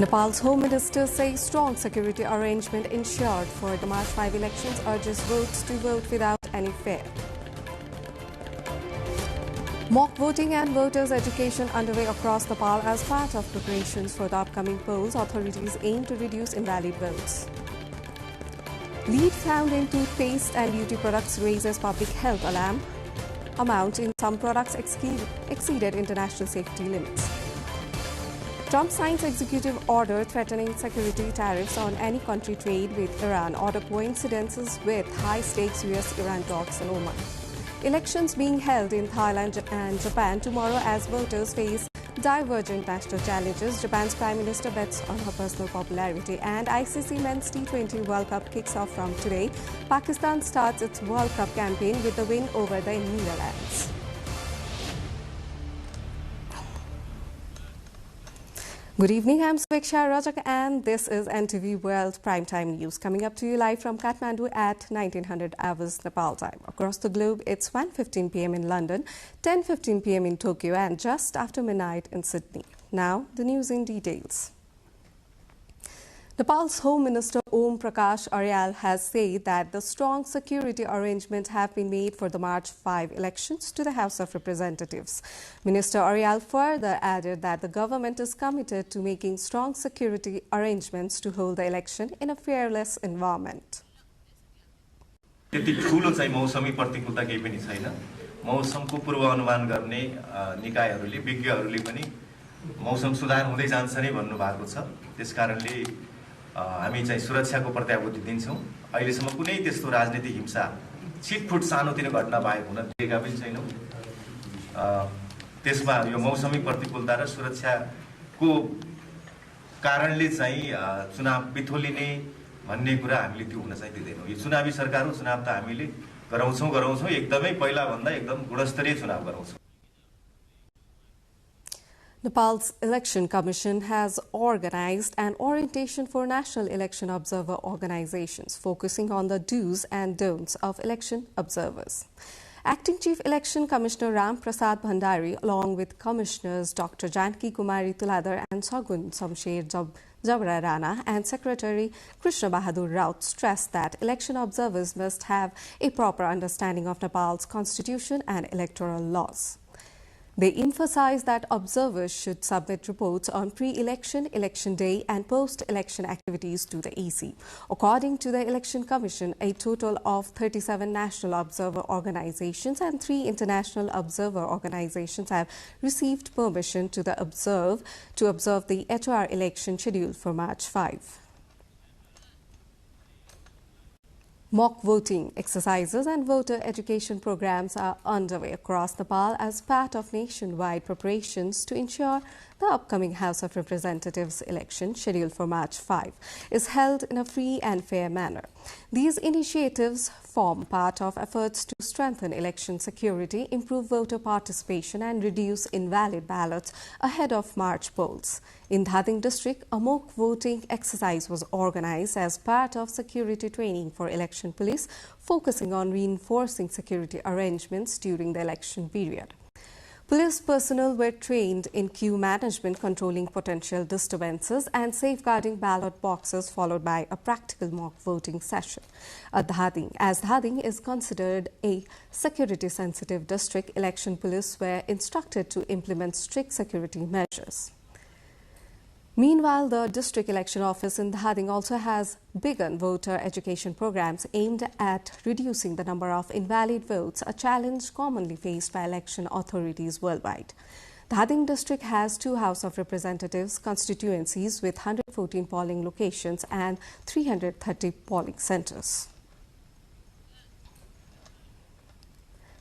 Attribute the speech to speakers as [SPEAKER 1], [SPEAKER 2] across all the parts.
[SPEAKER 1] Nepal's Home Minister says strong security arrangement ensured for the March 5 elections, urges votes to vote without any fear. Mock voting and voters' education underway across Nepal as part of preparations for the upcoming polls. Authorities aim to reduce invalid votes. Lead found in toothpaste and beauty products raises public health alarm. Amount in some products exceeded international safety limits. Trump signs executive order threatening security tariffs on any country trade with Iran. Order coincidences with high-stakes US-Iran talks in Oman. Elections being held in Thailand and Japan tomorrow as voters face divergent national challenges. Japan's Prime Minister bets on her personal popularity. And ICC Men's T20 World Cup kicks off from today. Pakistan starts its World Cup campaign with the win over the Netherlands. Good evening, I'm Swiksha Rajak and this is NTV World Primetime News coming up to you live from Kathmandu at 1900 hours Nepal time. Across the globe, it's 1:15 p.m. in London, 10:15 p.m. in Tokyo and just after midnight in Sydney. Now, the news in details. Nepal's Home Minister Om Prakash Aryal has said that the strong security arrangements have been made for the March 5 elections to the House of Representatives. Minister Aryal further added that the government is committed to making strong security arrangements to hold the election in a fearless environment.
[SPEAKER 2] त्यति ठूलो चाहिँ मौसमी प्रतिकूलता केही पनि छैन मौसमको पूर्वानुमान गर्ने निकायहरूले विज्ञहरूले पनि मौसम सुधार हुँदै जान्छ नै भन्नु भएको छ त्यसकारणले हामी चाहिँ सुरक्षाको प्रत्याभूति दिन्छौं अहिलेसम्म कुनै त्यस्तो राजनीतिक हिंसा छिटफुट सानोतिनो घटना बाहेक हुन दिएका पनि छैनौं त्यसमा यो मौसमी प्रतिकूलता र सुरक्षाको कारणले चाहिँ चुनाव बिथोलिने भन्ने कुरा हामीले त्यो हुन चाहिँ दिदैनौं यो चुनावी सरकार हो चुनाव त हामीले गराउँछौं एकदमै पहिला भन्दा एकदम गुणस्तरीय चुनाव गराउँछौं
[SPEAKER 1] Nepal's Election Commission has organized an orientation for national election observer organizations, focusing on the do's and don'ts of election observers. Acting Chief Election Commissioner Ram Prasad Bhandari, along with Commissioners Dr. Janki Kumari Tuladar and Sagun Samsher Jabra Rana and Secretary Krishna Bahadur Raut, stressed that election observers must have a proper understanding of Nepal's constitution and electoral laws. They emphasized that observers should submit reports on pre-election, election day and post-election activities to the EC. According to the Election Commission, a total of 37 national observer organizations and 3 international observer organizations have received permission to observe the HR election scheduled for March 5. Mock voting exercises and voter education programs are underway across Nepal as part of nationwide preparations to ensure the upcoming House of Representatives election, scheduled for March 5, is held in a free and fair manner. These initiatives form part of efforts to strengthen election security, improve voter participation and reduce invalid ballots ahead of March polls. In Dhading district, a mock voting exercise was organized as part of security training for election police, focusing on reinforcing security arrangements during the election period. Police personnel were trained in queue management, controlling potential disturbances and safeguarding ballot boxes, followed by a practical mock voting session. As Dhading is considered a security-sensitive district, election police were instructed to implement strict security measures. Meanwhile, the District Election Office in Dhading also has begun voter education programs aimed at reducing the number of invalid votes, a challenge commonly faced by election authorities worldwide. Dhading district has 2 House of Representatives constituencies with 114 polling locations and 330 polling centres.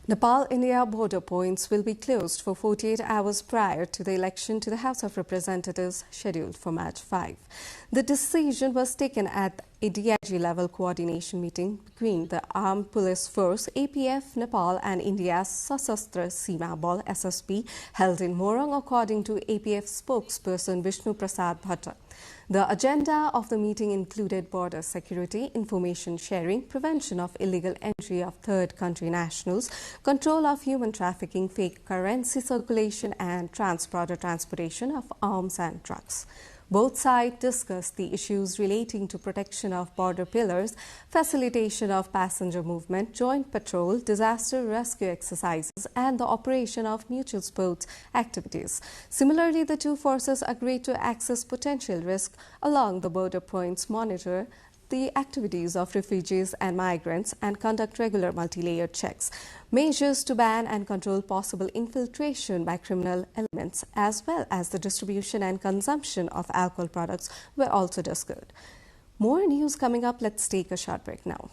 [SPEAKER 1] Nepal-India border points will be closed for 48 hours prior to the election to the House of Representatives scheduled for March 5. The decision was taken at a DIG-level coordination meeting between the Armed Police Force, APF, Nepal and India's Sasastra Seema Bal, SSB, held in Morang, according to APF spokesperson Vishnu Prasad Bhatta. The agenda of the meeting included border security, information sharing, prevention of illegal entry of third country nationals, control of human trafficking, fake currency circulation and trans-border transportation of arms and drugs. Both sides discussed the issues relating to protection of border pillars, facilitation of passenger movement, joint patrol, disaster rescue exercises, and the operation of mutual sports activities. Similarly, the two forces agreed to access potential risk along the border points, monitor the activities of refugees and migrants, and conduct regular multi-layered checks. Measures to ban and control possible infiltration by criminal elements, as well as the distribution and consumption of alcohol products, were also discussed. More news coming up. Let's take a short break now.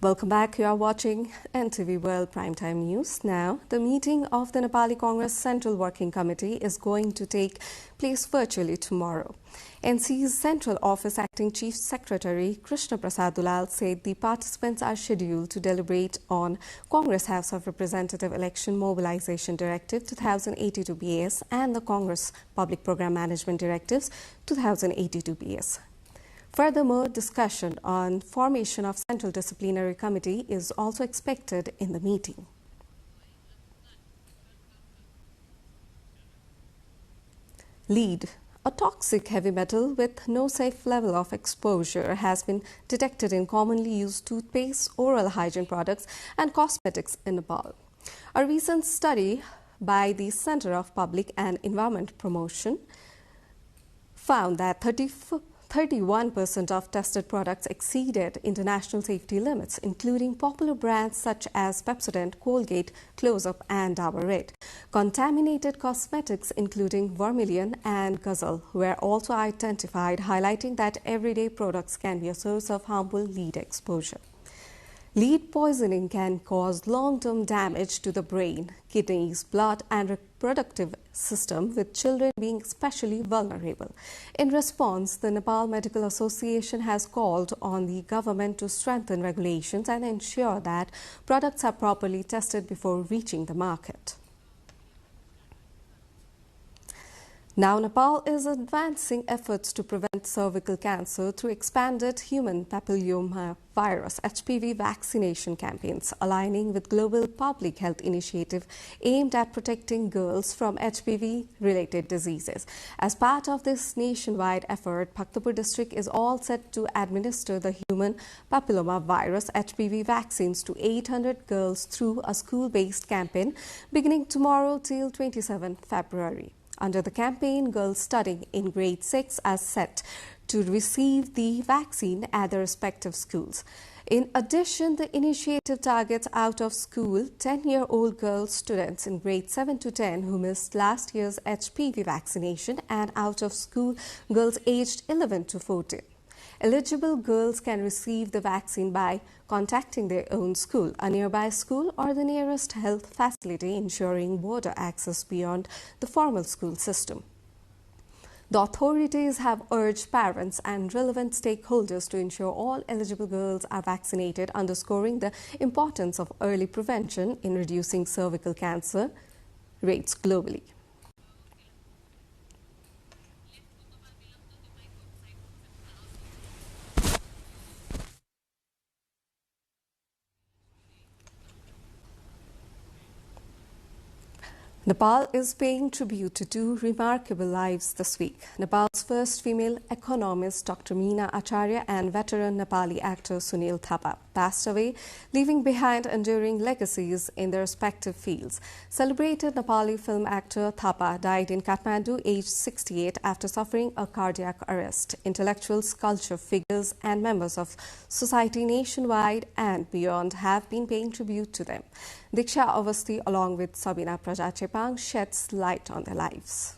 [SPEAKER 1] Welcome back. You are watching NTV World Primetime News. Now, the meeting of the Nepali Congress Central Working Committee is going to take place virtually tomorrow. NC's Central Office Acting Chief Secretary Krishna Prasad Dulal said the participants are scheduled to deliberate on Congress House of Representative Election Mobilization Directive 2082 BS and the Congress Public Program Management Directives 2082 BS. Furthermore, discussion on formation of Central Disciplinary Committee is also expected in the meeting. Lead, a toxic heavy metal with no safe level of exposure, has been detected in commonly used toothpaste, oral hygiene products, and cosmetics in Nepal. A recent study by the Center of Public and Environment Promotion found that 31% of tested products exceeded international safety limits, including popular brands such as Pepsodent, Colgate, Close-Up, and Dabur Red. Contaminated cosmetics, including vermilion and Ghazal, were also identified, highlighting that everyday products can be a source of harmful lead exposure. Lead poisoning can cause long-term damage to the brain, kidneys, blood, and reproductive system, with children being especially vulnerable. In response, the Nepal Medical Association has called on the government to strengthen regulations and ensure that products are properly tested before reaching the market. Now, Nepal is advancing efforts to prevent cervical cancer through expanded human papilloma virus (HPV) vaccination campaigns, aligning with global public health initiative aimed at protecting girls from HPV-related diseases. As part of this nationwide effort, Bhaktapur district is all set to administer the human papilloma virus (HPV) vaccines to 800 girls through a school-based campaign beginning tomorrow till 27 February. Under the campaign, girls studying in grade 6 are set to receive the vaccine at their respective schools. In addition, the initiative targets out-of-school 10-year-old girl students in grade 7 to 10 who missed last year's HPV vaccination and out-of-school girls aged 11 to 14. Eligible girls can receive the vaccine by contacting their own school, a nearby school, or the nearest health facility, ensuring border access beyond the formal school system. The authorities have urged parents and relevant stakeholders to ensure all eligible girls are vaccinated, underscoring the importance of early prevention in reducing cervical cancer rates globally. Nepal is paying tribute to two remarkable lives this week. Nepal's first female economist, Dr. Meena Acharya, and veteran Nepali actor Sunil Thapa. passed away, leaving behind enduring legacies in their respective fields. Celebrated Nepali film actor Thapa died in Kathmandu, aged 68, after suffering a cardiac arrest. Intellectuals, culture figures, and members of society nationwide and beyond have been paying tribute to them. Diksha Avasthi, along with Sabina Prajachepang, sheds light on their lives.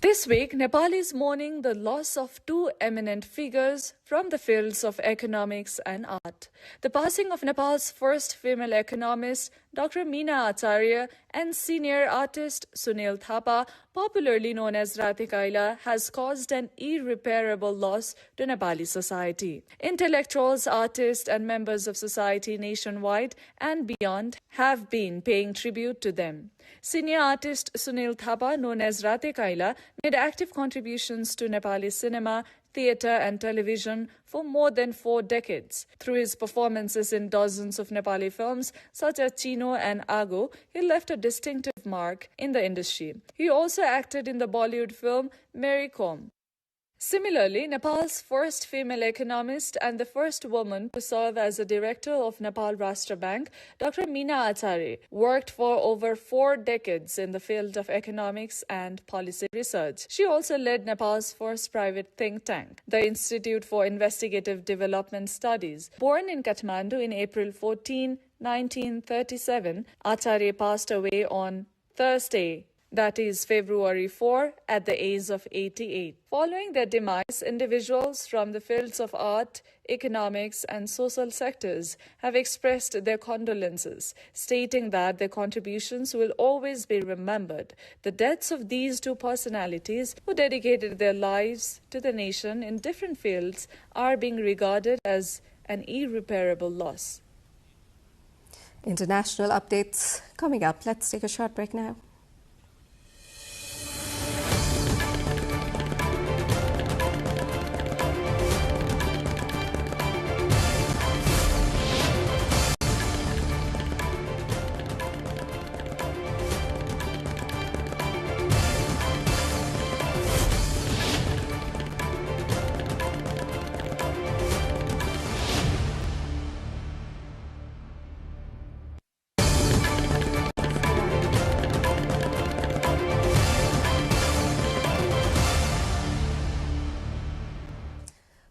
[SPEAKER 3] This week, Nepal is mourning the loss of two eminent figures from the fields of economics and art. The passing of Nepal's first female economist, Dr. Meena Acharya, and senior artist Sunil Thapa, popularly known as Rate Kaila, has caused an irreparable loss to Nepali society. Intellectuals, artists, and members of society nationwide and beyond have been paying tribute to them. Senior artist Sunil Thapa, known as Rate Kaila, made active contributions to Nepali cinema, theatre and television for more than 4 decades. Through his performances in dozens of Nepali films such as Chino and Ago, he left a distinctive mark in the industry. He also acted in the Bollywood film Mary Kom. Similarly, Nepal's first female economist and the first woman to serve as a director of Nepal Rashtra Bank, Dr. Meena Acharya, worked for over 4 decades in the field of economics and policy research. She also led Nepal's first private think tank, the Institute for Investigative Development Studies. Born in Kathmandu in April 14, 1937, Acharya passed away on Thursday, that is February 4, at the age of 88. Following their demise, individuals from the fields of art, economics, and social sectors have expressed their condolences, stating that their contributions will always be remembered. The deaths of these two personalities, who dedicated their lives to the nation in different fields, are being regarded as an irreparable loss.
[SPEAKER 1] International updates coming up. Let's take a short break now.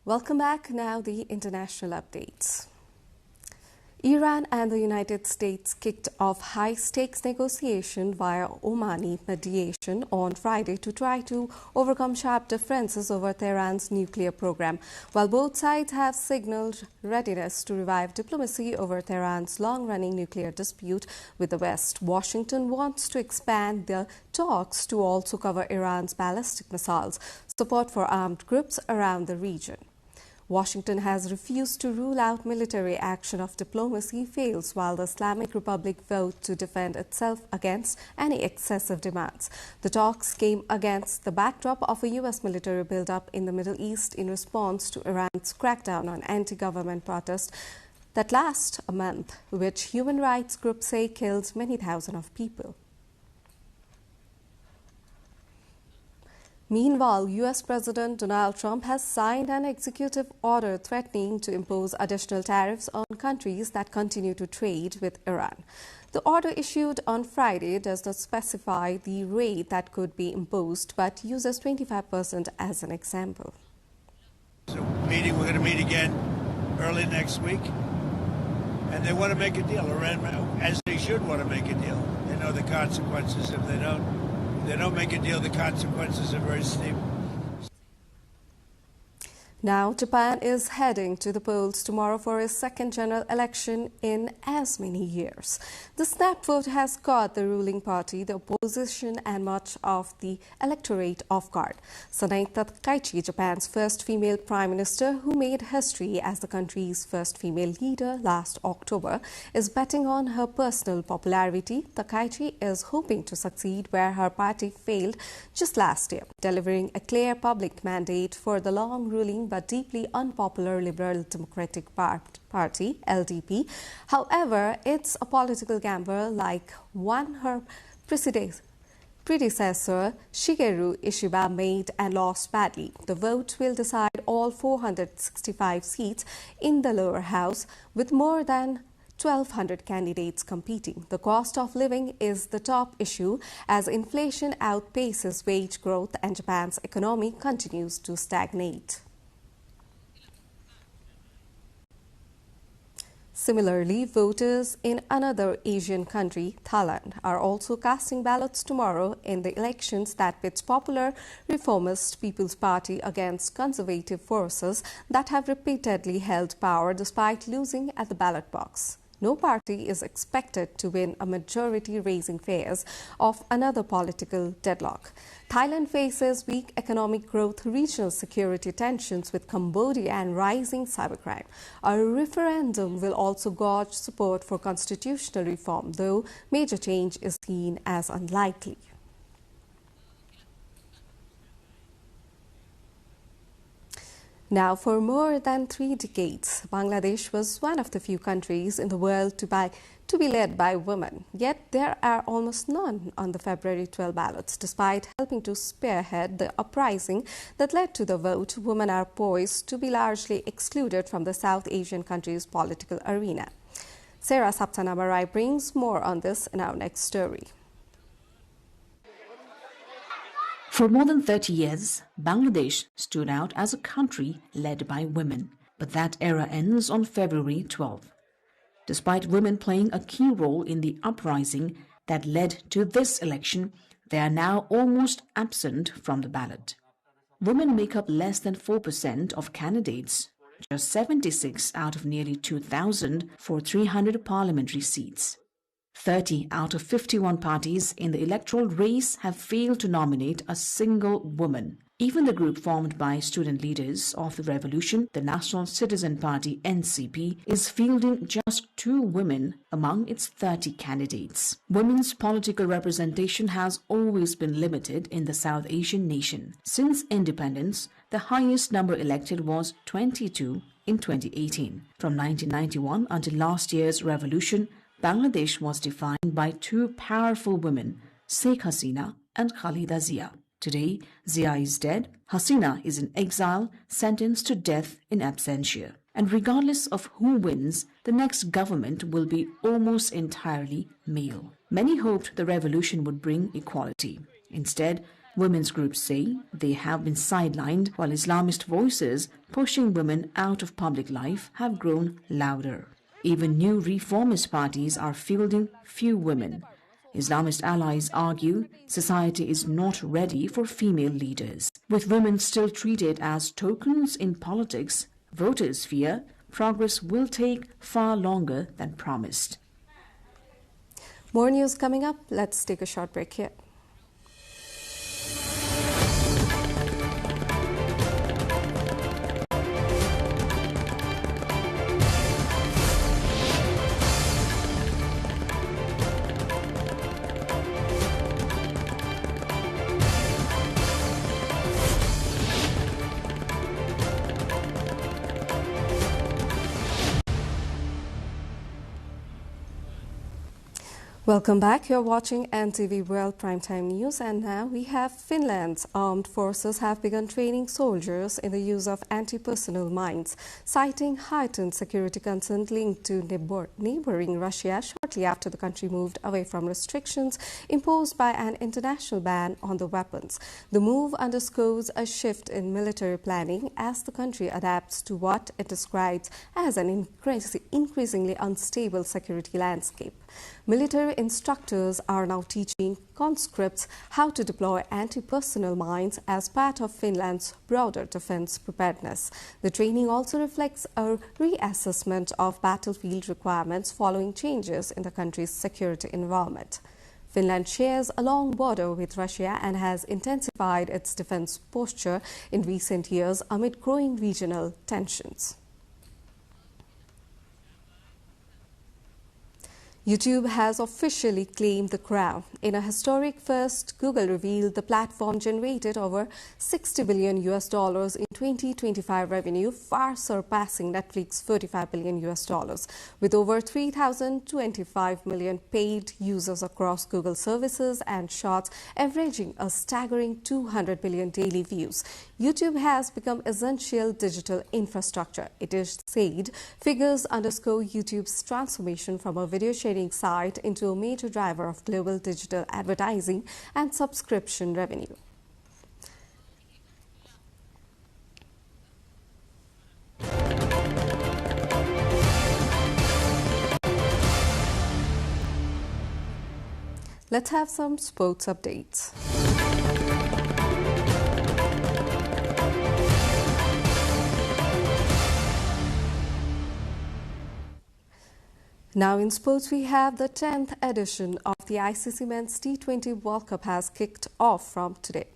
[SPEAKER 1] Welcome back. Now the international updates. Iran and the United States kicked off high-stakes negotiation via Omani mediation on Friday to try to overcome sharp differences over Tehran's nuclear program. While both sides have signaled readiness to revive diplomacy over Tehran's long-running nuclear dispute with the West, Washington wants to expand the talks to also cover Iran's ballistic missiles, support for armed groups around the region. Washington has refused to rule out military action if diplomacy fails, while the Islamic Republic vote to defend itself against any excessive demands. The talks came against the backdrop of a U.S. military buildup in the Middle East in response to Iran's crackdown on anti-government protests that last a month, which human rights groups say killed many thousands of people. Meanwhile, U.S. President Donald Trump has signed an executive order threatening to impose additional tariffs on countries that continue to trade with Iran. The order issued on Friday does not specify the rate that could be imposed, but uses 25% as an example.
[SPEAKER 4] So we're going to meet again early next week, and they want to make a deal, as they should want to make a deal. They know the consequences if they don't. They don't make a deal, the consequences are very steep.
[SPEAKER 1] Now, Japan is heading to the polls tomorrow for its second general election in as many years. The snap vote has caught the ruling party, the opposition, and much of the electorate off guard. Sanae Takaichi, Japan's first female prime minister, who made history as the country's first female leader last October, is betting on her personal popularity. Takaichi is hoping to succeed where her party failed just last year, delivering a clear public mandate for the long-ruling but deeply unpopular Liberal Democratic Party, LDP. However, it's a political gamble like one her predecessor Shigeru Ishiba made and lost badly. The vote will decide all 465 seats in the lower house, with more than 1,200 candidates competing. The cost of living is the top issue as inflation outpaces wage growth and Japan's economy continues to stagnate. Similarly, voters in another Asian country, Thailand, are also casting ballots tomorrow in the elections that pits popular reformist People's Party against conservative forces that have repeatedly held power despite losing at the ballot box. No party is expected to win a majority, raising fears of another political deadlock. Thailand faces weak economic growth, regional security tensions with Cambodia and rising cybercrime. A referendum will also gauge support for constitutional reform, though major change is seen as unlikely. Now, for more than 3 decades, Bangladesh was one of the few countries in the world to be led by women. Yet there are almost none on the February 12 ballots. Despite helping to spearhead the uprising that led to the vote, women are poised to be largely excluded from the South Asian country's political arena. Sarah Saptanamarai brings more on this in our next story.
[SPEAKER 5] For more than 30 years, Bangladesh stood out as a country led by women. But that era ends on February 12. Despite women playing a key role in the uprising that led to this election, they are now almost absent from the ballot. Women make up less than 4% of candidates, just 76 out of nearly 2,000 for 300 parliamentary seats. 30 out of 51 parties in the electoral race have failed to nominate a single woman. Even the group formed by student leaders of the revolution, the National Citizen Party (NCP), is fielding just 2 women among its 30 candidates. Women's political representation has always been limited in the South Asian nation. Since independence, the highest number elected was 22 in 2018. From 1991 until last year's revolution, Bangladesh was defined by 2 powerful women, Sheikh Hasina and Khalida Zia. Today, Zia is dead, Hasina is in exile, sentenced to death in absentia. And regardless of who wins, the next government will be almost entirely male. Many hoped the revolution would bring equality. Instead, women's groups say they have been sidelined, while Islamist voices pushing women out of public life have grown louder. Even new reformist parties are fielding few women. Islamist allies argue society is not ready for female leaders. With women still treated as tokens in politics, voters fear progress will take far longer than promised.
[SPEAKER 1] More news coming up. Let's take a short break here. Welcome back. You're watching NTV World Primetime News, and now we have Finland's armed forces have begun training soldiers in the use of anti-personnel mines, citing heightened security concerns linked to neighboring Russia shortly after the country moved away from restrictions imposed by an international ban on the weapons. The move underscores a shift in military planning as the country adapts to what it describes as an increasingly unstable security landscape. Military instructors are now teaching conscripts how to deploy anti-personnel mines as part of Finland's broader defense preparedness. The training also reflects a reassessment of battlefield requirements following changes in the country's security environment. Finland shares a long border with Russia and has intensified its defense posture in recent years amid growing regional tensions. YouTube has officially claimed the crown. In a historic first, Google revealed the platform generated over $60 billion in 2025 revenue, far surpassing Netflix $45 billion. With over 3,025 million paid users across Google services and Shorts, averaging a staggering 200 billion daily views, YouTube has become essential digital infrastructure. It is said figures underscore YouTube's transformation from a video sharing site into a major driver of global digital advertising and subscription revenue. Let's have some sports updates. Now in sports, we have the 10th edition of the ICC Men's T20 World Cup has kicked off from today.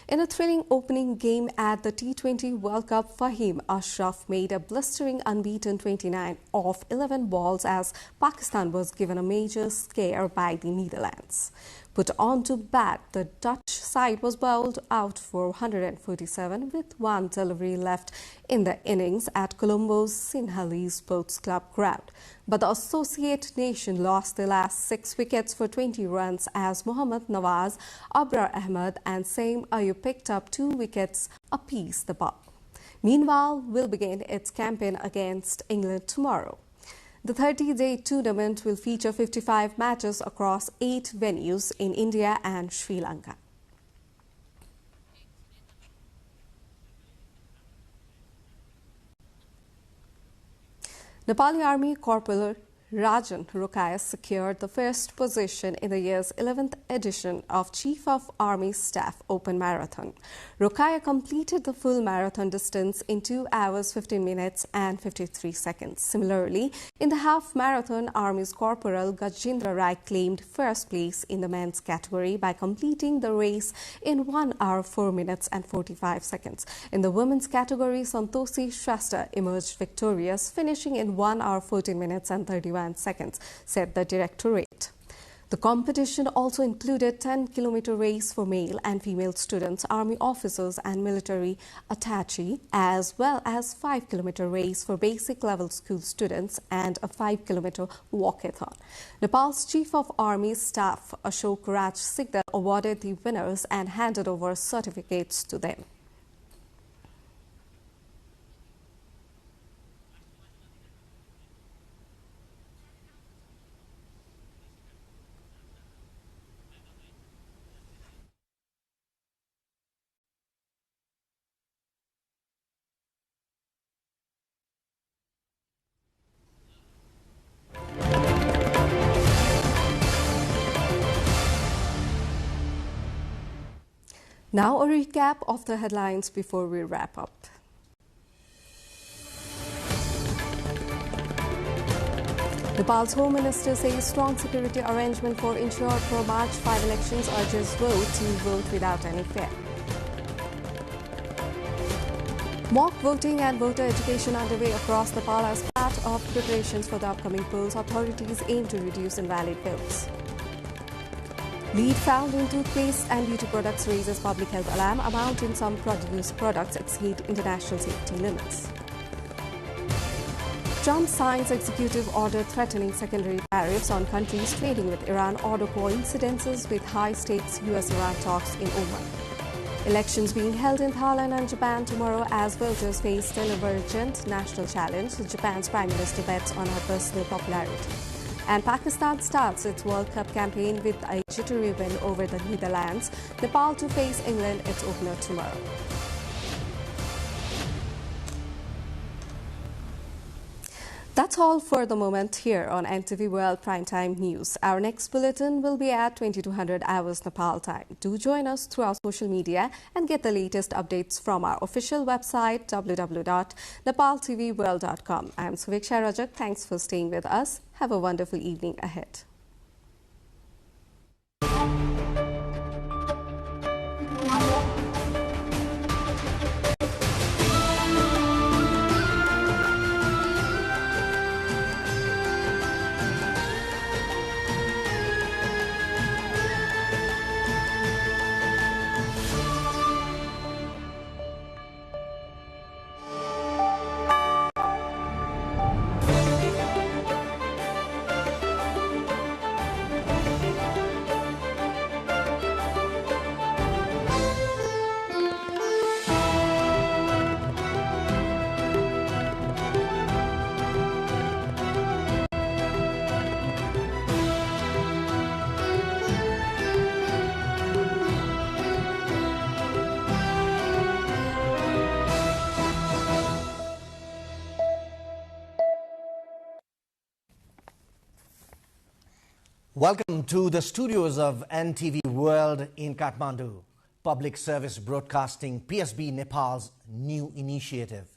[SPEAKER 1] In a thrilling opening game at the T20 World Cup, Fahim Ashraf made a blistering unbeaten 29 off 11 balls as Pakistan was given a major scare by the Netherlands. Put on to bat, the Dutch side was bowled out for 147 with one delivery left in the innings at Colombo's Sinhalese Sports Club ground. But the associate nation lost their last 6 wickets for 20 runs as Mohammad Nawaz, Abrar Ahmed and Saim Ayub picked up 2 wickets apiece the ball. Meanwhile, will begin its campaign against England tomorrow. The 30-day tournament will feature 55 matches across 8 venues in India and Sri Lanka. Nepali Army Corporal Rajan Rokaya secured the first position in the year's 11th edition of Chief of Army Staff Open Marathon. Rokaya completed the full marathon distance in 2 hours 15 minutes and 53 seconds. Similarly, in the half marathon, Army's Corporal Gajendra Rai claimed first place in the men's category by completing the race in 1 hour 4 minutes and 45 seconds. In the women's category, Santoshi Shrestha emerged victorious, finishing in 1 hour 14 minutes and 31 seconds, said the Directorate. The competition also included 10-kilometer race for male and female students, army officers and military attaché, as well as 5-kilometer race for basic level school students and a 5-kilometer walkathon. Nepal's Chief of Army Staff Ashok Raj Sigdar awarded the winners and handed over certificates to them. Now a recap of the headlines before we wrap up. Nepal's Home Minister says strong security arrangement for ensured for March 5 elections, urges vote to vote without any fear. Mock voting and voter education underway across Nepal as part of preparations for the upcoming polls. Authorities aim to reduce invalid votes. Lead found in toothpaste and beauty products raises public health alarm. Amount in some produce products exceed international safety limits. Trump signs executive order threatening secondary tariffs on countries trading with Iran. Order coincidences with high-stakes US-Iran talks in Oman. Elections being held in Thailand and Japan tomorrow as voters face divergent national challenge. Japan's Prime Minister bets on her personal popularity. And Pakistan starts its World Cup campaign with a jittery win over the Netherlands. Nepal to face England, its opener tomorrow. That's all for the moment here on NTV World Primetime News. Our next bulletin will be at 2200 hours Nepal time. Do join us through our social media and get the latest updates from our official website www.nepaltelevision.com. I'm Suviksha Rajak. Thanks for staying with us. Have a wonderful evening ahead.
[SPEAKER 6] Welcome to the studios of NTV World in Kathmandu. Public Service Broadcasting PSB Nepal's new initiative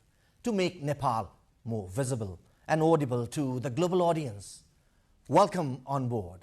[SPEAKER 6] to make Nepal more visible and audible to the global audience. Welcome on board.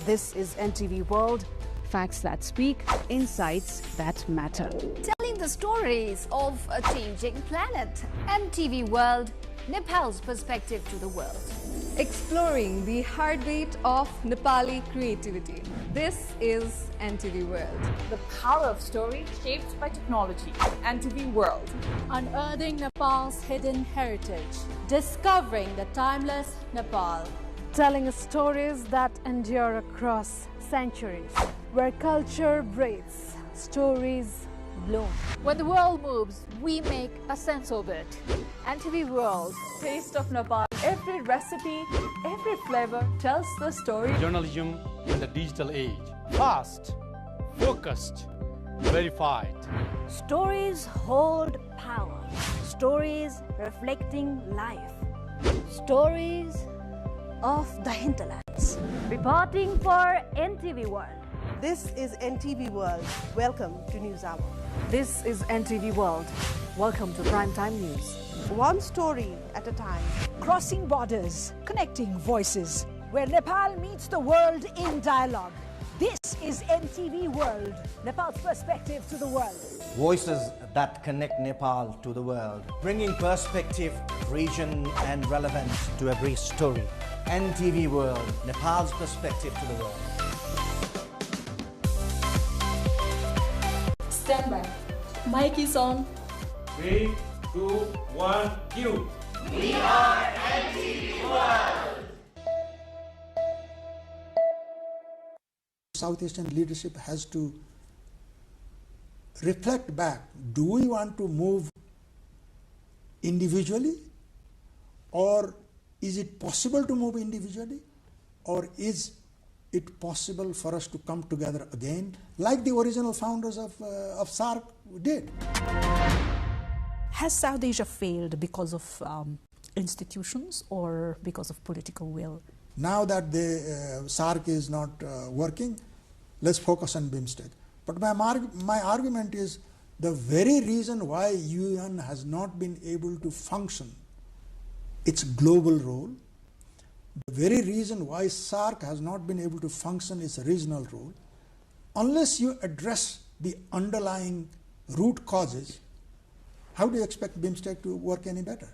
[SPEAKER 7] This is NTV World. Facts that speak, insights that matter.
[SPEAKER 8] Telling the stories of a changing planet. NTV World, Nepal's perspective to the world.
[SPEAKER 1] Exploring the heartbeat of Nepali creativity. This is NTV World.
[SPEAKER 3] The power of story shaped by technology. NTV World.
[SPEAKER 9] Unearthing Nepal's hidden heritage. Discovering the timeless Nepal.
[SPEAKER 7] Telling stories that endure across centuries.
[SPEAKER 9] Where culture breathes, stories bloom.
[SPEAKER 3] When the world moves, we make a sense of it.
[SPEAKER 9] NTV World.
[SPEAKER 3] Taste of Nepal. Every recipe, every flavor tells the story.
[SPEAKER 10] Journalism in the digital age. Fast, focused, verified.
[SPEAKER 9] Stories hold power. Stories reflecting life. Stories of the hinterlands. Reporting for NTV World.
[SPEAKER 11] This is NTV World. Welcome to News Hour.
[SPEAKER 7] This is NTV World. Welcome to Primetime News.
[SPEAKER 11] One story at a time.
[SPEAKER 9] Crossing borders, connecting voices. Where Nepal meets the world in dialogue. This is NTV World, Nepal's perspective to the world.
[SPEAKER 6] Voices that connect Nepal to the world, bringing perspective, region and relevance to every story. NTV World, Nepal's perspective to the world.
[SPEAKER 3] Stand by. Mic is on.
[SPEAKER 10] 3, 2, 1, cue.
[SPEAKER 12] South Asian leadership has to reflect back. Do we want to move individually, or is it possible to move individually, or is it possible for us to come together again like the original founders of SAARC did?
[SPEAKER 9] Has South Asia failed because of institutions or because of political will?
[SPEAKER 12] Now that the SAARC is not working, let's focus on BIMSTEC. But my argument is the very reason why UN has not been able to function its global role, the very reason why SAARC has not been able to function its regional role, unless you address the underlying root causes, how do you expect BIMSTEC to work any better?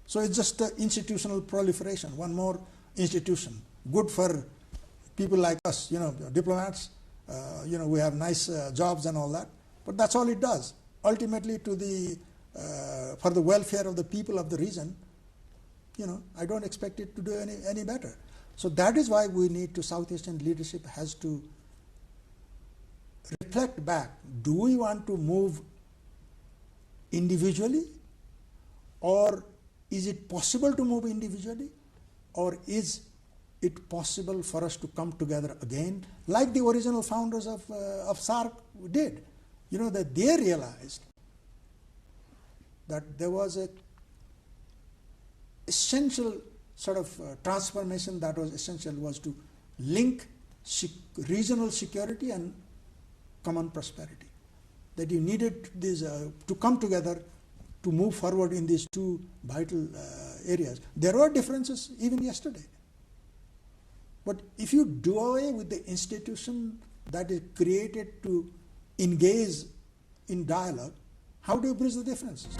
[SPEAKER 12] So it's just institutional proliferation, one more institution, good for people like us, diplomats, we have nice jobs and all that, but that's all it does. Ultimately, for the welfare of the people of the region, I don't expect it to do any better. So that is why we need to, South Asian leadership has to reflect back. Do we want to move individually, or is it possible to move individually, or is it possible for us to come together again like the original founders of SAARC did? That they realized that there was a essential sort of transformation that was essential, was to link regional security and common prosperity. That you needed this to come together to move forward in these two vital areas. There were differences even yesterday. But if you do away with the institution that is created to engage in dialogue, how do you bridge the differences?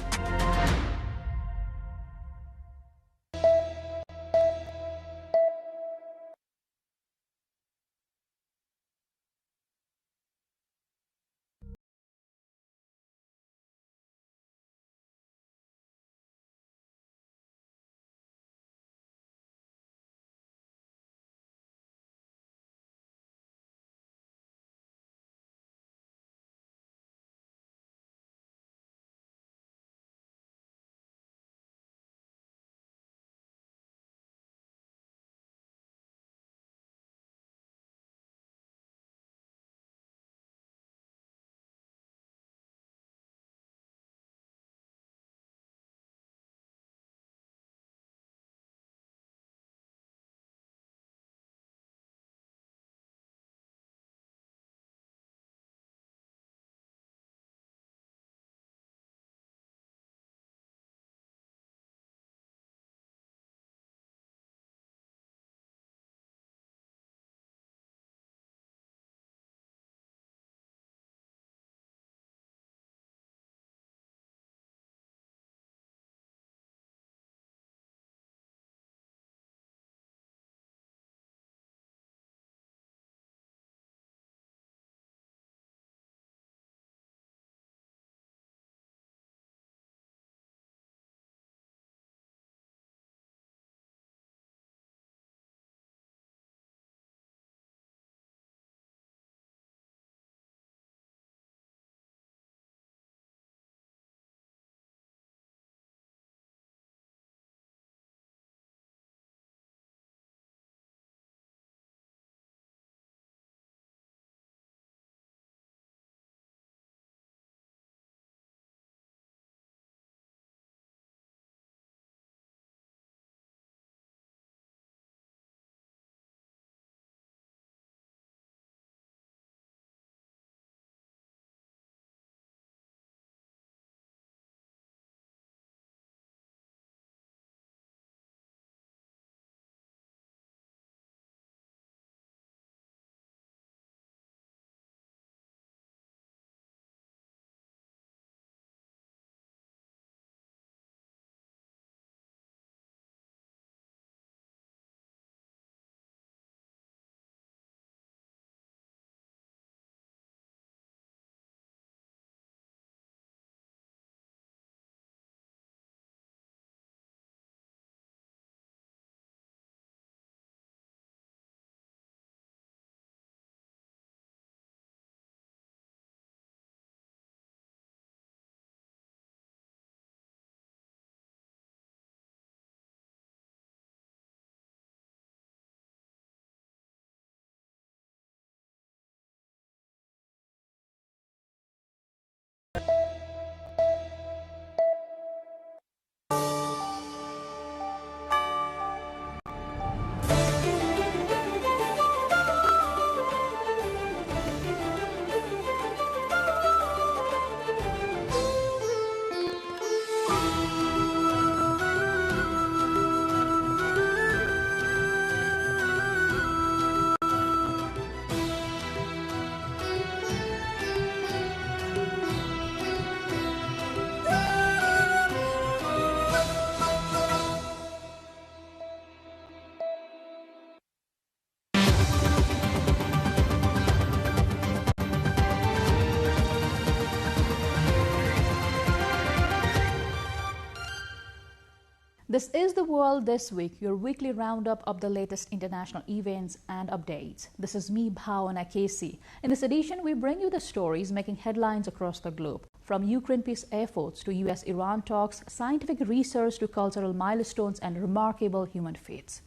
[SPEAKER 13] This is The World This Week, your weekly roundup of the latest international events and updates. This is me, Bhavana Casey. In this edition, we bring you the stories making headlines across the globe. From Ukraine peace efforts to US-Iran talks, scientific research to cultural milestones and remarkable human feats.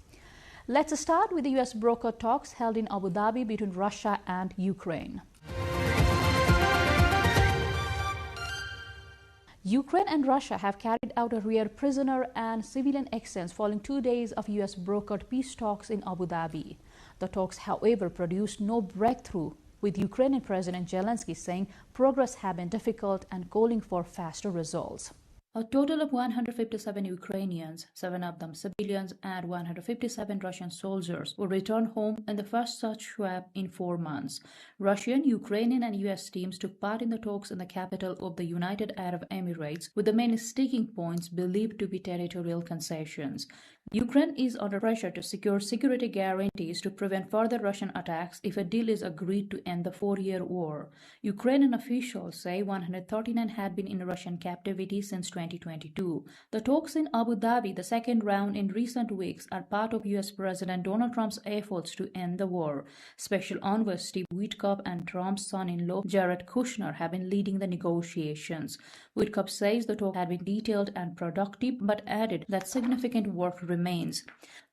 [SPEAKER 13] Let's start with the US broker talks held in Abu Dhabi between Russia and Ukraine. Ukraine and Russia have carried out a rare prisoner and civilian exchange following 2 days of US-brokered peace talks in Abu Dhabi. The talks, however, produced no breakthrough, with Ukrainian President Zelensky saying progress had been difficult and calling for faster results. A total of 157 Ukrainians, 7 of them civilians, and 157 Russian soldiers were returned home in the first such swap in 4 months. Russian, Ukrainian, and US teams took part in the talks in the capital of the United Arab Emirates, with the main sticking points believed to be territorial concessions. Ukraine is under pressure to secure security guarantees to prevent further Russian attacks if a deal is agreed to end the 4-year war. Ukrainian officials say 139 had been in Russian captivity since 2022. The talks in Abu Dhabi, the second round in recent weeks, are part of US President Donald Trump's efforts to end the war. Special Envoy Steve Witkoff and Trump's son-in-law Jared Kushner have been leading the negotiations. Witkoff says the talk had been detailed and productive, but added that significant work remains.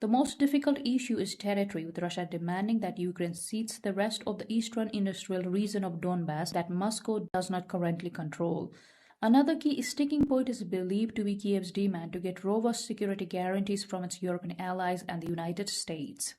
[SPEAKER 13] The most difficult issue is territory, with Russia demanding that Ukraine cedes the rest of the eastern industrial region of Donbass that Moscow does not currently control. Another key sticking point is believed to be Kiev's demand to get robust security guarantees from its European allies and the United States.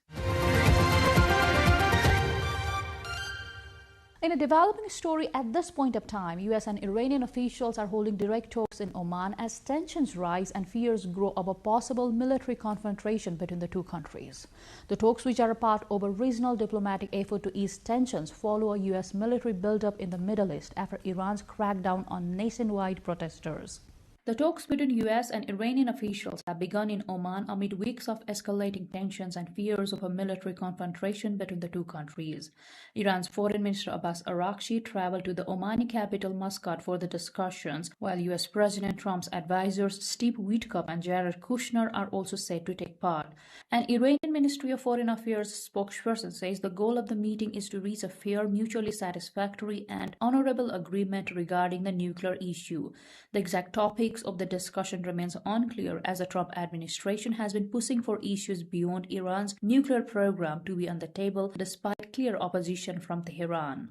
[SPEAKER 13] In a developing story at this point of time, US and Iranian officials are holding direct talks in Oman as tensions rise and fears grow of a possible military confrontation between the two countries. The talks, which are a part of a regional diplomatic effort to ease tensions, follow a US military buildup in the Middle East after Iran's crackdown on nationwide protesters. The talks between US and Iranian officials have begun in Oman amid weeks of escalating tensions and fears of a military confrontation between the two countries. Iran's Foreign Minister Abbas Araghchi traveled to the Omani capital Muscat for the discussions, while US President Trump's advisors Steve Witkoff and Jared Kushner are also said to take part. An Iranian Ministry of Foreign Affairs spokesperson says the goal of the meeting is to reach a fair, mutually satisfactory and honorable agreement regarding the nuclear issue. The exact topic of the discussion remains unclear, as the Trump administration has been pushing for issues beyond Iran's nuclear program to be on the table despite clear opposition from Tehran.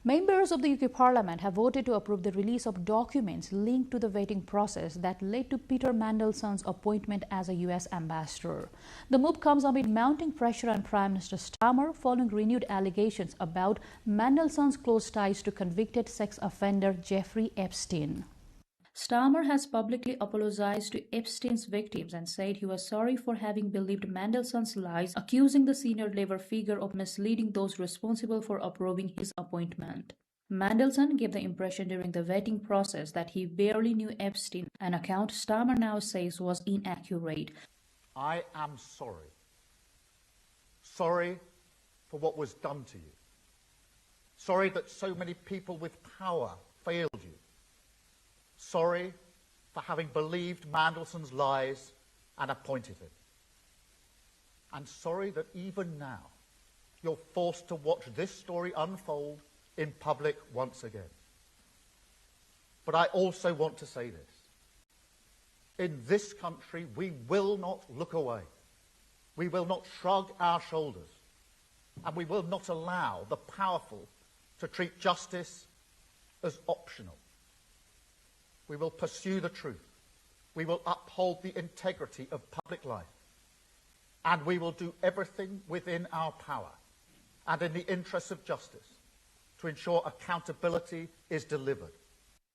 [SPEAKER 13] Members of the UK Parliament have voted to approve the release of documents linked to the vetting process that led to Peter Mandelson's appointment as a US ambassador. The move comes amid mounting pressure on Prime Minister Starmer following renewed allegations about Mandelson's close ties to convicted sex offender Jeffrey Epstein. Starmer has publicly apologized to Epstein's victims and said he was sorry for having believed Mandelson's lies, accusing the senior Labour figure of misleading those responsible for approving his appointment. Mandelson gave the impression during the vetting process that he barely knew Epstein, an account Starmer now says was inaccurate.
[SPEAKER 14] I am sorry. Sorry for what was done to you. Sorry that so many people with power failed you. Sorry for having believed Mandelson's lies and appointed him. And sorry that even now you're forced to watch this story unfold in public once again. But I also want to say this. In this country, we will not look away. We will not shrug our shoulders. And we will not allow the powerful to treat justice as optional. We will pursue the truth. We will uphold the integrity of public life. And we will do everything within our power and in the interests of justice to ensure accountability is delivered.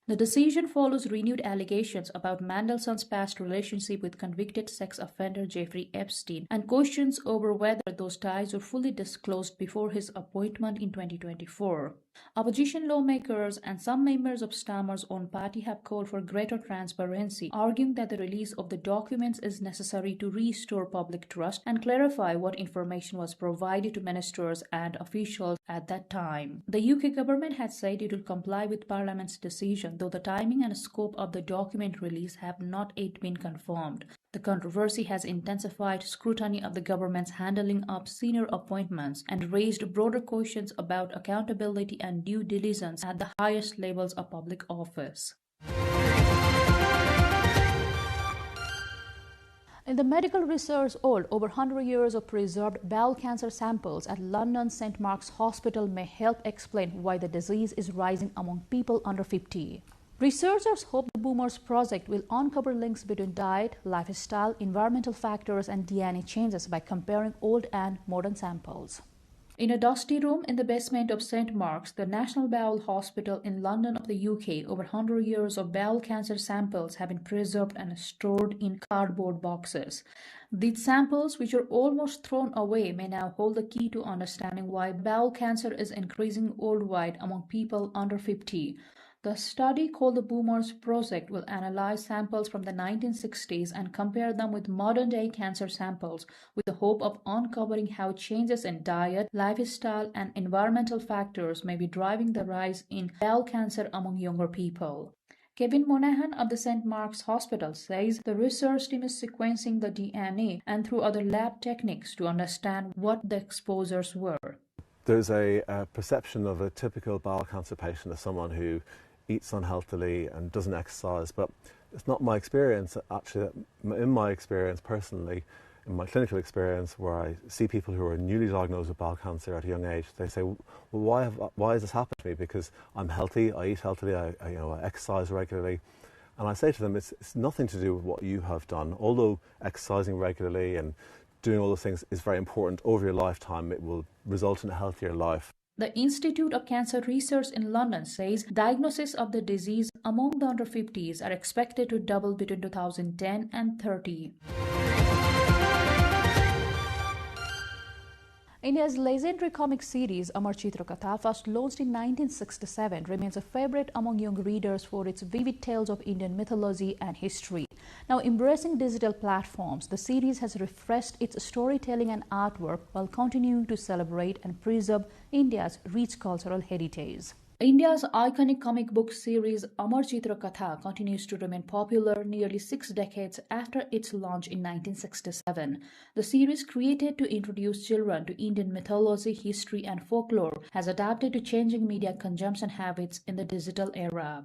[SPEAKER 13] The decision follows renewed allegations about Mandelson's past relationship with convicted sex offender Jeffrey Epstein and questions over whether those ties were fully disclosed before his appointment in 2024. Opposition lawmakers and some members of Starmer's own party have called for greater transparency, arguing that the release of the documents is necessary to restore public trust and clarify what information was provided to ministers and officials at that time. The UK government had said it would comply with Parliament's decision though the timing and scope of the document release have not yet been confirmed. The controversy has intensified scrutiny of the government's handling of senior appointments and raised broader questions about accountability and due diligence at the highest levels of public office. In the medical research old, over 100 years of preserved bowel cancer samples at London's St. Mark's Hospital may help explain why the disease is rising among people under 50. Researchers hope the Boomers project will uncover links between diet, lifestyle, environmental factors, and DNA changes by comparing old and modern samples. In a dusty room in the basement of St. Mark's, the National Bowel Hospital in London of the UK, over 100 years of bowel cancer samples have been preserved and stored in cardboard boxes. These samples, which are almost thrown away, may now hold the key to understanding why bowel cancer is increasing worldwide among people under 50. The study, called the Boomers Project, will analyze samples from the 1960s and compare them with modern-day cancer samples with the hope of uncovering how changes in diet, lifestyle, and environmental factors may be driving the rise in bowel cancer among younger people. Kevin Monahan of the St. Mark's Hospital says the research team is sequencing the DNA and through other lab techniques to understand what the exposures were.
[SPEAKER 15] There's a perception of a typical bowel cancer patient as someone who eats unhealthily and doesn't exercise, but it's not my experience. Actually, in my experience personally, in my clinical experience, where I see people who are newly diagnosed with bowel cancer at a young age, they say, well, why has this happened to me? Because I'm healthy, I eat healthily, I exercise regularly. And I say to them, it's nothing to do with what you have done. Although exercising regularly and doing all those things is very important over your lifetime, it will result in a healthier life.
[SPEAKER 13] The Institute of Cancer Research in London says diagnosis of the disease among the under 50s are expected to double between 2010 and 30. India's legendary comic series Amar Chitra Katha, first launched in 1967, remains a favorite among young readers for its vivid tales of Indian mythology and history. Now embracing digital platforms, the series has refreshed its storytelling and artwork while continuing to celebrate and preserve India's rich cultural heritage. India's iconic comic book series Amar Chitra Katha continues to remain popular nearly 6 decades after its launch in 1967. The series, created to introduce children to Indian mythology, history, and folklore, has adapted to changing media consumption habits in the digital era.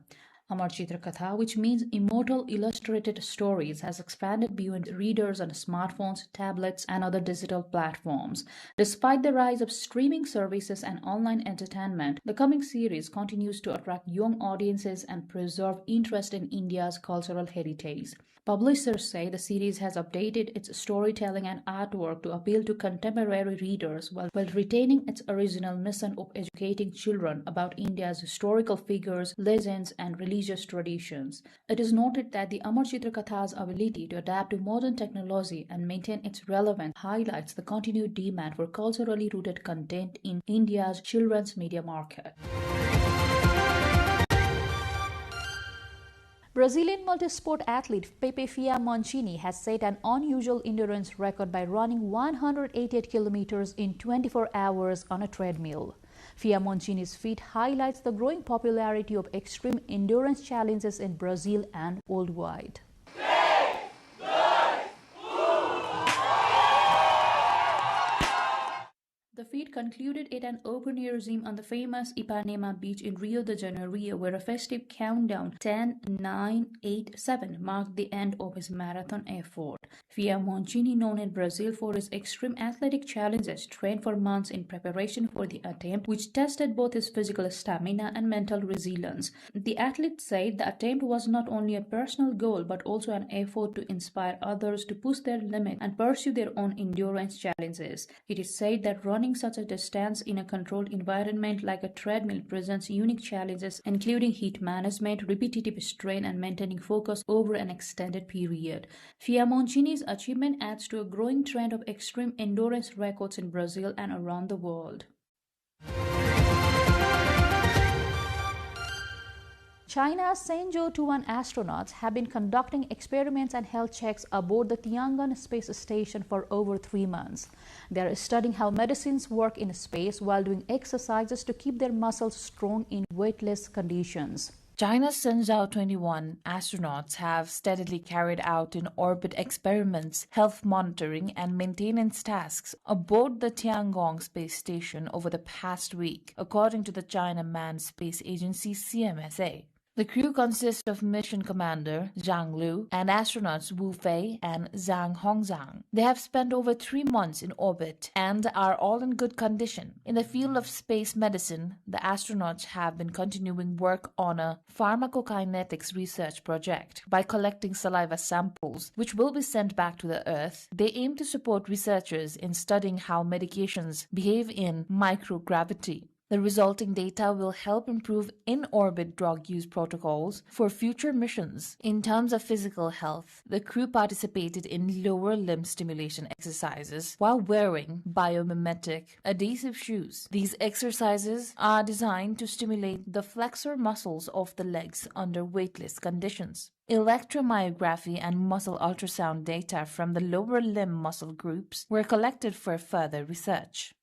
[SPEAKER 13] Amar Chitra Katha, which means immortal illustrated stories, has expanded beyond readers on smartphones, tablets, and other digital platforms. Despite the rise of streaming services and online entertainment, the comic series continues to attract young audiences and preserve interest in India's cultural heritage. Publishers say the series has updated its storytelling and artwork to appeal to contemporary readers while retaining its original mission of educating children about India's historical figures, legends, and religious traditions. It is noted that the Amar Chitra Katha's ability to adapt to modern technology and maintain its relevance highlights the continued demand for culturally rooted content in India's children's media market. Brazilian multisport athlete Pepe Mancini has set an unusual endurance record by running 188 kilometers in 24 hours on a treadmill. Mancini's feat highlights the growing popularity of extreme endurance challenges in Brazil and worldwide. The feat concluded at an open-air gym on the famous Ipanema beach in Rio de Janeiro, where a festive countdown 10, 9, 8, 7 marked the end of his marathon effort. Mancini, known in Brazil for his extreme athletic challenges, trained for months in preparation for the attempt, which tested both his physical stamina and mental resilience. The athlete said the attempt was not only a personal goal but also an effort to inspire others to push their limits and pursue their own endurance challenges. It is said that running such a distance in a controlled environment like a treadmill presents unique challenges, including heat management, repetitive strain, and maintaining focus over an extended period. Mancini's achievement adds to a growing trend of extreme endurance records in Brazil and around the world. China's Shenzhou 21 astronauts have been conducting experiments and health checks aboard the Tiangong space station for over 3 months. They are studying how medicines work in space while doing exercises to keep their muscles strong in weightless conditions.
[SPEAKER 3] China's Shenzhou 21 astronauts have steadily carried out in-orbit experiments, health monitoring and maintenance tasks aboard the Tiangong space station over the past week, according to the China Manned Space Agency CMSA. The crew consists of mission commander Zhang Lu and astronauts Wu Fei and Zhang Hongzhang. They have spent over 3 months in orbit and are all in good condition. In the field of space medicine, the astronauts have been continuing work on a pharmacokinetics research project. By collecting saliva samples, which will be sent back to the Earth, they aim to support researchers in studying how medications behave in microgravity. The resulting data will help improve in-orbit drug use protocols for future missions. In terms of physical health, the crew participated in lower limb stimulation exercises while wearing biomimetic adhesive shoes. These exercises are designed to stimulate the flexor muscles of the legs under weightless conditions. Electromyography and muscle ultrasound data from the lower limb muscle groups were collected for further research.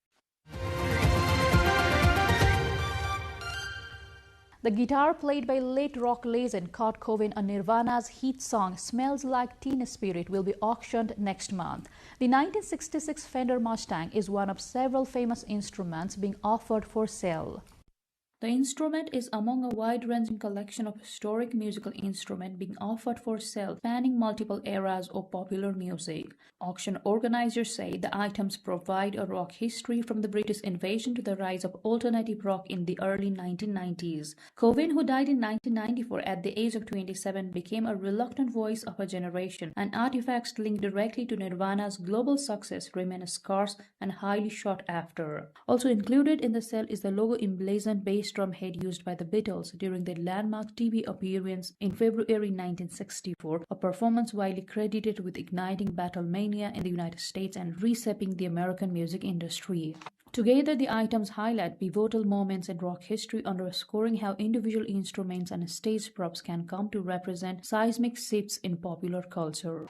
[SPEAKER 13] The guitar played by late rock legend Kurt Cobain on Nirvana's hit song Smells Like Teen Spirit will be auctioned next month. The 1966 Fender Mustang is one of several famous instruments being offered for sale.
[SPEAKER 3] The instrument is among a wide-ranging collection of historic musical instruments being offered for sale, spanning multiple eras of popular music. Auction organizers say the items provide a rock history from the British invasion to the rise of alternative rock in the early 1990s. Cobain, who died in 1994 at the age of 27, became a reluctant voice of a generation, and artifacts linked directly to Nirvana's global success remain scarce and highly sought after. Also included in the sale is the logo emblazoned bass drum head used by the Beatles during their landmark TV appearance in February 1964, a performance widely credited with igniting battle mania in the United States and reshaping the American music industry. Together, the items highlight pivotal moments in rock history, underscoring how individual instruments and stage props can come to represent seismic shifts in popular culture.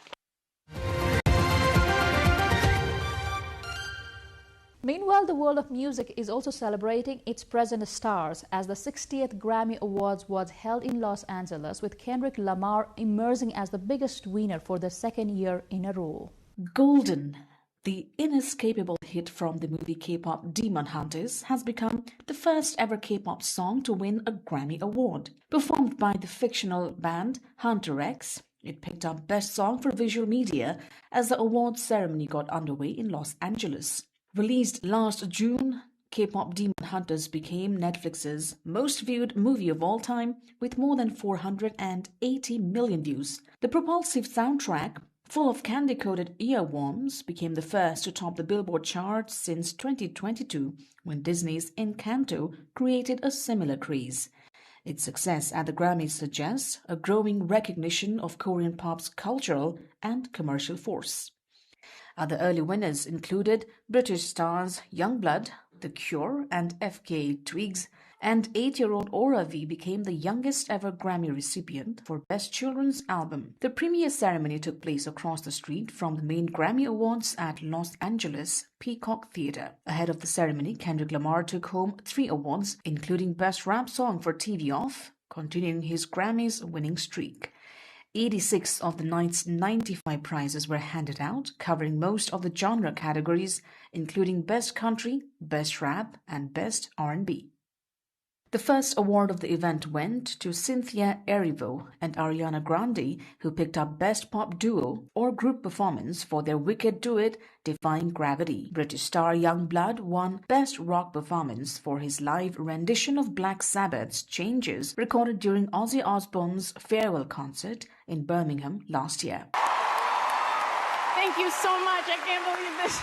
[SPEAKER 13] Meanwhile, the world of music is also celebrating its present stars as the 60th Grammy Awards was held in Los Angeles, with Kendrick Lamar emerging as the biggest winner for the second year in a row.
[SPEAKER 5] Golden, the inescapable hit from the movie K-pop Demon Hunters, has become the first ever K-pop song to win a Grammy Award. Performed by the fictional band Hunter X, it picked up Best Song for Visual Media as the awards ceremony got underway in Los Angeles. Released last June, K-pop Demon Hunters became Netflix's most viewed movie of all time with more than 480 million views. The propulsive soundtrack, full of candy-coated earworms, became the first to top the Billboard chart since 2022, when Disney's Encanto created a similar craze. Its success at the Grammys suggests a growing recognition of Korean pop's cultural and commercial force. Other early winners included British stars Youngblood, The Cure and FKA Twigs, and 8-year-old Aura V became the youngest ever Grammy recipient for Best Children's Album. The premiere ceremony took place across the street from the main Grammy Awards at Los Angeles Peacock Theatre. Ahead of the ceremony, Kendrick Lamar took home 3 awards, including Best Rap Song for TV Off, continuing his Grammys winning streak. 86 of the night's 95 prizes were handed out, covering most of the genre categories, including Best Country, Best Rap, and Best R&B. The first award of the event went to Cynthia Erivo and Ariana Grande, who picked up Best Pop Duo or Group Performance for their wicked duet Defying Gravity. British star Youngblood won Best Rock Performance for his live rendition of Black Sabbath's Changes, recorded during Ozzy Osbourne's farewell concert in Birmingham last year.
[SPEAKER 16] Thank you so much. I can't believe this.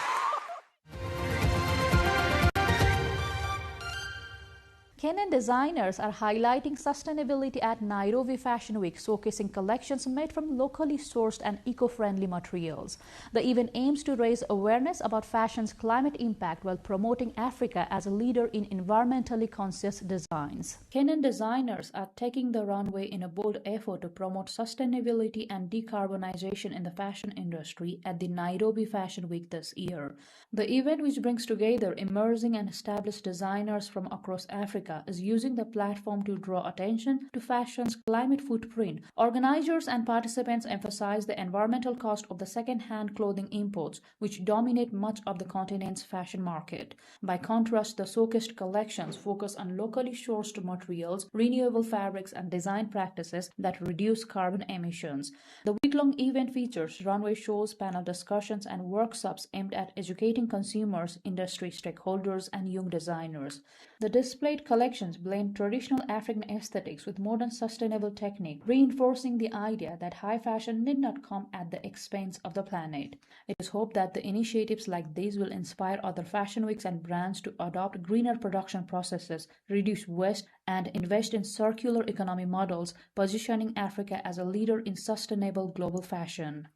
[SPEAKER 13] Kenyan designers are highlighting sustainability at Nairobi Fashion Week, showcasing collections made from locally sourced and eco-friendly materials. The event aims to raise awareness about fashion's climate impact while promoting Africa as a leader in environmentally conscious designs.
[SPEAKER 3] Kenyan designers are taking the runway in a bold effort to promote sustainability and decarbonization in the fashion industry at the Nairobi Fashion Week this year. The event, which brings together emerging and established designers from across Africa,
[SPEAKER 13] Africa is using the platform to draw attention to fashion's climate footprint. Organizers and participants emphasize the environmental cost of the second-hand clothing imports, which dominate much of the continent's fashion market. By contrast, the showcased collections focus on locally sourced materials, renewable fabrics, and design practices that reduce carbon emissions. The week-long event features runway shows, panel discussions, and workshops aimed at educating consumers, industry stakeholders, and young designers. The displayed collections blend traditional African aesthetics with modern sustainable technique, reinforcing the idea that high fashion need not come at the expense of the planet. It is hoped that the initiatives like these will inspire other fashion weeks and brands to adopt greener production processes, reduce waste, and invest in circular economy models, positioning Africa as a leader in sustainable global fashion.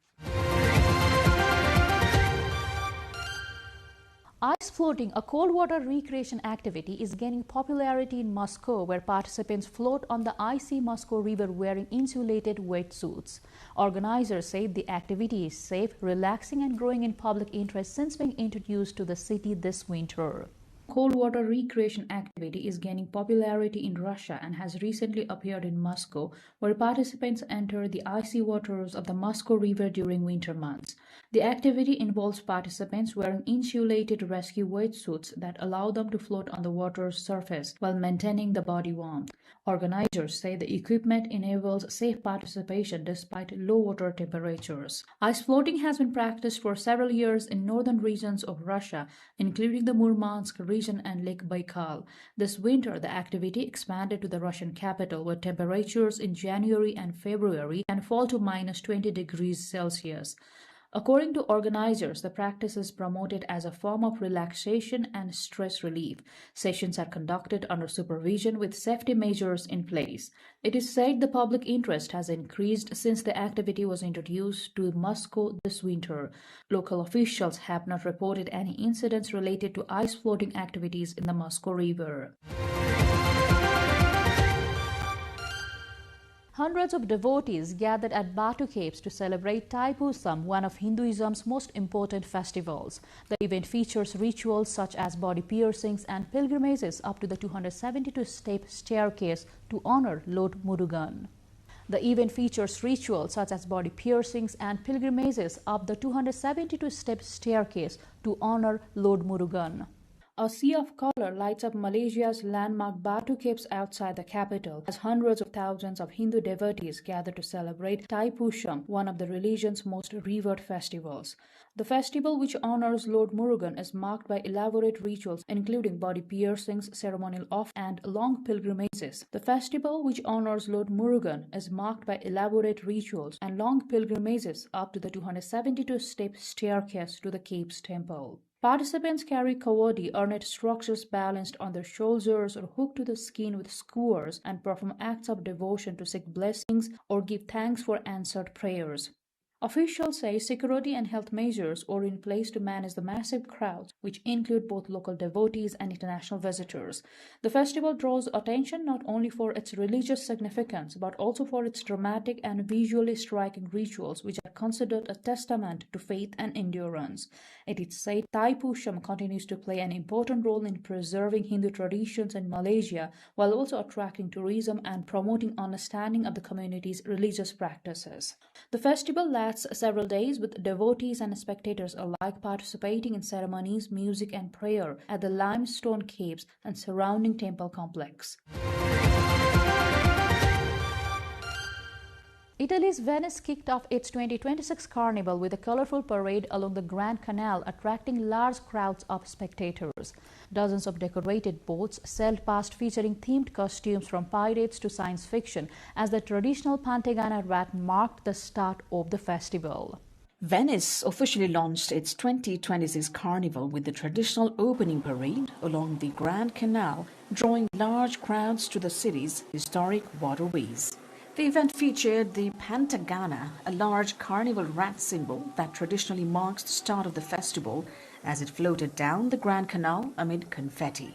[SPEAKER 13] Ice floating, a cold water recreation activity, is gaining popularity in Moscow, where participants float on the icy Moscow River wearing insulated wetsuits. Organizers say the activity is safe, relaxing, and growing in public interest since being introduced to the city this winter. Cold water recreation activity is gaining popularity in Russia and has recently appeared in Moscow, where participants enter the icy waters of the Moscow River during winter months. The activity involves participants wearing insulated rescue wetsuits that allow them to float on the water's surface while maintaining the body warmth. Organizers say the equipment enables safe participation despite low water temperatures. Ice floating has been practiced for several years in northern regions of Russia, including the Murmansk region and Lake Baikal. This winter, the activity expanded to the Russian capital, where temperatures in January and February can fall to minus 20 degrees Celsius. According to organizers, the practice is promoted as a form of relaxation and stress relief. Sessions are conducted under supervision with safety measures in place. It is said the public interest has increased since the activity was introduced to Moscow this winter. Local officials have not reported any incidents related to ice floating activities in the Moscow River. Hundreds of devotees gathered at Batu Caves to celebrate Thaipusam, one of Hinduism's most important festivals. The event features rituals such as body piercings and pilgrimages up to the 272-step staircase to honor Lord Murugan. The event features rituals such as body piercings and pilgrimages up the 272-step staircase to honor Lord Murugan. A sea of color lights up Malaysia's landmark Batu Caves outside the capital, as hundreds of thousands of Hindu devotees gather to celebrate Thaipusam, one of the religion's most revered festivals. The festival, which honors Lord Murugan, is marked by elaborate rituals including body piercings, ceremonial off, and long pilgrimages. The festival, which honors Lord Murugan, is marked by elaborate rituals and long pilgrimages up to the 272-step staircase to the cave's temple. Participants carry kawadi, ornate structures balanced on their shoulders or hooked to the skin with skewers, and perform acts of devotion to seek blessings or give thanks for answered prayers. Officials say security and health measures are in place to manage the massive crowds, which include both local devotees and international visitors. The festival draws attention not only for its religious significance, but also for its dramatic and visually striking rituals, which are considered a testament to faith and endurance. It is said Thaipusam continues to play an important role in preserving Hindu traditions in Malaysia, while also attracting tourism and promoting understanding of the community's religious practices. The festival lasts several days, with devotees and spectators alike participating in ceremonies, music, and prayer at the limestone caves and surrounding temple complex. Italy's Venice kicked off its 2026 carnival with a colorful parade along the Grand Canal, attracting large crowds of spectators. Dozens of decorated boats sailed past, featuring themed costumes from pirates to science fiction, as the traditional Pantagana rat marked the start of the festival.
[SPEAKER 5] Venice officially launched its 2026 carnival with the traditional opening parade along the Grand Canal, drawing large crowds to the city's historic waterways. The event featured the Pantagana, a large carnival rat symbol that traditionally marks the start of the festival, as it floated down the Grand Canal amid confetti.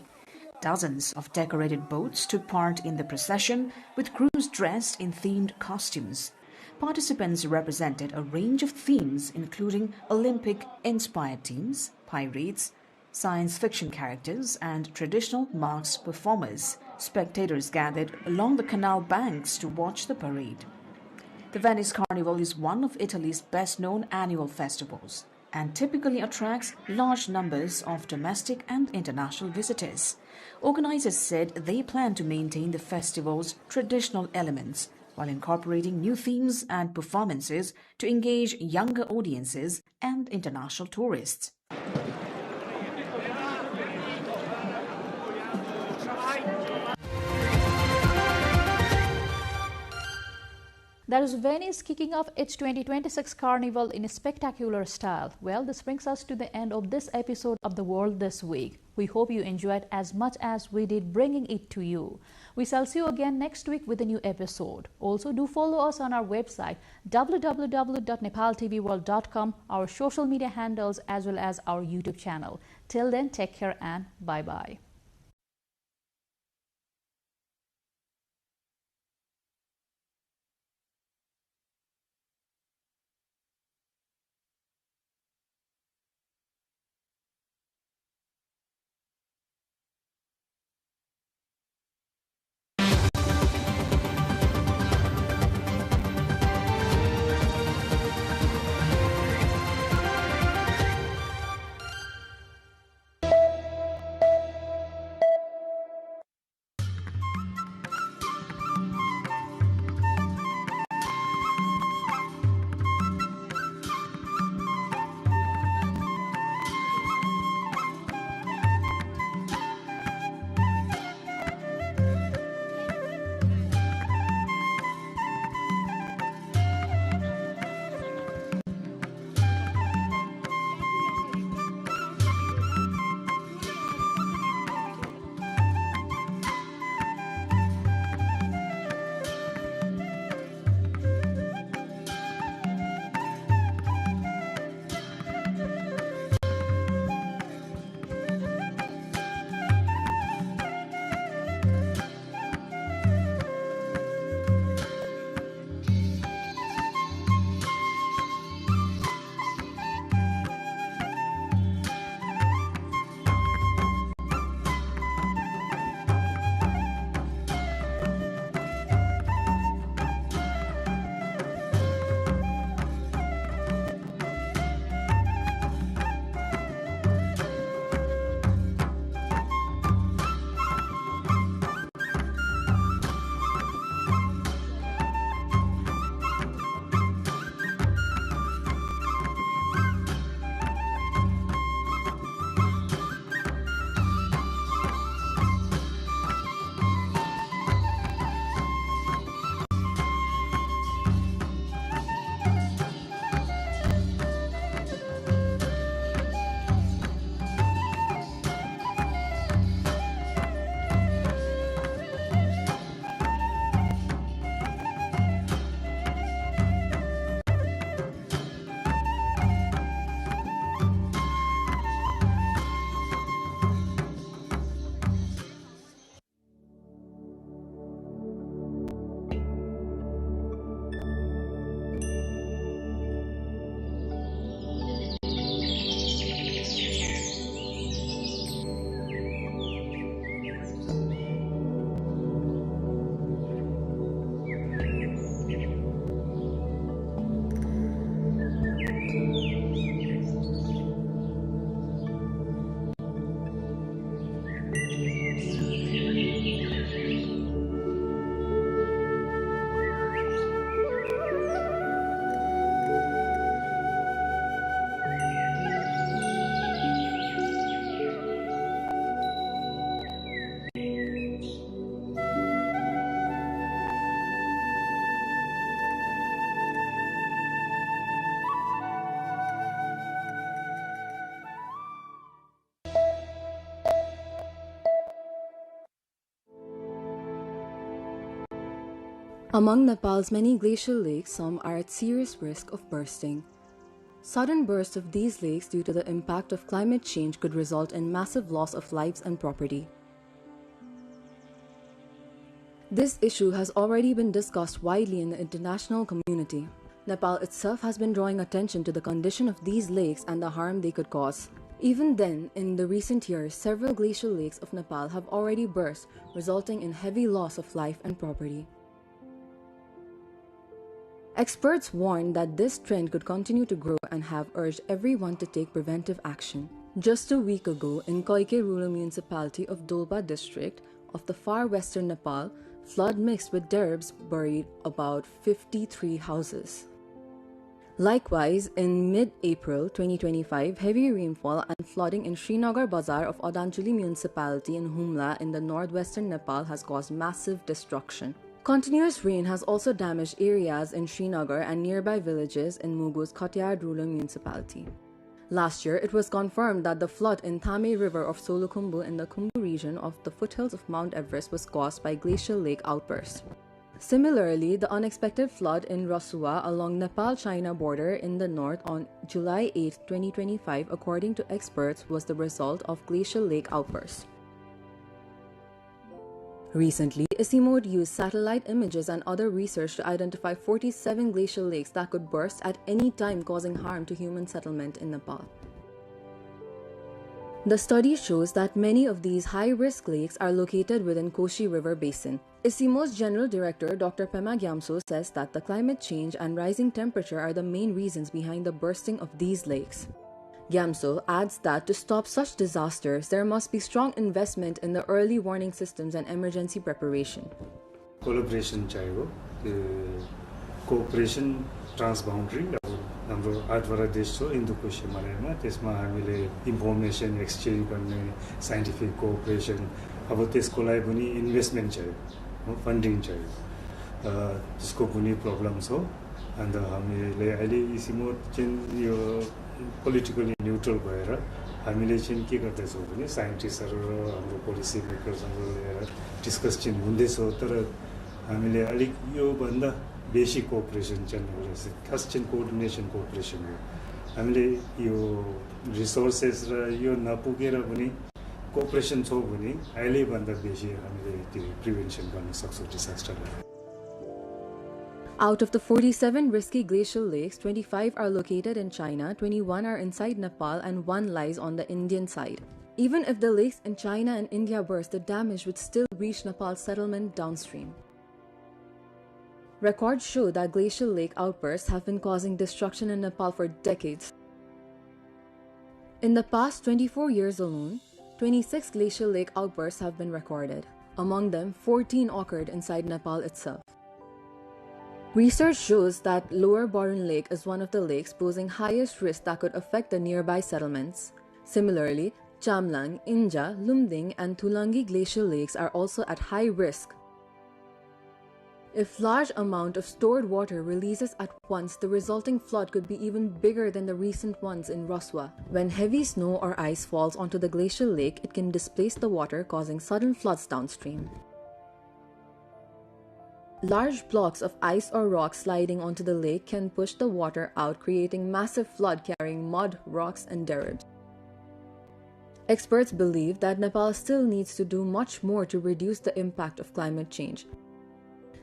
[SPEAKER 5] Dozens of decorated boats took part in the procession, with crews dressed in themed costumes. Participants represented a range of themes, including Olympic-inspired teams, pirates, science fiction characters, and traditional masked performers. Spectators gathered along the canal banks to watch the parade. The Venice Carnival is one of Italy's best-known annual festivals and typically attracts large numbers of domestic and international visitors. Organizers said they plan to maintain the festival's traditional elements while incorporating new themes and performances to engage younger audiences and international tourists.
[SPEAKER 13] That is Venice kicking off its 2026 Carnival in a spectacular style. Well, this brings us to the end of this episode of The World This Week. We hope you enjoyed as much as we did bringing it to you. We shall see you again next week with a new episode. Also, do follow us on our website www.nepaltelevision.com, our social media handles as well as our YouTube channel. Till then, take care and bye-bye.
[SPEAKER 17] Among Nepal's many glacial lakes, some are at serious risk of bursting. Sudden bursts of these lakes due to the impact of climate change could result in massive loss of lives and property. This issue has already been discussed widely in the international community. Nepal itself has been drawing attention to the condition of these lakes and the harm they could cause. Even then, in the recent years, several glacial lakes of Nepal have already burst, resulting in heavy loss of life and property. Experts warn that this trend could continue to grow and have urged everyone to take preventive action. Just a week ago, in Koike rural municipality of Dolba district of the far western Nepal, flood mixed with derbs buried about 53 houses. Likewise, in mid-April 2025, heavy rainfall and flooding in Srinagar Bazar of Odanchuli municipality in Humla in the northwestern Nepal has caused massive destruction. Continuous rain has also damaged areas in Srinagar and nearby villages in Mugu's Khatiar rural municipality. Last year, it was confirmed that the flood in Thame River of Solukhumbu in the Khumbu region of the foothills of Mount Everest was caused by glacial lake outburst. Similarly, the unexpected flood in Rasua along Nepal-China border in the north on July 8, 2025, according to experts, was the result of glacial lake outbursts. Recently, ICIMOD used satellite images and other research to identify 47 glacial lakes that could burst at any time, causing harm to human settlement in Nepal. The study shows that many of these high-risk lakes are located within Koshi River Basin. ICIMO's General Director Dr. Pema Gyamso says that the climate change and rising temperature are the main reasons behind the bursting of these lakes. Gyamso adds that to stop such disasters, there must be strong investment in the early warning systems and emergency preparation.
[SPEAKER 18] Collaboration चाहिए, cooperation transboundary. हाम्रो 8 देश छ इन्दो-कोशी हिमालयमा त्यसमा हामीले information exchange गर्ने scientific cooperation अब त्यसको लागि पनि इन्भेस्टमेन्ट चाहियो फन्डिङ चाहियो त्यसको पनि प्रब्लम छ अन्त हामीले अहिले इसिमो चाहिँ यो पोलिटिकली न्युट्रल भएर हामीले चाहिँ के गर्दैछौँ भने साइन्टिस्टहरु र हाम्रो पोलिसी मेकर्सहरु लिएर डिस्कस चाहिँ हुँदैछ तर हामीले अलिक यो भन्दा बेसी कोअपरेसन चाहिँ हुँदैछ खास चाहिँ कोअर्डिनेसन कोअपरेसन हो हामीले यो रिसोर्सेस र यो नपुगेर पनि कोअपरेसन छ भने अहिले भन्दा बेसी हामीले त्यो प्रिभेन्सन गर्न सक्छौँ डिसास्टरलाई.
[SPEAKER 17] Out of the 47 risky glacial lakes, 25 are located in China, 21 are inside Nepal, and 1 lies on the Indian side. Even if the lakes in China and India burst, the damage would still reach Nepal's settlement downstream. Records show that glacial lake outbursts have been causing destruction in Nepal for decades. In the past 24 years alone, 26 glacial lake outbursts have been recorded. Among them, 14 occurred inside Nepal itself. Research shows that Lower Boron Lake is one of the lakes posing highest risk that could affect the nearby settlements. Similarly, Chamlang, Inja, Lumding, and Tulangi glacial lakes are also at high risk. If large amount of stored water releases at once, the resulting flood could be even bigger than the recent ones in Rasua. When heavy snow or ice falls onto the glacial lake, it can displace the water, causing sudden floods downstream. Large blocks of ice or rock sliding onto the lake can push the water out, creating massive flood carrying mud, rocks, and derbs. Experts believe that Nepal still needs to do much more to reduce the impact of climate change.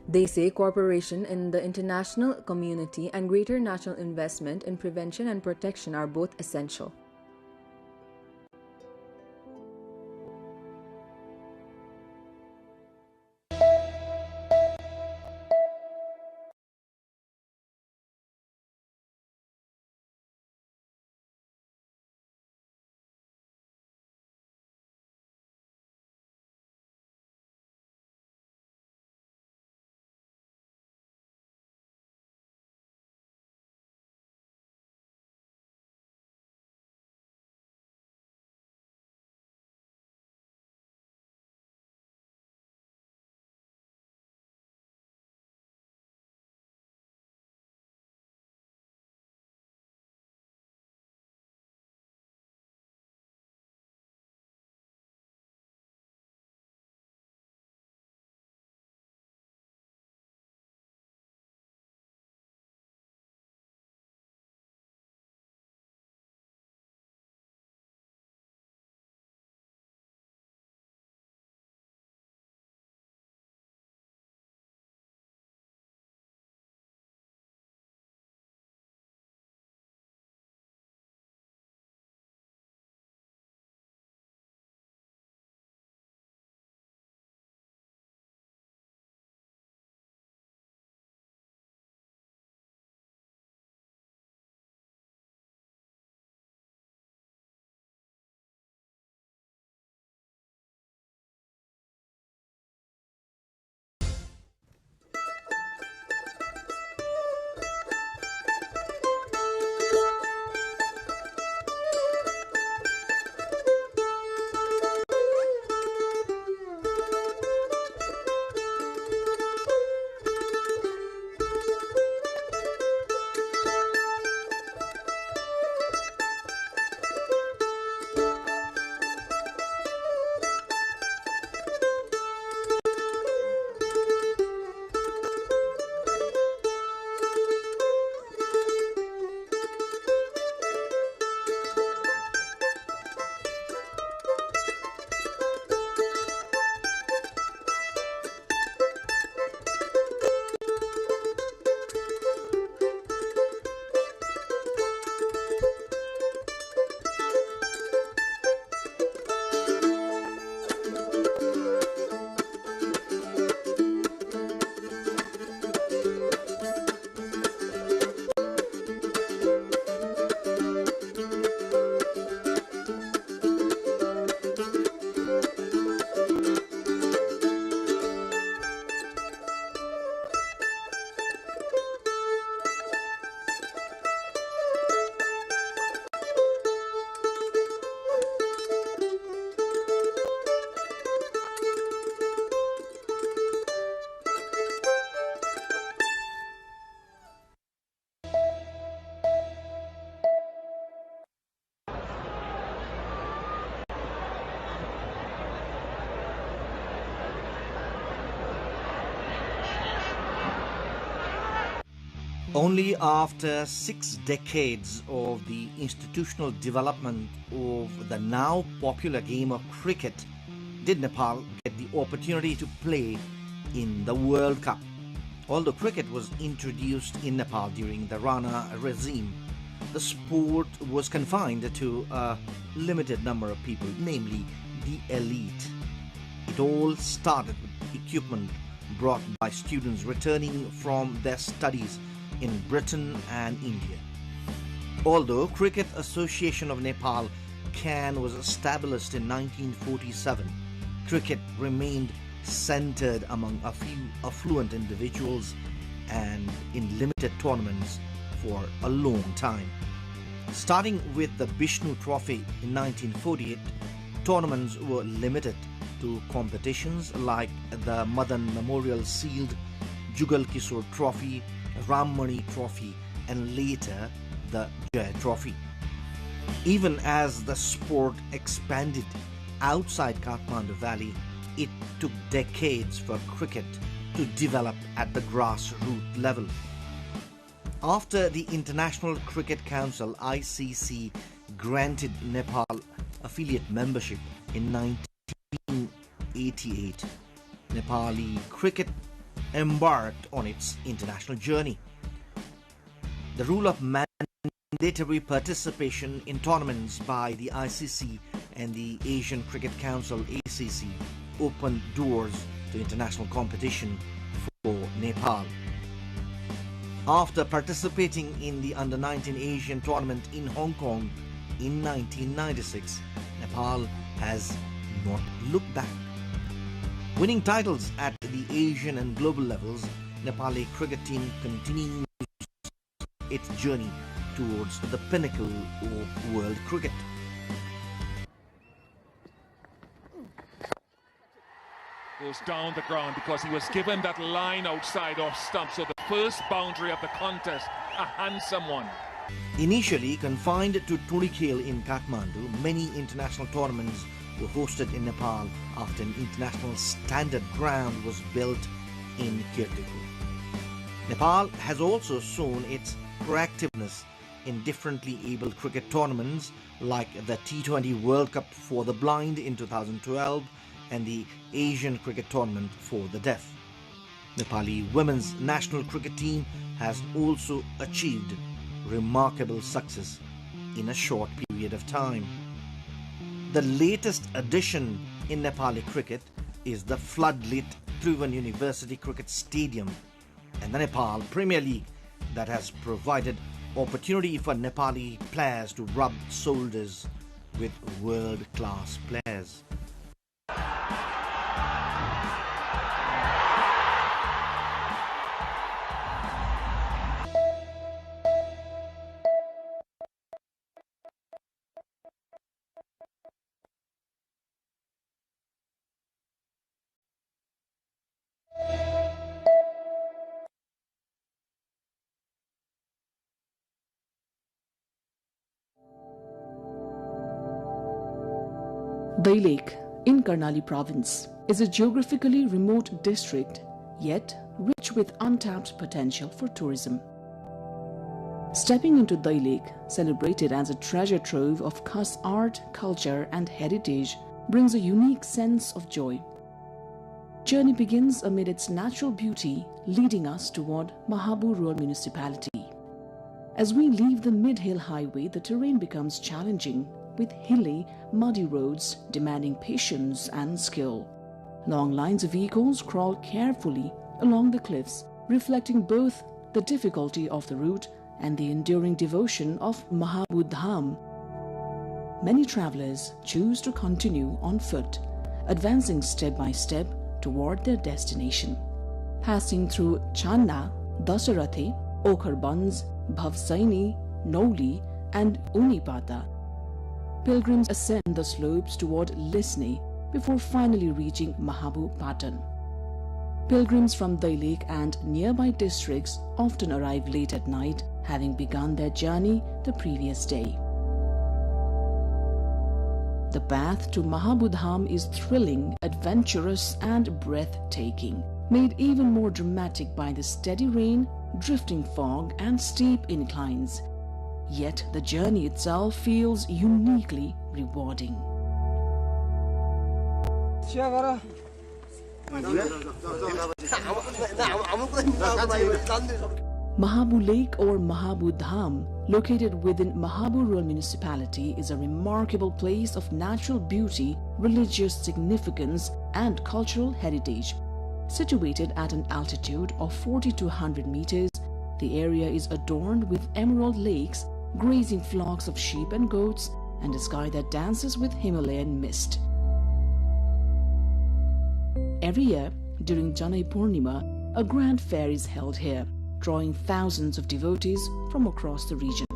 [SPEAKER 17] They say cooperation in the international community and greater national investment in prevention and protection are both essential.
[SPEAKER 6] Only after 6 decades of the institutional development of the now popular game of cricket did Nepal get the opportunity to play in the World Cup. Although cricket was introduced in Nepal during the Rana regime, the sport was confined to a limited number of people, namely the elite. It all started with equipment brought by students returning from their studies in Britain and India. Although Cricket Association of Nepal (CAN) was established in 1947, cricket remained centered among a few affluent individuals and in limited tournaments for a long time. Starting with the Bishnu Trophy in 1948, tournaments were limited to competitions like the Madan Memorial Sealed, Jugal Kishore Trophy, Rammani Trophy, and later the Jai Trophy. Even as the sport expanded outside Kathmandu Valley, it took decades for cricket to develop at the grassroots level. After the International Cricket Council (ICC) granted Nepal affiliate membership in 1988, Nepali cricket embarked on its international journey. The rule of mandatory participation in tournaments by the ICC and the Asian Cricket Council (ACC) opened doors to international competition for Nepal. After participating in the Under-19 Asian tournament in Hong Kong in 1996, Nepal has not looked back. Winning titles at the Asian and global levels, Nepali cricket team continues its journey towards the pinnacle of world cricket.
[SPEAKER 19] Goes down the ground because he was given that line outside off stump, so the first boundary of the contest, a handsome one.
[SPEAKER 6] Initially confined to Turikhel in Kathmandu, many international tournaments were hosted in Nepal after an international standard ground was built in Kirtipur. Nepal has also shown its proactiveness in differently abled cricket tournaments like the T20 World Cup for the blind in 2012 and the Asian Cricket Tournament for the deaf. Nepali women's national cricket team has also achieved remarkable success in a short period of time. The latest addition in Nepali cricket is the floodlit Tribhuvan University Cricket Stadium and the Nepal Premier League that has provided opportunity for Nepali players to rub shoulders with world-class players.
[SPEAKER 5] Dai Lake in Karnali province is a geographically remote district, yet rich with untapped potential for tourism. Stepping into Dai Lake, celebrated as a treasure trove of Khas art, culture and heritage, brings a unique sense of joy. Journey begins amid its natural beauty, leading us toward Mahabu Rural Municipality. As we leave the mid-hill highway, the terrain becomes challenging, with hilly, muddy roads demanding patience and skill. Long lines of vehicles crawl carefully along the cliffs, reflecting both the difficulty of the route and the enduring devotion of Mahabu Dham. Many travelers choose to continue on foot, advancing step by step toward their destination. Passing through Channa, Dasarathe, Okharbans, Bhavsaini, Noli and Unipata, pilgrims ascend the slopes toward Lisne before finally reaching Mahabu Patan. Pilgrims from Dai Lake and nearby districts often arrive late at night, having begun their journey the previous day. The path to Mahabu Dham is thrilling, adventurous and breathtaking, made even more dramatic by the steady rain drifting fog and steep inclines. Yet the journey itself feels uniquely rewarding. Mahabu Lake or Mahabu Dham, located within Mahabu Rural Municipality, is a remarkable place of natural beauty, religious significance and cultural heritage. Situated at an altitude of 4,200 meters, the area is adorned with emerald lakes, grazing flocks of sheep and goats, and a sky that dances with Himalayan mist. Every year, during Janai Purnima, a grand fair is held here, drawing thousands of devotees from across the region.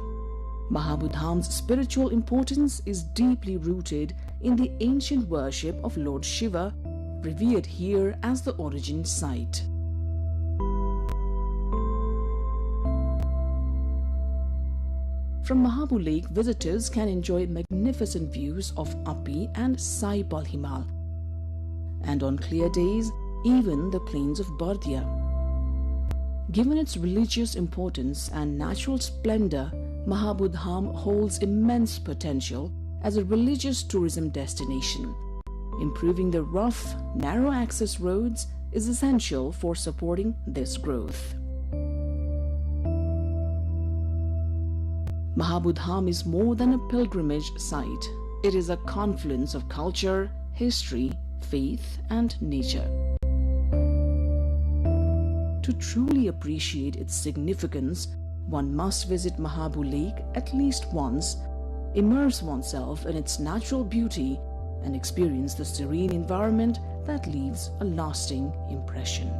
[SPEAKER 5] Mahabu Dham's spiritual importance is deeply rooted in the ancient worship of Lord Shiva, revered here as the origin site. From Mahabu Lake, visitors can enjoy magnificent views of Api and Sai Palhimal, and on clear days, even the plains of Bardia. Given its religious importance and natural splendor, Mahabu Dham holds immense potential as a religious tourism destination. Improving the rough, narrow access roads is essential for supporting this growth. Mahabu Dham is more than a pilgrimage site. It is a confluence of culture, history, faith, and nature. To truly appreciate its significance, one must visit Mahabu Lake at least once, immerse oneself in its natural beauty, and experience the serene environment that leaves a lasting impression.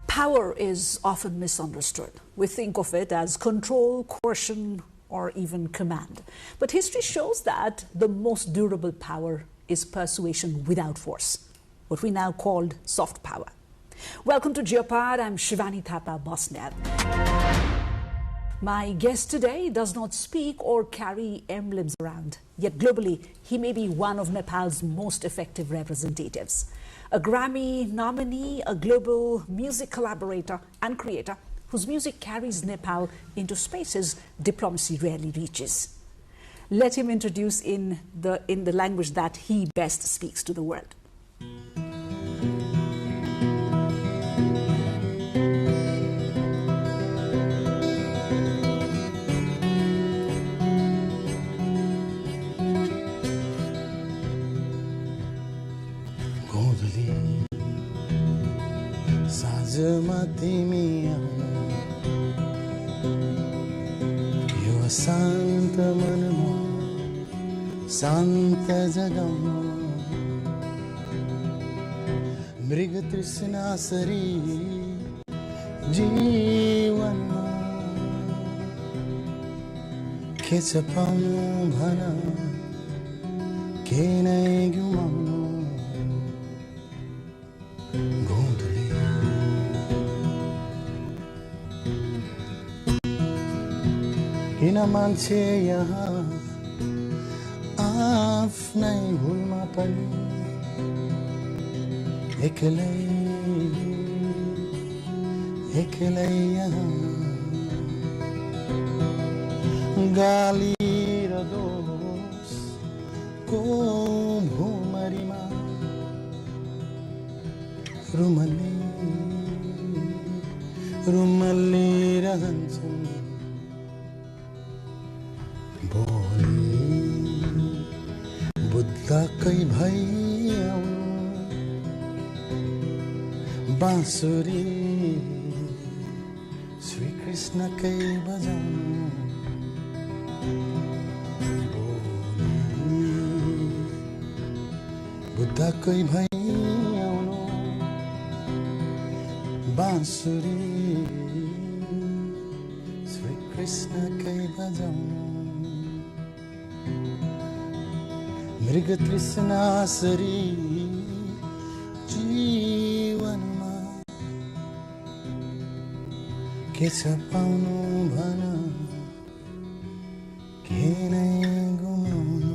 [SPEAKER 9] Power is often misunderstood. We think of it as control, coercion, or even command. But history shows that the most durable power is persuasion without force, what we now call soft power. Welcome to Geopard. I'm Shivani Thapa Bosniak. My guest today does not speak or carry emblems around, yet globally he may be one of Nepal's most effective representatives. A Grammy nominee, a global music collaborator and creator whose music carries Nepal into spaces diplomacy rarely reaches. Let him introduce in the language that he best speaks to the world.
[SPEAKER 20] यो शान्त मनमा शान्त जगाउन मृग तृष्णा सरी जीवनमा के छ पाउनु भन के नै गुमाउनु किन मान्छे यहाँ आफ्नै भुलमा पनि एक्लै एक्लै यहाँ गाली र दोषको भुमरीमा रुमल्ली रहन्छन् बुद्धकै भई आउनु बाँसुरी श्री कृष्णकै बजाउनु बुद्धकै भई आउनु बाँसुरी श्री कृष्णकै बजाउनु मृग तृष्णासरी जीवनमा के छ पाउनु भन के नै गुमाउनु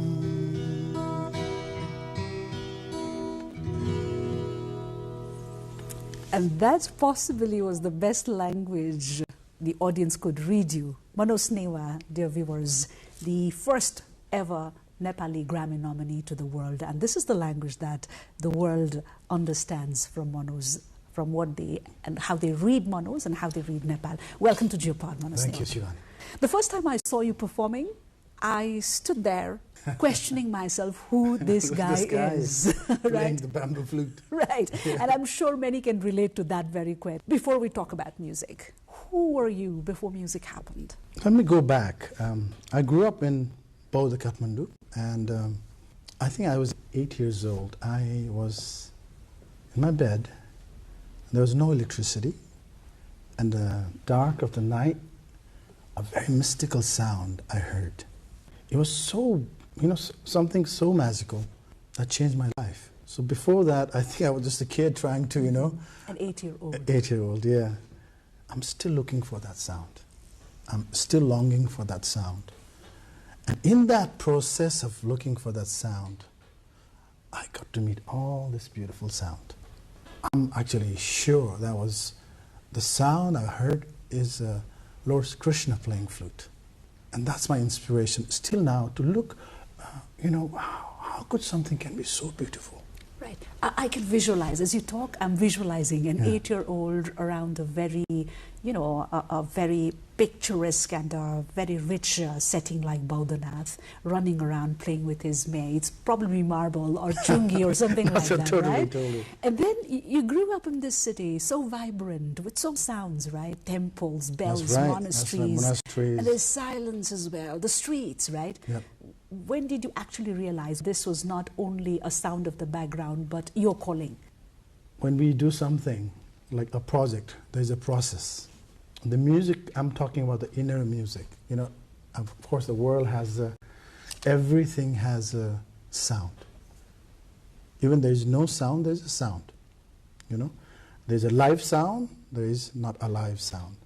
[SPEAKER 9] And that possibly was the best language the audience could read you. Manoj Newa, dear viewers, the first ever Nepali Grammy nominee to the world. And this is the language that the world understands from Manoj, from what they, and how they read Manoj and how they read Nepal. Welcome to Geopod, Manoj.
[SPEAKER 12] Thank you, Shivani.
[SPEAKER 9] The first time I saw you performing, I stood there questioning myself who this guy is.
[SPEAKER 12] Playing the bamboo flute.
[SPEAKER 9] Right.
[SPEAKER 12] Yeah.
[SPEAKER 9] And I'm sure many can relate to that very quick. Before we talk about music, who were you before music happened?
[SPEAKER 20] Let me go back. I grew up in Bodh, Kathmandu, and I think I was 8 years old. I was in my bed. There was no electricity. And the dark of the night, a very mystical sound I heard. It was so, something so magical that changed my life. So before that, I think I was just a kid trying to,
[SPEAKER 9] An 8-year-old.
[SPEAKER 20] 8-year-old, yeah. I'm still looking for that sound. I'm still longing for that sound. And in that process of looking for that sound, I got to meet all this beautiful sound. I'm actually sure that was the sound I heard is Lord Krishna playing flute. And that's my inspiration still now to look, how could something can be so beautiful?
[SPEAKER 9] Right. I can visualize. As you talk, I'm visualizing an 8-year-old around a very, a very picturesque and a very rich setting like Baudhanath, running around playing with his mates, probably marble or chungi or something like that,
[SPEAKER 20] totally,
[SPEAKER 9] right?
[SPEAKER 20] Totally.
[SPEAKER 9] And then you grew up in this city, so vibrant, with so sounds, right? Temples, bells, monasteries.
[SPEAKER 20] Monasteries.
[SPEAKER 9] And there's silence as well, the streets, right?
[SPEAKER 20] Yep.
[SPEAKER 9] When did you actually realize this was not only a sound of the background, but your calling?
[SPEAKER 20] When we do something, like a project, there's a process. The music, I'm talking about the inner music. Of course, the world has, everything has a sound. Even there is no sound, there's a sound. There's a live sound, there is not a live sound.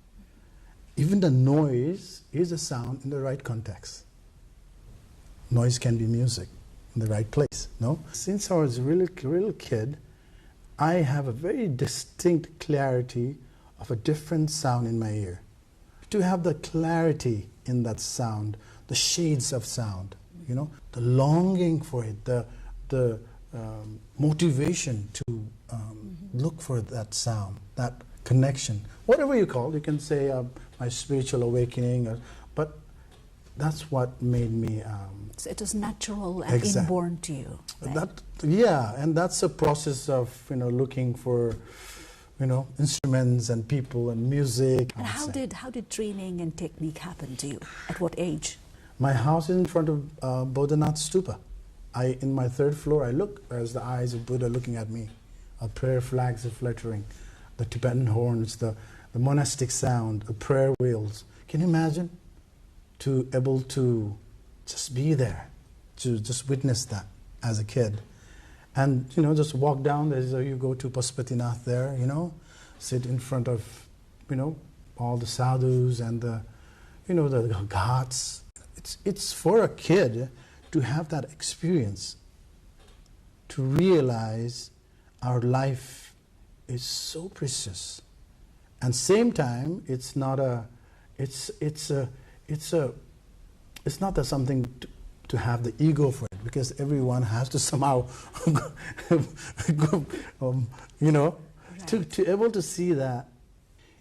[SPEAKER 20] Even the noise is a sound in the right context. Noise can be music in the right place, no? Since I was a little kid, I have a very distinct clarity of a different sound in my ear. To have the clarity in that sound, the shades of sound, the longing for it, the motivation to look for that sound, that connection, whatever you call it. You can say my spiritual awakening, but that's what made me...
[SPEAKER 9] So it was natural and inborn to you. Right?
[SPEAKER 20] And that's a process of looking for instruments and people and music.
[SPEAKER 9] And how did training and technique happen to you? At what age?
[SPEAKER 20] My house is in front of Bodhanath Stupa. In my 3rd floor, I look, there's the eyes of Buddha looking at me. Our prayer flags are fluttering, the Tibetan horns, the monastic sound, the prayer wheels. Can you imagine? To able to just be there, to just witness that as a kid. And, just walk down, you go to Pasupatinath there, sit in front of, all the sadhus and the ghats. It's for a kid to have that experience, to realize our life is so precious. And same time, it's not that something to have the ego for it, because everyone has to somehow, to able to see that.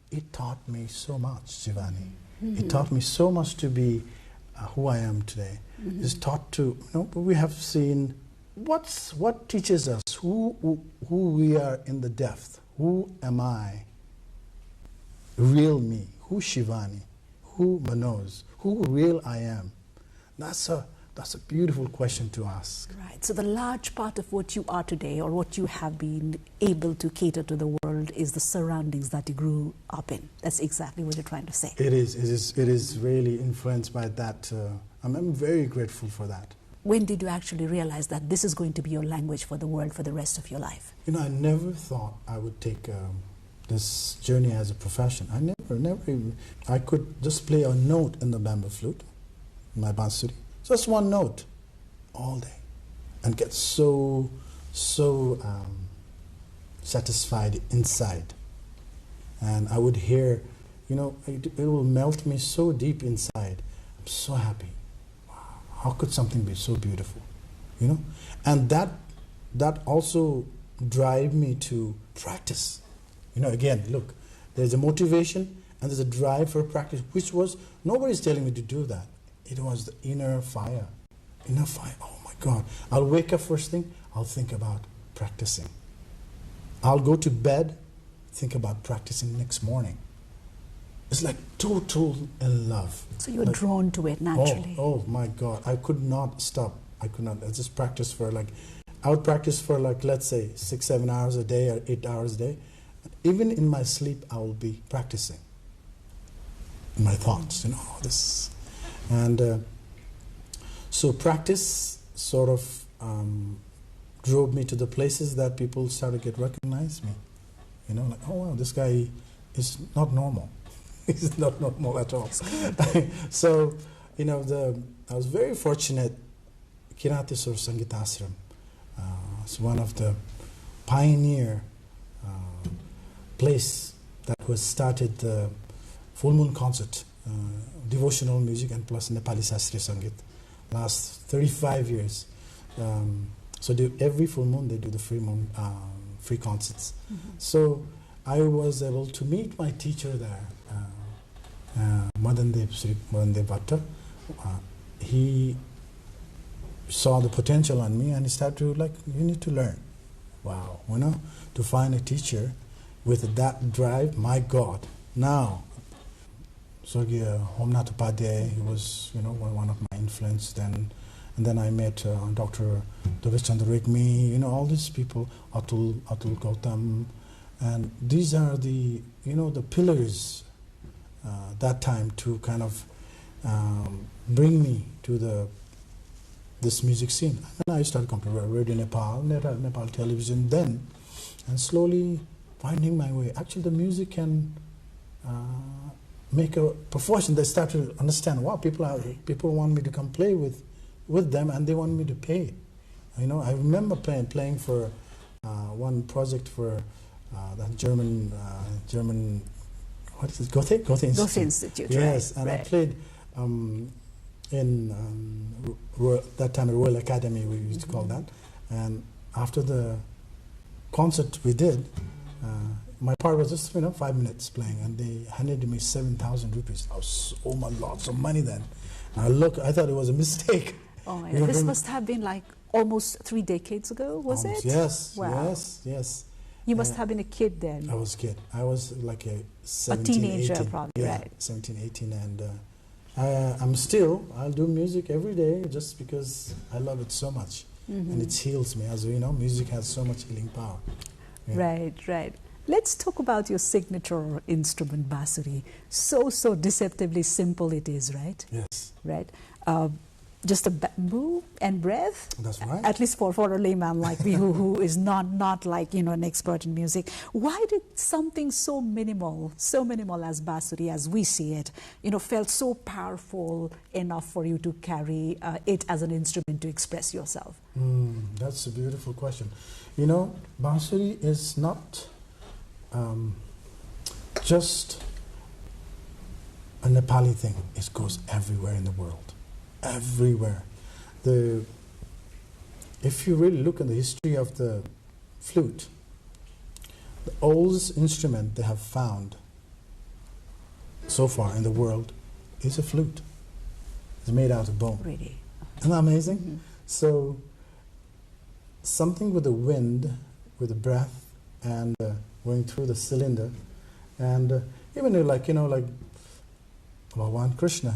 [SPEAKER 20] It taught me so much, Shivani. It taught me so much to be who I am today. It's taught to, we have seen what teaches us who we are in the depth, who am I? Real me. Who Shivani? Who Manoj? Who real I am? That's a beautiful question to ask.
[SPEAKER 9] Right. So the large part of what you are today, or what you have been able to cater to the world, is the surroundings that you grew up in. That's exactly what you're trying to say.
[SPEAKER 20] It is really influenced by that. I'm very grateful for that.
[SPEAKER 9] When did you actually realize that this is going to be your language for the world for the rest of your life?
[SPEAKER 20] You know, I never thought I would take this journey as a profession. I never even, I could just play a note in the bamboo flute, my bansuri, just one note, all day, and get so satisfied inside. And I would hear, you know, it will melt me so deep inside. I'm so happy. Wow, how could something be so beautiful, you know? And that also drive me to practice. You know, again, look, there's a motivation and there's a drive for practice, which was, nobody's telling me to do that. It was the inner fire. Inner fire, oh my God. I'll wake up first thing, I'll think about practicing. I'll go to bed, think about practicing next morning. It's like total in love.
[SPEAKER 9] So you're drawn to it naturally.
[SPEAKER 20] Oh my God, I could not stop. I could not. I just practice for I would practice for let's say 6-7 hours a day or 8 hours a day. Even in my sleep, I will be practicing. In my thoughts, you know, this. And so practice sort of drove me to the places that people started to recognize me. You know, like, oh wow, this guy is not normal. He's not normal at all. So, you know, I was very fortunate. Kiratiswar Sangeetashram is one of the pioneer place that was started the full moon concert, devotional music and plus Nepali Shastriya Sangeet. Last 35 years. So every full moon they do the free concerts. Mm-hmm. So I was able to meet my teacher there, Sri Madandev Bhatta. He saw the potential on me and he started to you need to learn. Wow, you know, to find a teacher with that drive, my God. Now, Swargiya Homnath Upadhyay, he was, you know, one of my influence then. And then I met Dr. Dovesh Chandra Regmi, you know, all these people, Atul Gautam. And these are the, you know, the pillars that time to kind of bring me to this music scene. And I started coming to Radio Nepal, Nepal Television then, and slowly finding my way. Actually, the music can make a profession. They start to understand, wow, people want me to come play with them, and they want me to pay. You know, I remember playing for one project for that German, what is it, Goethe Institute.
[SPEAKER 9] Goethe Institute,
[SPEAKER 20] yes,
[SPEAKER 9] right,
[SPEAKER 20] and
[SPEAKER 9] right.
[SPEAKER 20] I played in that time at Royal Academy, we used to call that. And after the concert we did, my part was just 5 minutes playing, and they handed me 7,000 rupees. That was lots of money then. And I thought it was a mistake.
[SPEAKER 9] Oh my God! This must have been almost 3 decades ago, was it?
[SPEAKER 20] Yes,
[SPEAKER 9] wow.
[SPEAKER 20] yes.
[SPEAKER 9] You must have been a kid then.
[SPEAKER 20] I was a kid. I was like a 17,
[SPEAKER 9] teenager
[SPEAKER 20] 18.
[SPEAKER 9] probably,
[SPEAKER 20] yeah,
[SPEAKER 9] right?
[SPEAKER 20] 17, 18, and I'll do music every day just because I love it so much, and it heals me. As you know, music has so much healing power. Yeah.
[SPEAKER 9] Right. Let's talk about your signature instrument, bansuri. So deceptively simple it is, right?
[SPEAKER 20] Yes.
[SPEAKER 9] Right. Just a bamboo and breath.
[SPEAKER 20] That's right.
[SPEAKER 9] At least for a layman like me, who is not like an expert in music. Why did something so minimal as bansuri, as we see it, felt so powerful enough for you to carry it as an instrument to express yourself?
[SPEAKER 20] That's a beautiful question. Bansuri is not just a Nepali thing. It goes everywhere in the world. Everywhere. If you really look at the history of the flute, the oldest instrument they have found so far in the world is a flute. It's made out of bone.
[SPEAKER 9] Really?
[SPEAKER 20] Isn't that amazing? So something with the wind, with the breath, and going through the cylinder, and even like Bhagwan Krishna.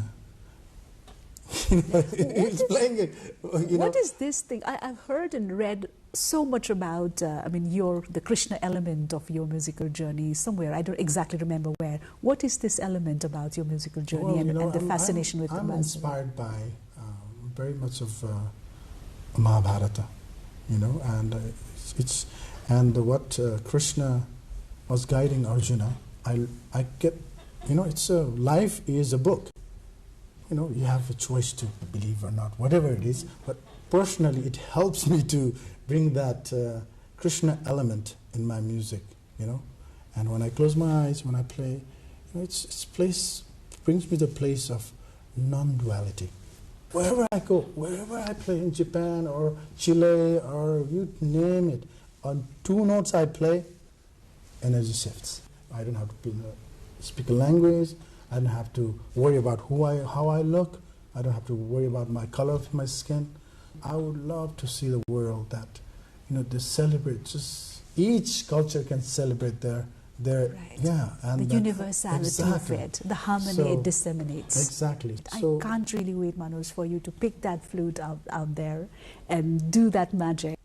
[SPEAKER 20] He's playing it.
[SPEAKER 9] What is this thing? I've heard and read so much about, the Krishna element of your musical journey somewhere. I don't exactly remember where. What is this element about your musical journey and the fascination with the
[SPEAKER 20] I'm
[SPEAKER 9] Mahabharata?
[SPEAKER 20] inspired by very much of Mahabharata, and what Krishna was guiding Arjuna. I get, life is a book. You have a choice to believe or not, whatever it is. But personally, it helps me to bring that Krishna element in my music, And when I close my eyes, when I play, it's brings me to the place of non-duality. Wherever I go, wherever I play in Japan or Chile or you name it, on 2 notes I play, energy shifts. I don't have to speak a language. I don't have to worry about how I look. I don't have to worry about my color of my skin. I would love to see the world that, they celebrate. Just each culture can celebrate their and
[SPEAKER 9] the universality of it, the harmony it disseminates.
[SPEAKER 20] Exactly.
[SPEAKER 9] I can't really wait, Manoj, for you to pick that flute out there and do that magic.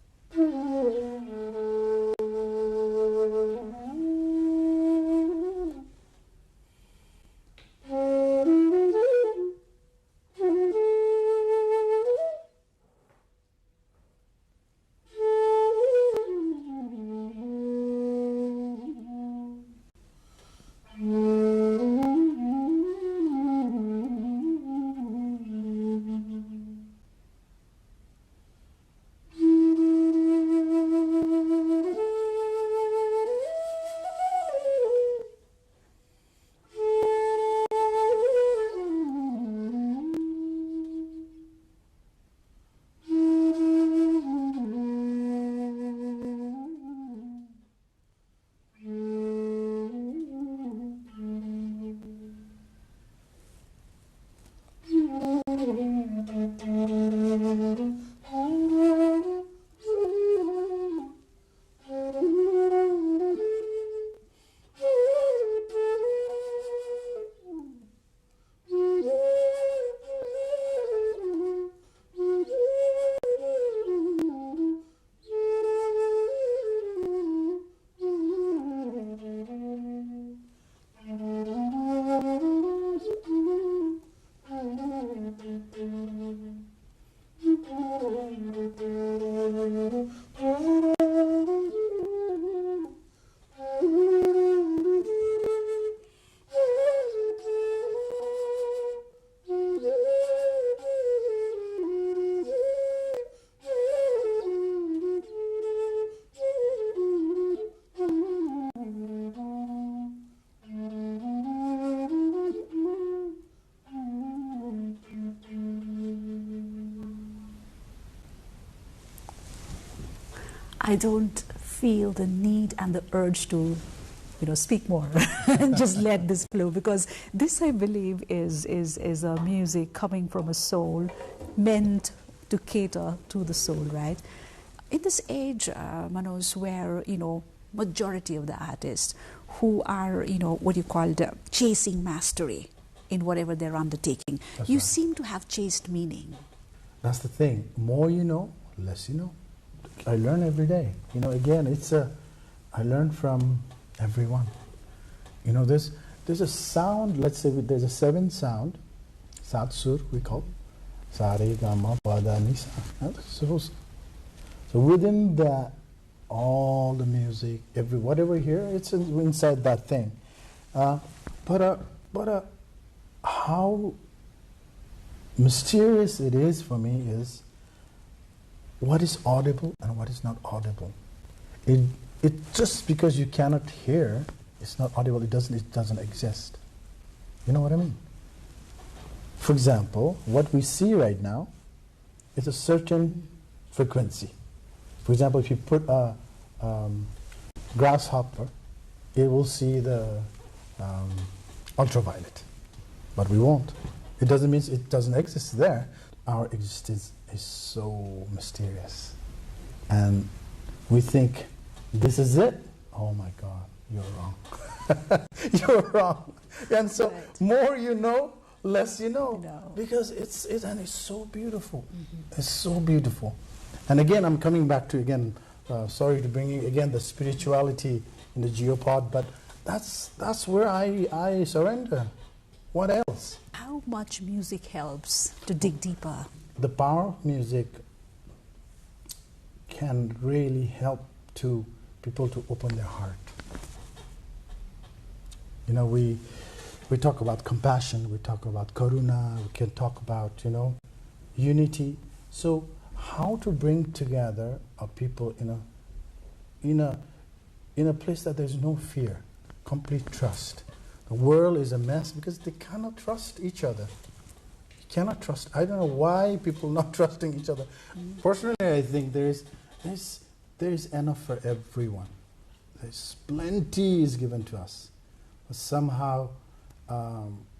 [SPEAKER 9] I don't feel the need and the urge to, speak more and just let this flow, because this, I believe, is a music coming from a soul, meant to cater to the soul, right? In this age, Manoj, where, majority of the artists who are, chasing mastery in whatever they're undertaking, you seem to have chased meaning.
[SPEAKER 20] That's the thing. More you know, less you know. I learn every day. Again, I learn from everyone. There's a sound, let's say there's a 7 sound, Satsur we call, Sa Re Ga Ma Pa Da Ni Sa. So within that, all the music, whatever here, it's inside that thing. But how mysterious it is for me is what is audible and what is not audible. It just because you cannot hear, it's not audible. It doesn't exist. You know what I mean? For example, what we see right now is a certain frequency. For example, if you put a grasshopper, it will see the ultraviolet, but we won't. It doesn't mean it doesn't exist there. Our existence is so mysterious, and we think this is it, oh my God, you're wrong. You're wrong. And so more you know, less you know. Because it's so beautiful. It's so beautiful. And again, I'm coming back to, again, sorry to bring in, again, the spirituality in the geopod, but that's where I surrender. What else?
[SPEAKER 9] How much music helps to dig deeper?
[SPEAKER 20] The power of music can really help to people to open their heart. You know, we talk about compassion, we talk about karuna, we can talk about, you know, unity. So how to bring together a people in a place that there's no fear, complete trust. The world is a mess because they cannot trust each other. You cannot trust. I don't know why people not trusting each other. Personally, I think there's enough for everyone. There's plenty is given to us. But somehow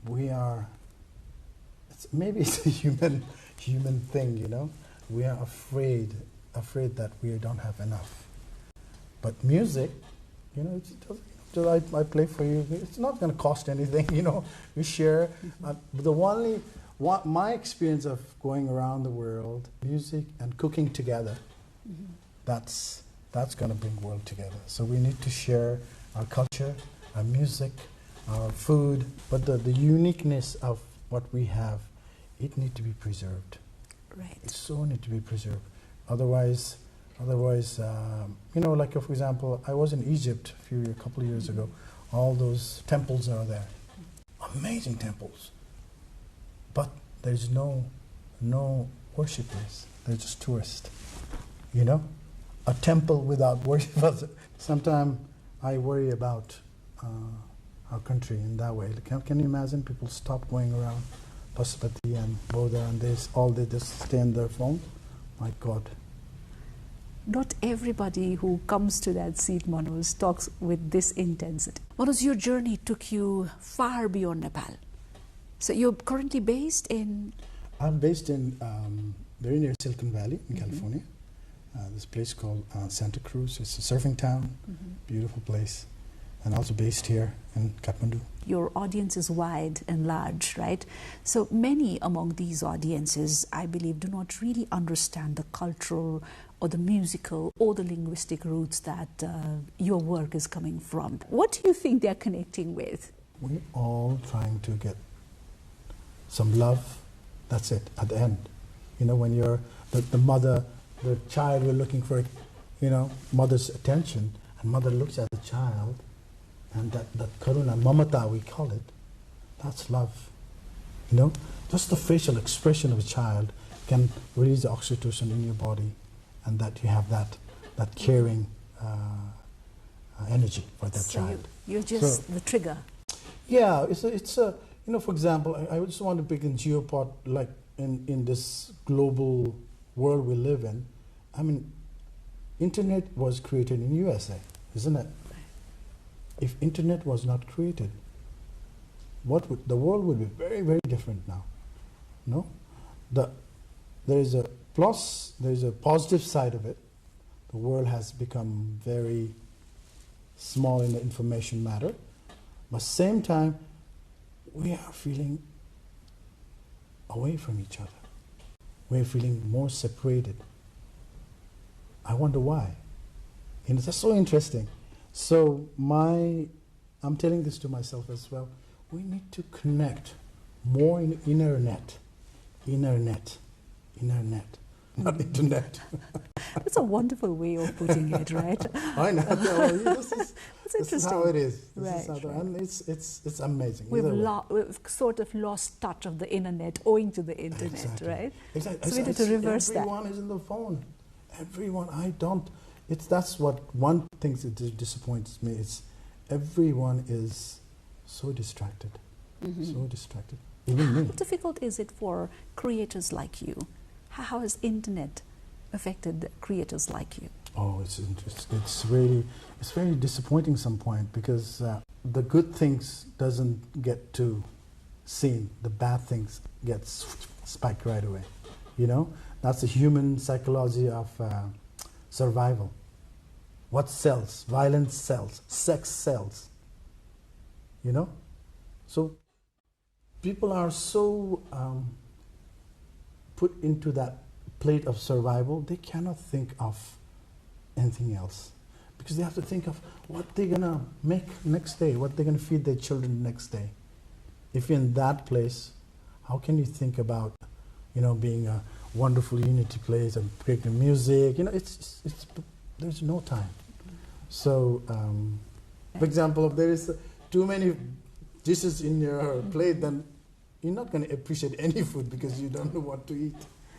[SPEAKER 20] we are. Maybe it's a human thing, you know. We are afraid that we don't have enough. But music, you know, I play for you. It's not going to cost anything, you know. We share. My experience of going around the world, music and cooking together, that's going to bring the world together. So we need to share our culture, our music, our food, but the uniqueness of what we have, it needs to be preserved.
[SPEAKER 9] Right.
[SPEAKER 20] It so need to be preserved. Otherwise, you know, like for example, I was in Egypt a couple of years ago. All those temples are there, amazing temples. But there's no worship place. They're just tourists. You know, a temple without worship. Sometimes I worry about our country in that way. Can you imagine people stop going around Pasupati and Bodha and they just stay on their phone? My God.
[SPEAKER 9] Not everybody who comes to that seat, Manoj, talks with this intensity. Manoj, your journey took you far beyond Nepal. So you're currently based in?
[SPEAKER 20] I'm based in very near Silicon Valley in California. This place called Santa Cruz. It's a surfing town, beautiful place. And also based here in Kathmandu.
[SPEAKER 9] Your audience is wide and large, right? So many among these audiences, I believe, do not really understand the cultural or the musical or the linguistic roots that your work is coming from. What do you think they're connecting with?
[SPEAKER 20] We're all trying to get some love. That's it, at the end. You know, when you're the mother, the child, we're looking for, you know, mother's attention, and mother looks at the child, and that karuna, mamata we call it, that's love. You know, just the facial expression of a child can release the oxytocin in your body, and that you have that caring energy for that child.
[SPEAKER 9] You're just the trigger.
[SPEAKER 20] Yeah, it's a you know, for example, I just want to pick in geopod, like in this global world we live in. I mean, internet was created in USA, isn't it? If internet was not created, the world would be very, very different now. No? There is a plus, there is a positive side of it. The world has become very small in the information matter. But at the same time, we are feeling away from each other. We're feeling more separated. I wonder why. And it's just so interesting. So I'm telling this to myself as well. We need to connect more in inner net, not internet.
[SPEAKER 9] That's a wonderful way of putting it, right?
[SPEAKER 20] I know. This is how it is.
[SPEAKER 9] Right.
[SPEAKER 20] And it's amazing.
[SPEAKER 9] We've sort of lost touch of the internet owing to the internet, right?
[SPEAKER 20] Exactly.
[SPEAKER 9] So we need to reverse that.
[SPEAKER 20] Everyone is in the phone. Everyone. That's what one thing that disappoints me. It's everyone is so distracted. So distracted. Even me.
[SPEAKER 9] How difficult is it for creators like you? How has internet affected creators like you?
[SPEAKER 20] Oh, it's very disappointing some point, because the good things doesn't get to seen. The bad things get spiked right away. You know, that's the human psychology of survival. What sells? Violence sells. Sex sells. You know? So people are so put into that plate of survival, they cannot think of anything else. Because they have to think of what they're going to make next day, what they're going to feed their children next day. If you're in that place, how can you think about, you know, being a wonderful unity place and creating music? You know, there's no time. So, for example, if there is too many dishes in your plate, then you're not going to appreciate any food because you don't know what to eat.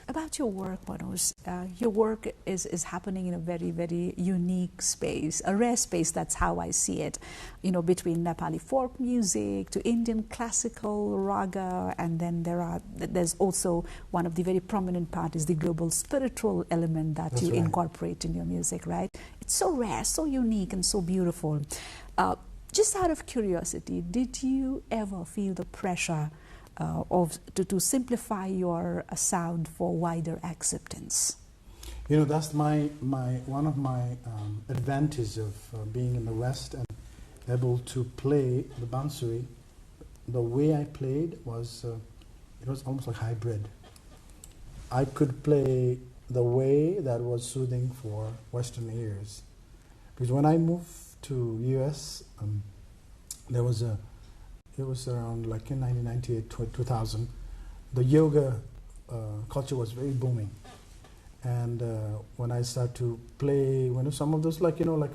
[SPEAKER 9] About your work, Manoj, your work is happening in a very, very unique space, a rare space, that's how I see it, you know, between Nepali folk music to Indian classical raga, and then there's also one of the very prominent part is the global spiritual element that
[SPEAKER 20] That's
[SPEAKER 9] you
[SPEAKER 20] right.
[SPEAKER 9] incorporate in your music, right? It's so rare, so unique, and so beautiful. Just out of curiosity, did you ever feel the pressure to simplify your sound for wider acceptance?
[SPEAKER 20] You know, that's one of my advantages of being in the West and able to play the bansuri. The way I played was, it was almost like hybrid. I could play the way that was soothing for Western ears. Because when I moved to US, it was around like in 1998, 2000, the yoga culture was very booming. And when I started to play, some of those, like, you know, like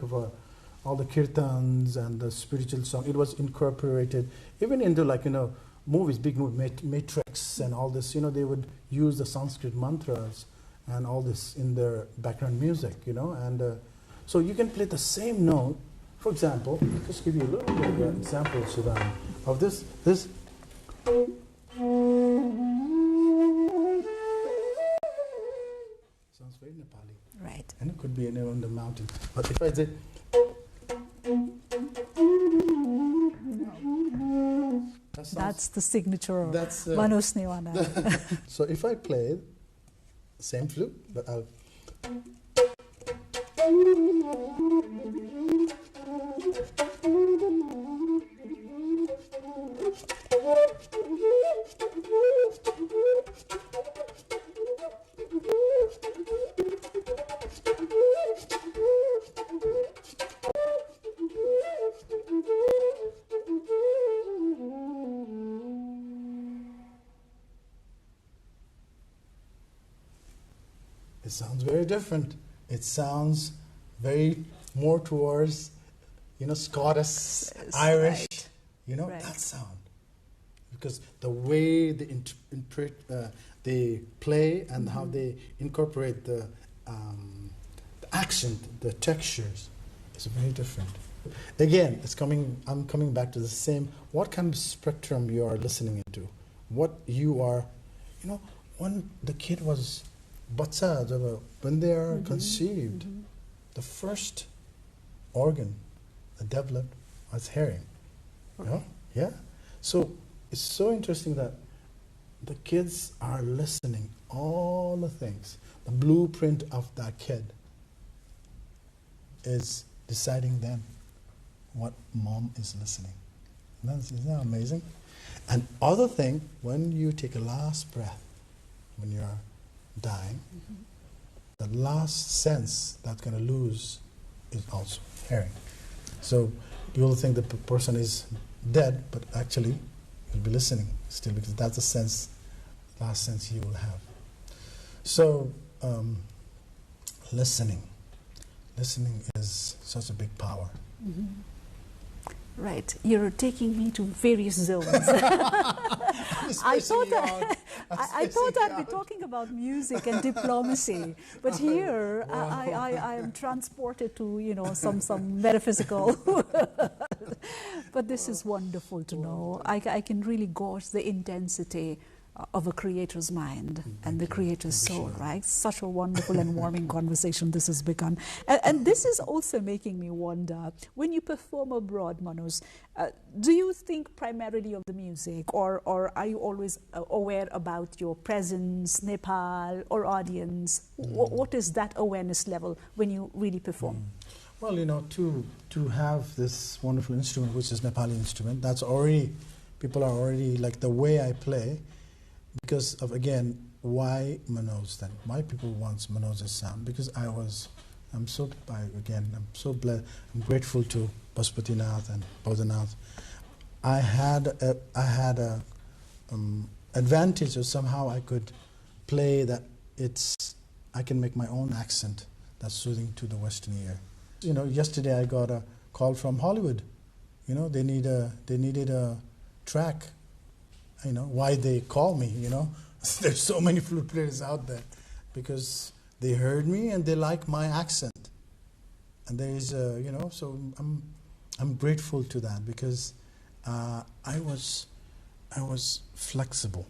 [SPEAKER 20] all the kirtans and the spiritual song, it was incorporated even into, like, you know, movies, big movie, Matrix and all this, you know, they would use the Sanskrit mantras and all this in their background music, you know. And so you can play the same note. For example, just give you a little bit of an example, Sudan, of this. Sounds very Nepali.
[SPEAKER 9] Right.
[SPEAKER 20] And it could be anywhere on the mountain. But if I say,
[SPEAKER 9] that's the signature of
[SPEAKER 20] that's,
[SPEAKER 9] Manoj Newana.
[SPEAKER 20] So if I play same flute, but I'll. It sounds very different. It sounds very more towards, you know, Scottish, Irish,
[SPEAKER 9] right.
[SPEAKER 20] You know,
[SPEAKER 9] Right.
[SPEAKER 20] that sound. Because the way they they play and how they incorporate the accent, the textures, is very different. Again, I'm coming back to the same, what kind of spectrum you are listening into. What you are, you know, when the kid was, when they are conceived, the first organ that developed was hearing. You know? Yeah. So it's so interesting that the kids are listening, all the things. The blueprint of that kid is deciding then what mom is listening. Isn't that amazing? And other thing, when you take a last breath, when you're dying, the last sense that's going to lose is also hearing. So you'll think the person is dead, but actually you'll be listening still, because that's the sense, last sense you will have. So listening is such a big power.
[SPEAKER 9] Right, you're taking me to various zones. I thought I'd be talking about music and diplomacy, but here I am transported to, you know, some metaphysical. But this is wonderful to know. I can really gauge the intensity of a creator's mind and the creator's soul, right? Such a wonderful and warming conversation this has become. And this is also making me wonder, when you perform abroad, Manoj, do you think primarily of the music, or are you always aware about your presence, Nepal, or audience? What is that awareness level when you really perform?
[SPEAKER 20] Well, to have this wonderful instrument, which is Nepali instrument, that's already, people are already, like the way I play, because of, again, why Manoj then? Why people want Manoj's sound? Because I'm so blessed, I'm grateful to Pashupatinath and Bodhanath. I had a advantage of somehow I could play that I can make my own accent that's soothing to the Western ear. Yesterday I got a call from Hollywood. They needed a track. Why they call me, There's so many flute players out there because they heard me and they like my accent. And there is so I'm grateful to that because I was flexible.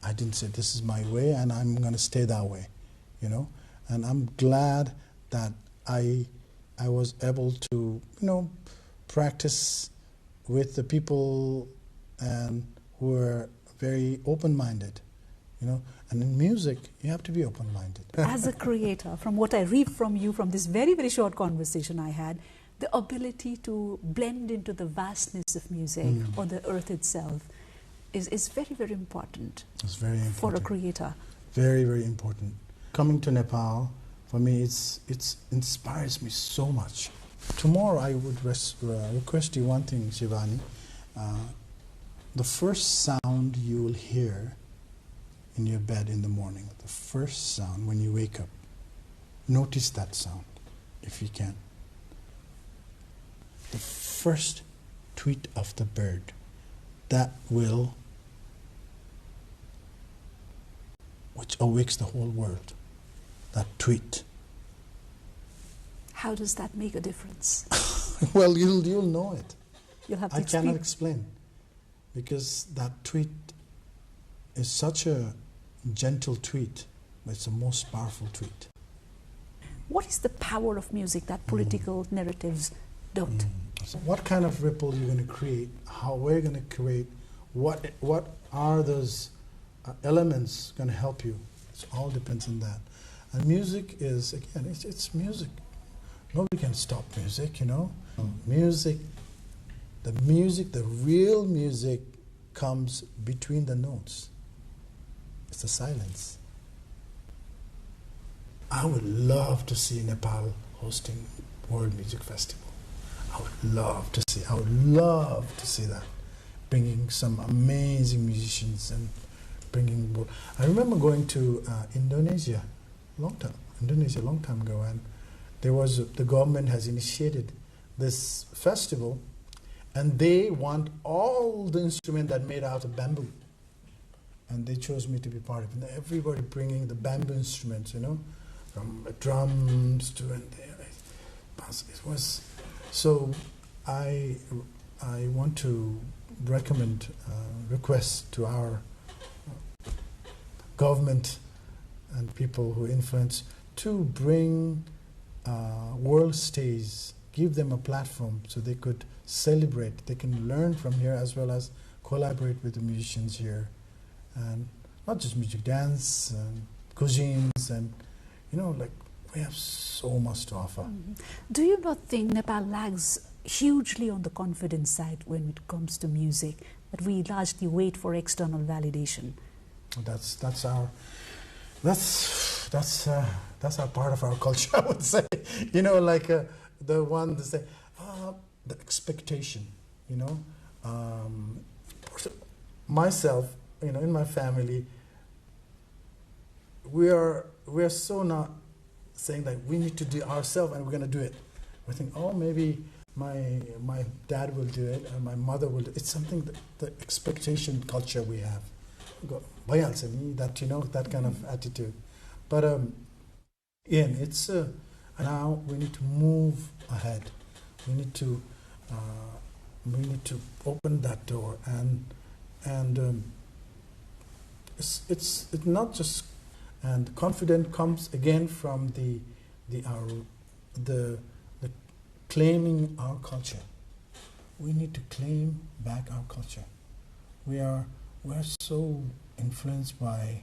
[SPEAKER 20] I didn't say this is my way and I'm going to stay that way, And I'm glad that I was able to, practice with the people and who are very open-minded, And in music, you have to be open-minded.
[SPEAKER 9] As a creator, from what I read from you, from this very, very short conversation I had, the ability to blend into the vastness of music or the earth itself is very, very important.
[SPEAKER 20] It's very important.
[SPEAKER 9] For a creator.
[SPEAKER 20] Very, very important. Coming to Nepal, for me, it inspires me so much. Tomorrow, I would request you one thing, Shivani. The first sound you will hear in your bed in the morning, the first sound when you wake up, notice that sound, if you can. The first tweet of the bird, which awakes the whole world, that tweet.
[SPEAKER 9] How does that make a difference?
[SPEAKER 20] Well, you'll know it.
[SPEAKER 9] You'll have to
[SPEAKER 20] I cannot explain, because that tweet is such a gentle tweet, but it's the most powerful tweet.
[SPEAKER 9] What is the power of music that political narratives don't?
[SPEAKER 20] So what kind of ripple you're going to create, how we're going to create, what are those elements going to help you? It all depends on that. And music is, again, it's music. Nobody can stop music, Music, the real music comes between the notes. It's the silence. I would love to see Nepal hosting World Music Festival. I would love to see that. Bringing some amazing musicians and bringing. I remember going to Indonesia a long time ago, and the government has initiated this festival, and they want all the instruments that are made out of bamboo. And they chose me to be part of it. And everybody bringing the bamboo instruments, from drums to it was. So I want to request to our government and people who influence to bring world stage, give them a platform so they could celebrate. They can learn from here as well as collaborate with the musicians here. And not just music, dance, and cuisines, and we have so much to offer.
[SPEAKER 9] Do you not think Nepal lags hugely on the confidence side when it comes to music, that we largely wait for external validation?
[SPEAKER 20] That's our part of our culture, I would say. The one that say, the expectation. Myself, in my family, we are so not saying that we need to do it ourselves and we're going to do it. We think, maybe my dad will do it and my mother will do it. It's something that the expectation culture we have. That kind of attitude. But again, it's now we need to move ahead. We need to open that door and it's not just, and confidence comes again from the claiming our culture. We need to claim back our culture. We're so influenced by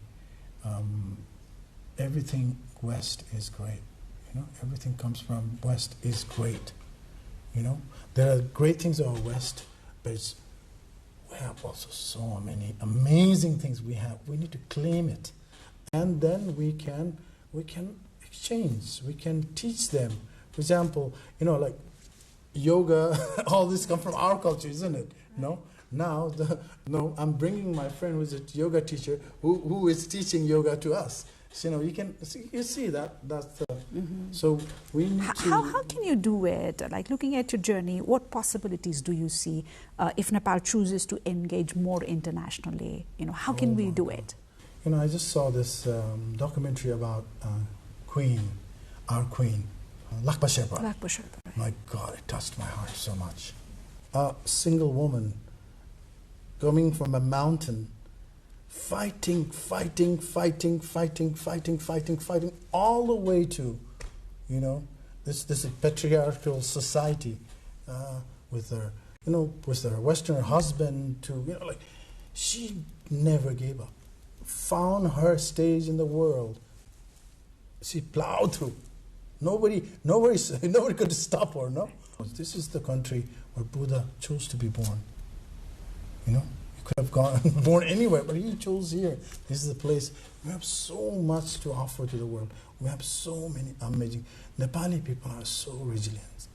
[SPEAKER 20] everything West is great. everything comes from West is great. There are great things about West, but we have also so many amazing things we have. We need to claim it, and then we can exchange. We can teach them. For example, like yoga, all this come from our culture, isn't it? No. Now, I'm bringing my friend who's a yoga teacher who is teaching yoga to us. So, you see that. So we need to.
[SPEAKER 9] How can you do it? Like looking at your journey, what possibilities do you see if Nepal chooses to engage more internationally? How can we do it?
[SPEAKER 20] I just saw this documentary about our queen, Lakpa Sherpa. My God, it touched my heart so much. A single woman coming from a mountain, fighting all the way to, this patriarchal society with her, with her Western husband to, she never gave up. Found her stage in the world. She plowed through. Nobody could stop her. No, this is the country where Buddha chose to be born. He could have gone born anywhere, but he chose here. This is the place. We have so much to offer to the world. We have so many amazing. Nepali people are so resilient.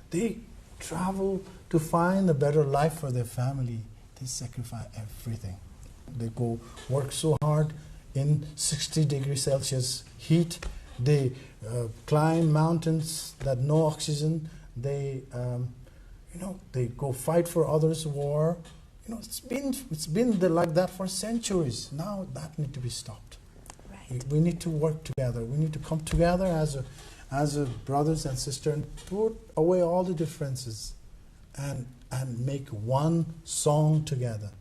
[SPEAKER 20] They travel to find a better life for their family. They sacrifice everything. They go work so hard in 60 degrees Celsius heat. They climb mountains that no oxygen. They, they go fight for others' war. It's been like that for centuries. Now that needs to be stopped. Right. We need to work together. We need to come together as a brothers and sisters and put away all the differences, and make one song together.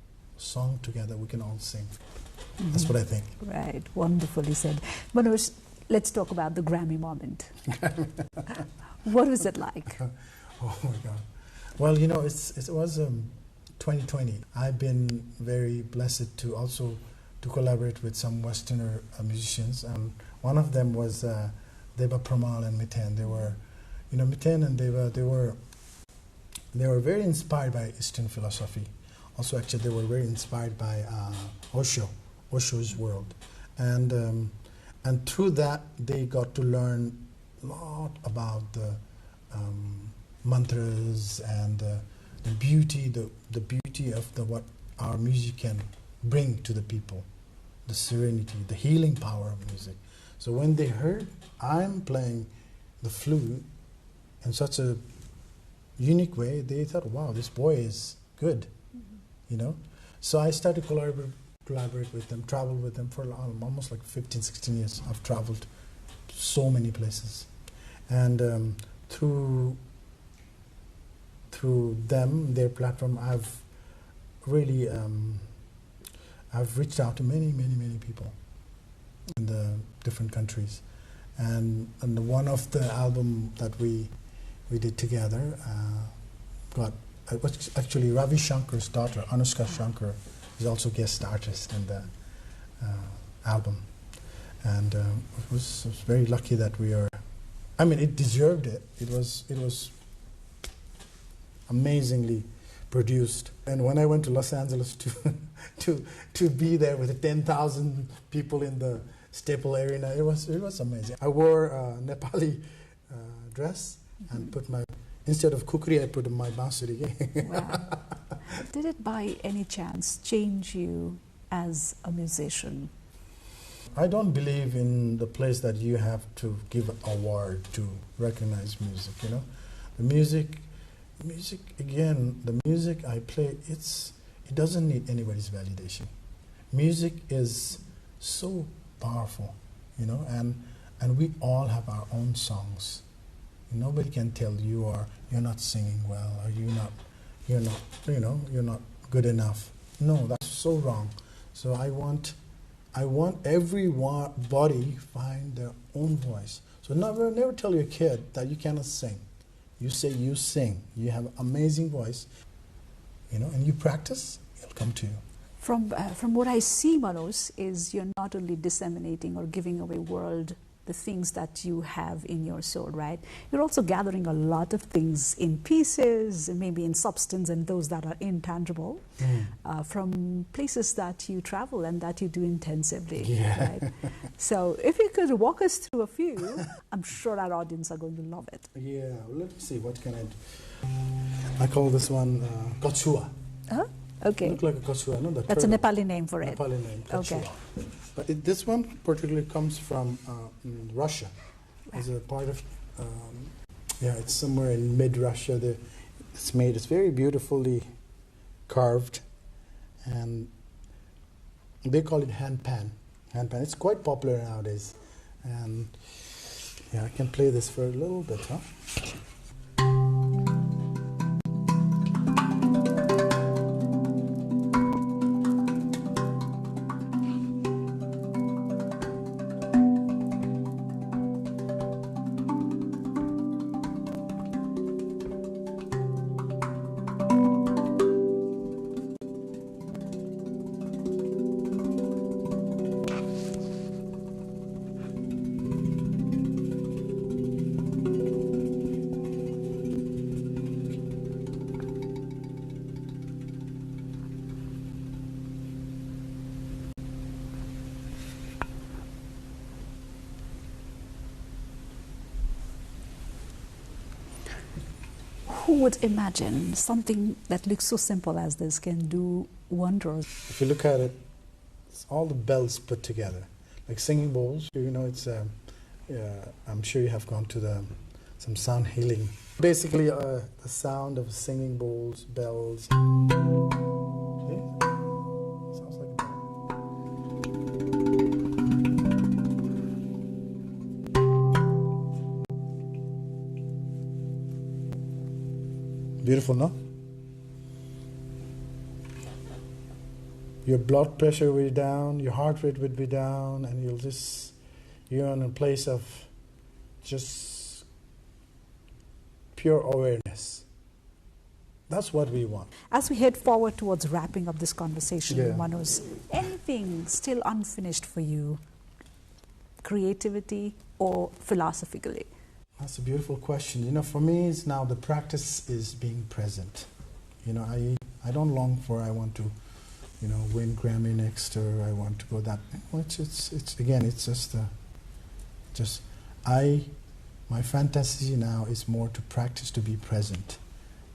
[SPEAKER 20] We can all sing. That's what I think.
[SPEAKER 9] Right, wonderfully said. Manoj, let's talk about the Grammy moment. What was it like?
[SPEAKER 20] Oh my God. Well, it was 2020. I've been very blessed to also to collaborate with some Westerner musicians, and one of them was Deva Pramal and Miten. They were, Miten and Deva, they were very inspired by Eastern philosophy. Also, actually, they were very inspired by Osho's world, and through that they got to learn a lot about the mantras and the beauty of what our music can bring to the people, the serenity, the healing power of music. So when they heard I'm playing the flute in such a unique way, they thought, wow, this boy is good, So I started to collaborate with them, travel with them for almost like 15, 16 years. I've traveled so many places. And through them, their platform, I've really I've reached out to many people in the different countries. And one of the album that we did together it was actually Ravi Shankar's daughter, Anushka Shankar, is also guest artist in the album. And it was very lucky that we are. I mean, it deserved it. It was amazingly produced. And when I went to Los Angeles to be there with 10,000 people in the Staple Arena, it was amazing. I wore a Nepali dress and put instead of kukri, I put my bansuri.
[SPEAKER 9] Wow. Did it by any chance change you as a musician?
[SPEAKER 20] I don't believe in the place that you have to give an award to recognize music, The music again, the music I play, it doesn't need anybody's validation. Music is so powerful, and we all have our own songs. Nobody can tell you're not singing well, or you're not good enough. No, that's so wrong. So I want everybody find their own voice. So never tell your kid that you cannot sing. You say you sing. You have an amazing voice, and you practice, it'll come to you.
[SPEAKER 9] From what I see, Manoj, is you're not only disseminating or giving away world the things that you have in your soul, right? You're also gathering a lot of things in pieces, maybe in substance, and those that are intangible from places that you travel and that you do intensively, right? So if you could walk us through a few, I'm sure our audience are going to love it.
[SPEAKER 20] Yeah, well, let me see, what can I do? I call this one kachua.
[SPEAKER 9] Huh? Okay.
[SPEAKER 20] Look like a kachua, no?
[SPEAKER 9] That's a Nepali name for it.
[SPEAKER 20] Nepali name, kachua.
[SPEAKER 9] Okay.
[SPEAKER 20] But this one particularly comes from Russia. It's a part of, it's somewhere in mid-Russia. It's very beautifully carved, and they call it hand pan. Hand pan. It's quite popular nowadays. And yeah, I can play this for a little bit, huh?
[SPEAKER 9] Who would imagine something that looks so simple as this can do wonders?
[SPEAKER 20] If you look at it, it's all the bells put together, like singing bowls. You know, it's I'm sure you have gone to some sound healing. Basically, the sound of singing bowls, bells. Okay. Sounds like a bell. Beautiful, no? Your blood pressure will be down, your heart rate would be down, and you're in a place of just pure awareness. That's what we want.
[SPEAKER 9] As we head forward towards wrapping up this conversation,
[SPEAKER 20] Yeah.
[SPEAKER 9] Manoj, anything still unfinished for you, creativity or philosophically?
[SPEAKER 20] That's a beautiful question. You know, for me, it's now the practice is being present. You know, I don't long for, I want to, you know, win Grammy next, or I want to go that. It's again, it's just my fantasy now is more to practice to be present,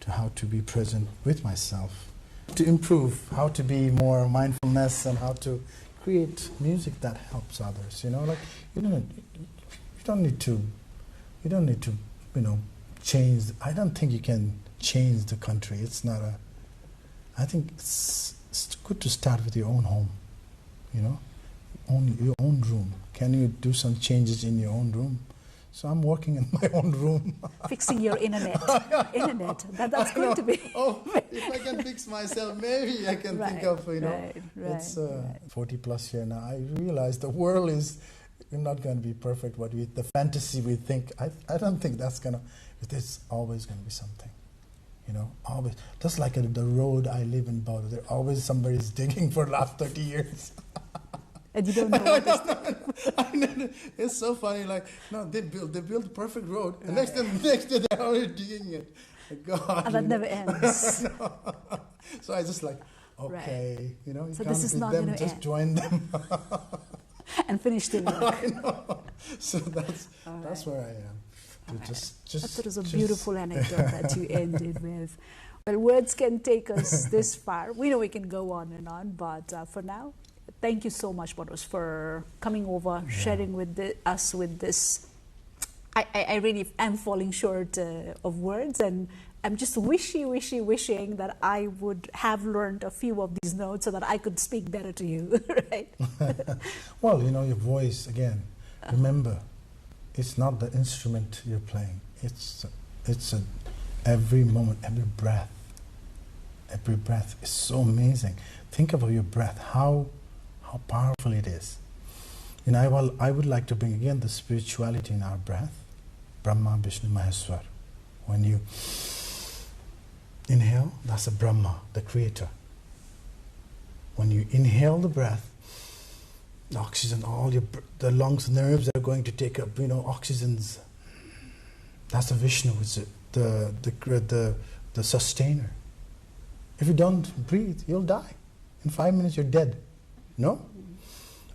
[SPEAKER 20] to how to be present with myself, to improve, how to be more mindfulness, and how to create music that helps others. You know, like you don't need to, you know, change. I don't think you can change the country. It's not a. I think it's good to start with your own home. You know, your own room. Can you do some changes in your own room? So I'm working in my own room.
[SPEAKER 9] Fixing your internet. That's going to be.
[SPEAKER 20] Oh, if I can fix myself, maybe I can think of, you know. It's 40 plus year now. I realize the world is not going to be perfect. The fantasy we think, I don't think that's going to, there's always going to be something. You know, always. Just like the road I live in Bodo, there always somebody's digging for the last 30 years.
[SPEAKER 9] And you don't know what
[SPEAKER 20] it's so funny, like, no, they built the perfect road, and next day they're already digging it. God,
[SPEAKER 9] and that never ends.
[SPEAKER 20] So I just like, okay, you know, you
[SPEAKER 9] so
[SPEAKER 20] can't
[SPEAKER 9] this is
[SPEAKER 20] beat
[SPEAKER 9] not
[SPEAKER 20] them,
[SPEAKER 9] gonna
[SPEAKER 20] just
[SPEAKER 9] end.
[SPEAKER 20] join them.
[SPEAKER 9] And finish the work.
[SPEAKER 20] I know. So that's where I am.
[SPEAKER 9] That was a beautiful anecdote that you ended with. Well, words can take us this far. We know we can go on and on, but for now, thank you so much, Boris, for coming over, sharing with us with this. I really am falling short of words, and I'm just wishing that I would have learned a few of these notes so that I could speak better to you, right?
[SPEAKER 20] Well, you know, your voice, again, remember, it's not the instrument you're playing. It's every moment, every breath. Every breath is so amazing. Think about your breath, how powerful it is. You know, I would like to bring again the spirituality in our breath. Brahma, Vishnu, Maheshwar. When you inhale, that's a Brahma, the creator. When you inhale the breath, The oxygen, the lungs, nerves are going to take up, oxygens. That's the Vishnu, it's the sustainer. If you don't breathe, you'll die. In 5 minutes, you're dead. No?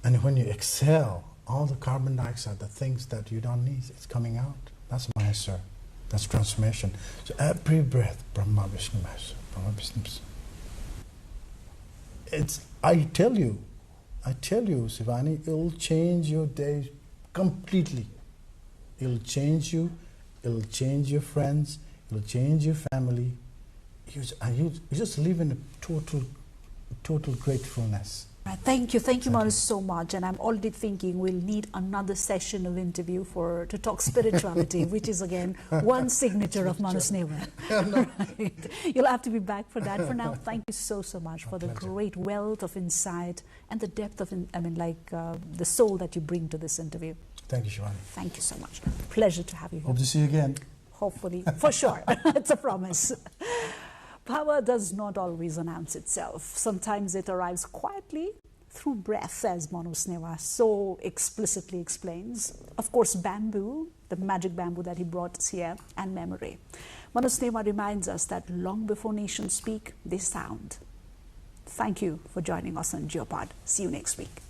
[SPEAKER 20] And when you exhale, all the carbon dioxide, the things that you don't need, it's coming out. That's Maheshwar. That's transformation. So every breath, Brahma, Vishnu, Maheshwar, Brahma, Vishnu. I tell you, Shivani, it'll change your day completely. It'll change you, it'll change your friends, it'll change your family. You just live in a total gratefulness.
[SPEAKER 9] Right. Thank you, Manoj, so much. And I'm already thinking we'll need another session of interview to talk spirituality, which is again one signature of Manoj Neva. Right. You'll have to be back for that. For now, thank you so much for the great wealth of insight and the depth of, the soul that you bring to this interview.
[SPEAKER 20] Thank you, Shivani.
[SPEAKER 9] Thank you so much. Pleasure to have you here.
[SPEAKER 20] Hope to see you again.
[SPEAKER 9] Hopefully, for sure. It's a promise. Power does not always announce itself. Sometimes it arrives quietly through breath, as Manoj Neva so explicitly explains. Of course, bamboo, the magic bamboo that he brought us here, and memory. Manoj Neva reminds us that long before nations speak, they sound. Thank you for joining us on Geopod. See you next week.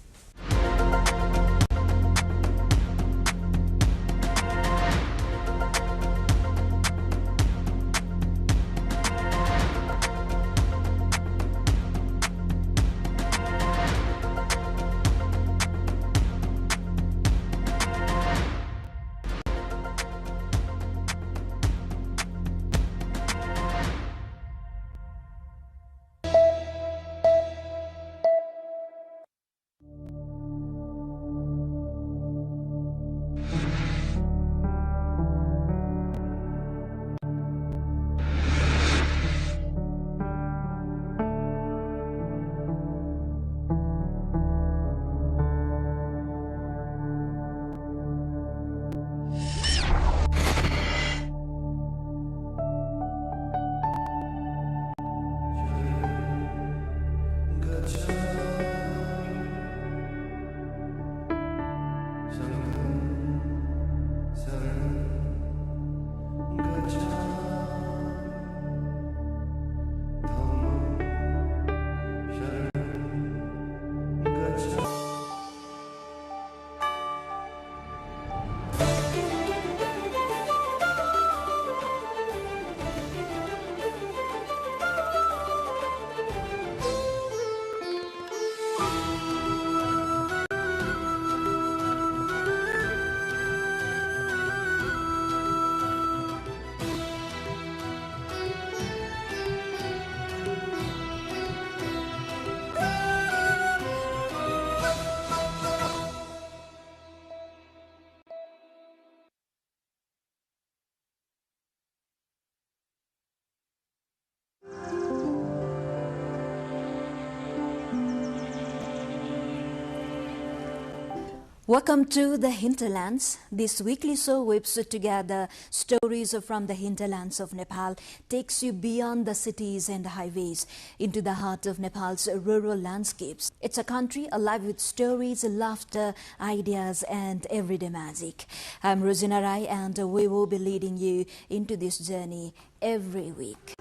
[SPEAKER 9] Welcome to the Hinterlands. This weekly show whips together stories from the hinterlands of Nepal, takes you beyond the cities and highways into the heart of Nepal's rural landscapes. It's a country alive with stories, laughter, ideas and everyday magic. I'm Rosina Rai and we will be leading you into this journey every week.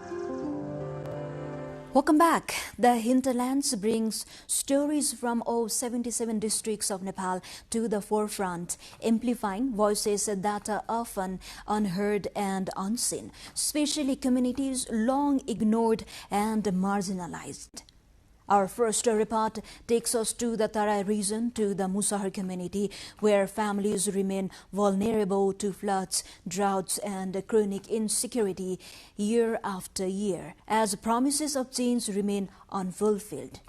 [SPEAKER 9] Welcome back. The Hinterlands brings stories from all 77 districts of Nepal to the forefront, amplifying voices that are often unheard and unseen, especially communities long ignored and marginalized. Our first report takes us to the Tarai region, to the Musahar community, where families remain vulnerable to floods, droughts and chronic insecurity year after year, as promises of change remain unfulfilled.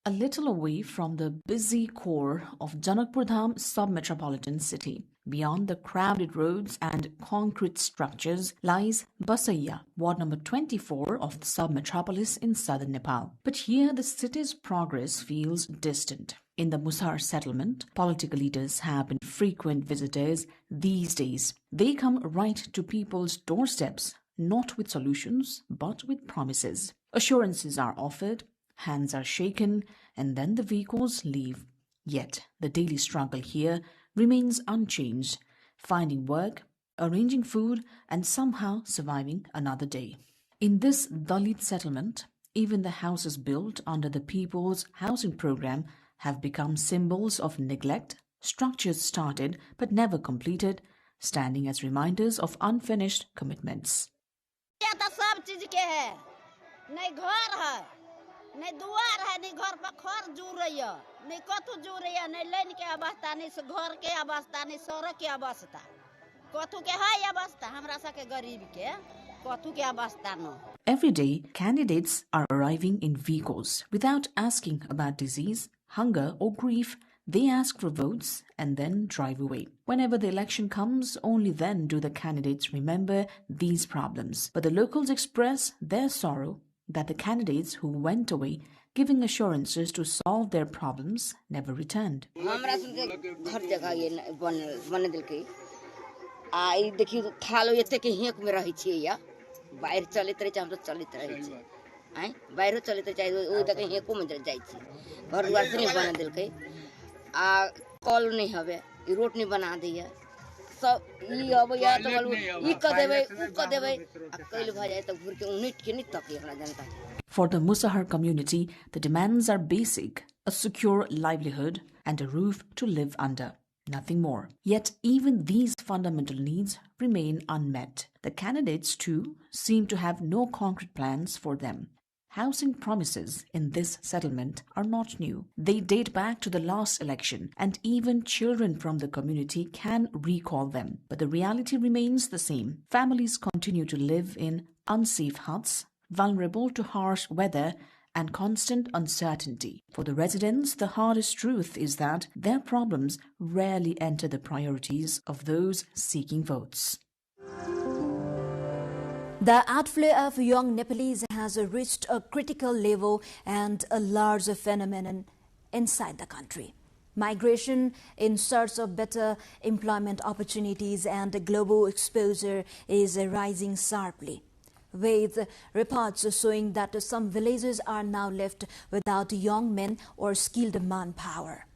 [SPEAKER 5] A little away from the busy core of Janakpur Dham sub-metropolitan city, beyond the crowded roads and concrete structures, lies Basaiya, ward number 24 of the sub-metropolis in southern Nepal. But here the city's progress feels distant. In the Musahar settlement, political leaders have been frequent visitors these days. They come right to people's doorsteps, not with solutions, but with promises. Assurances are offered, hands are shaken, and then the vehicles leave. Yet the daily struggle here remains unchanged, finding work, arranging food, and somehow surviving another day. In this Dalit settlement, even the houses built under the People's Housing Program have become symbols of neglect, structures started but never completed, standing as reminders of unfinished commitments. Every day, candidates are arriving in vehicles without asking about disease, hunger or grief. They ask for votes and then drive away. Whenever the election comes, only then do the candidates remember these problems. But the locals express their sorrow that the candidates who went away, giving assurances to solve their problems, never returned. For the Musahar community, the demands are basic: a secure livelihood and a roof to live under. Nothing more. Yet even these fundamental needs remain unmet. The candidates, too, seem to have no concrete plans for them. Housing promises in this settlement are not new. They date back to the last election, and even children from the community can recall them. But the reality remains the same. Families continue to live in unsafe huts, vulnerable to harsh weather and constant uncertainty. For the residents, the hardest truth is that their problems rarely enter the priorities of those seeking votes.
[SPEAKER 21] The outflow of young Nepalese has reached a critical level and a large phenomenon inside the country. Migration in search of better employment opportunities and global exposure is rising sharply, with reports showing that some villages are now left without young men or skilled manpower.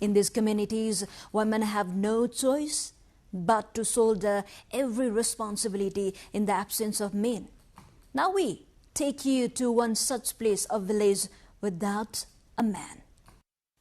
[SPEAKER 21] In these communities, women have no choice but to shoulder every responsibility in the absence of men. Now we take you to one such place of village without a man.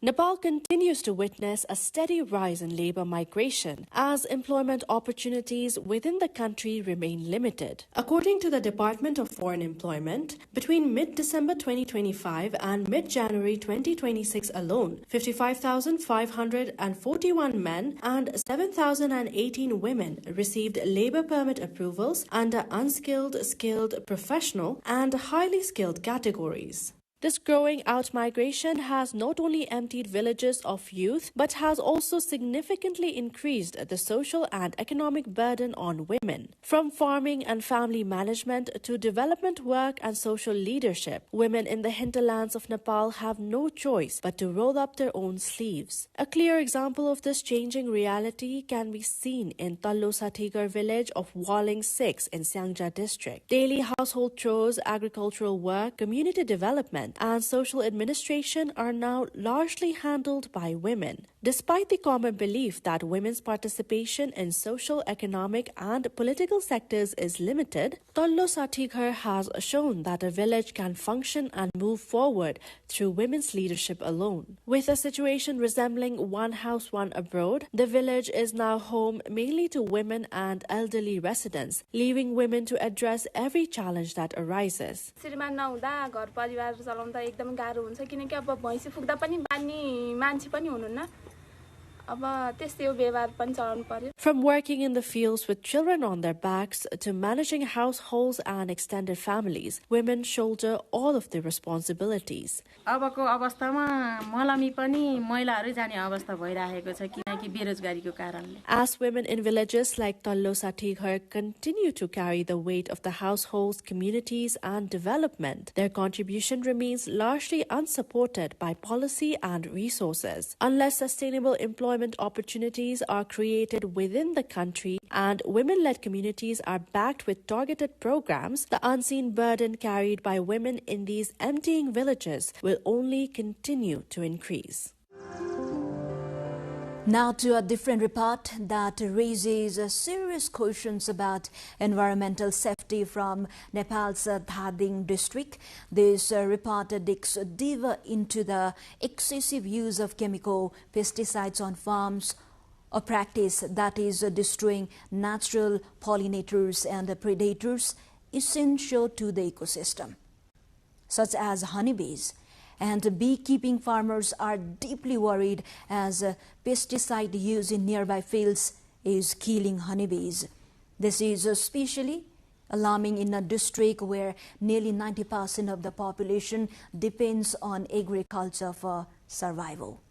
[SPEAKER 22] Nepal continues to witness a steady rise in labor migration as employment opportunities within the country remain limited. According to the Department of Foreign Employment, between mid-December 2025 and mid-January 2026 alone, 55,541 men and 7,018 women received labor permit approvals under unskilled, skilled, professional, and highly skilled categories. This growing out-migration has not only emptied villages of youth, but has also significantly increased the social and economic burden on women. From farming and family management to development work and social leadership, women in the hinterlands of Nepal have no choice but to roll up their own sleeves. A clear example of this changing reality can be seen in Tallo Satigar village of Waling 6 in Syangja district. Daily household chores, agricultural work, community development, and social administration are now largely handled by women. Despite the common belief that women's participation in social, economic, and political sectors is limited, Tallo Satighar has shown that a village can function and move forward through women's leadership alone. With a situation resembling one house, one abroad, the village is now home mainly to women and elderly residents, leaving women to address every challenge that arises.
[SPEAKER 16] एकदम गाह्रो हुन्छ किनकि अब भैँसी फुक्दा पनि बानी मान्छे पनि हुनुहुन्न अब त्यस्तै हो व्यवहार पनि चलाउनु पर्यो.
[SPEAKER 22] From working in the fields with children on their backs to managing households and extended families, women shoulder all of the responsibilities.
[SPEAKER 23] अबको अवस्थामा मलामी पनि महिलाहरु जाने अवस्था भइरहेको छ किनकि बेरोजगारीको कारणले.
[SPEAKER 22] As women in villages like Tallo Satighar continue to carry the weight of the households, communities and development, their contribution remains largely unsupported by policy and resources. Unless sustainable employment opportunities are created within the country and women-led communities are backed with targeted programs, the unseen burden carried by women in these emptying villages will only continue to increase.
[SPEAKER 21] Now to a different report that raises serious questions about environmental safety from Nepal's Dhading district. This report digs deeper into the excessive use of chemical pesticides on farms, a practice that is destroying natural pollinators and predators essential to the ecosystem, such as honeybees. And beekeeping farmers are deeply worried as pesticide use in nearby fields is killing honeybees. This is especially alarming in a district where nearly 90% of the population depends on agriculture for survival.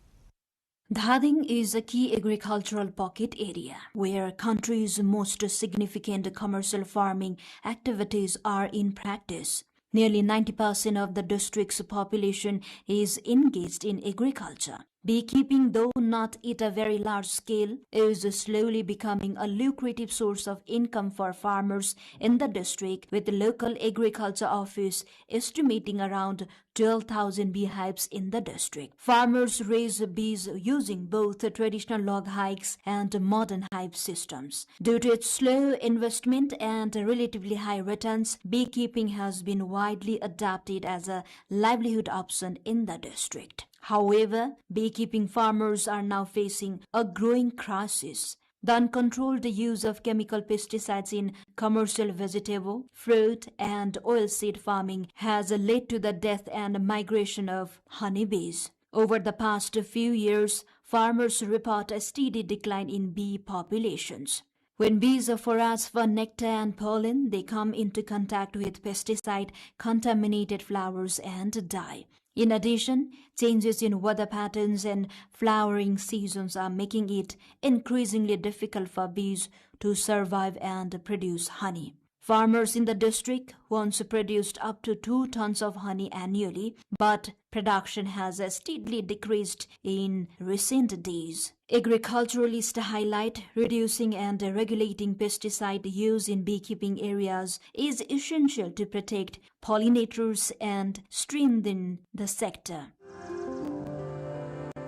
[SPEAKER 21] Dhading is a key agricultural pocket area where country's most significant commercial farming activities are in practice. Nearly 90% of the district's population is engaged in agriculture. Beekeeping, though not at a very large scale, is slowly becoming a lucrative source of income for farmers in the district, with the local agriculture office estimating around 12,000 beehives in the district. Farmers raise bees using both traditional log hikes and modern hive systems. Due to its slow investment and relatively high returns, beekeeping has been widely adopted as a livelihood option in the district. However, beekeeping farmers are now facing a growing crisis. The uncontrolled use of chemical pesticides in commercial vegetable, fruit, and oilseed farming has led to the death and migration of honeybees. Over the past few years, farmers report a steady decline in bee populations. When bees forage for nectar and pollen, they come into contact with pesticide-contaminated flowers and die. In addition, changes in weather patterns and flowering seasons are making it increasingly difficult for bees to survive and produce honey. Farmers in the district once produced up to 2 tons of honey annually, but production has steadily decreased in recent days. Agriculturalists highlight reducing and regulating pesticide use in beekeeping areas is essential to protect pollinators and strengthen the sector.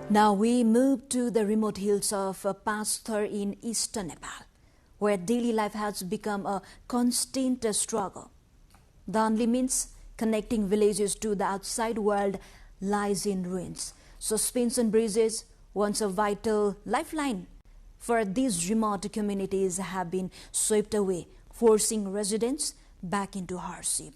[SPEAKER 21] Now we move to the remote hills of Pasthar in eastern Nepal, where daily life has become a constant struggle. The only means connecting villages to the outside world lies in ruins. Suspension bridges, once a vital lifeline for these remote communities, have been swept away, forcing residents back into hardship.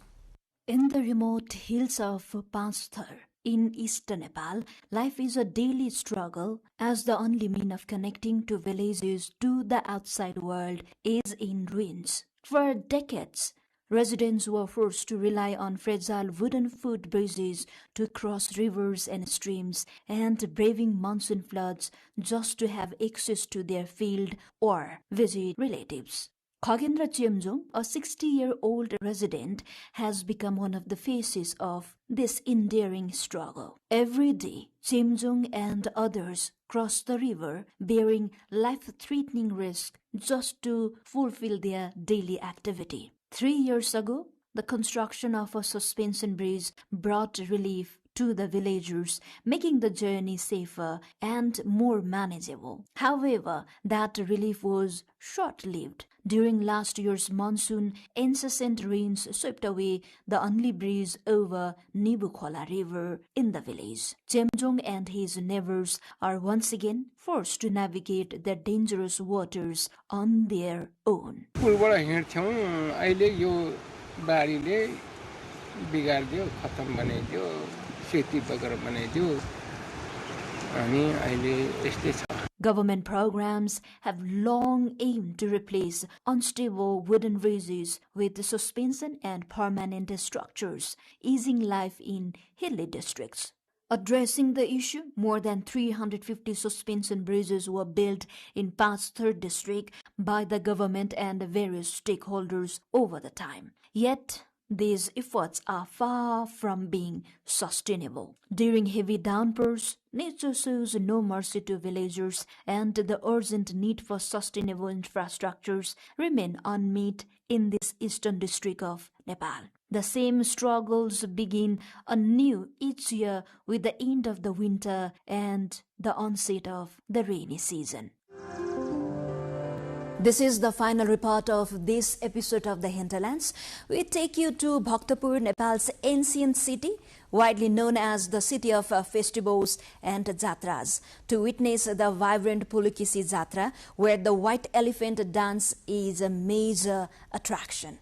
[SPEAKER 21] In the remote hills of Pasthar in eastern Nepal, life is a daily struggle as the only mean of connecting to villages to the outside world is in ruins. For decades, residents were forced to rely on fragile wooden foot bridges to cross rivers and streams and braving monsoon floods just to have access to their field or visit relatives. Khagendra Chemjong, a 60-year-old resident, has become one of the faces of this enduring struggle. Every day, Chemjong and others cross the river bearing life-threatening risk just to fulfill their daily activity. 3 years ago, the construction of a suspension bridge brought relief to the villagers, making the journey safer and more manageable. However, that relief was short-lived. During last year's monsoon, incessant rains swept away the only bridge over Nibukhola River in the village. Chemjong and his neighbors are once again forced to navigate the dangerous waters on their own. Government programs have long aimed to replace unstable wooden bridges with suspension and permanent structures, easing life in hilly districts. Addressing the issue, more than 350 suspension bridges were built in Pasthar district by the government and various stakeholders over the time. Yet, these efforts are far from being sustainable. During heavy downpours, nature shows no mercy to villagers, and the urgent need for sustainable infrastructures remain unmet in this eastern district of Nepal. The same struggles begin anew each year with the end of the winter and the onset of the rainy season. This is the final report of this episode of The Hinterlands. We take you to Bhaktapur, Nepal's ancient city, widely known as the city of festivals and jatras, to witness the vibrant Pulukisi Jatra, where the white elephant dance is a major attraction.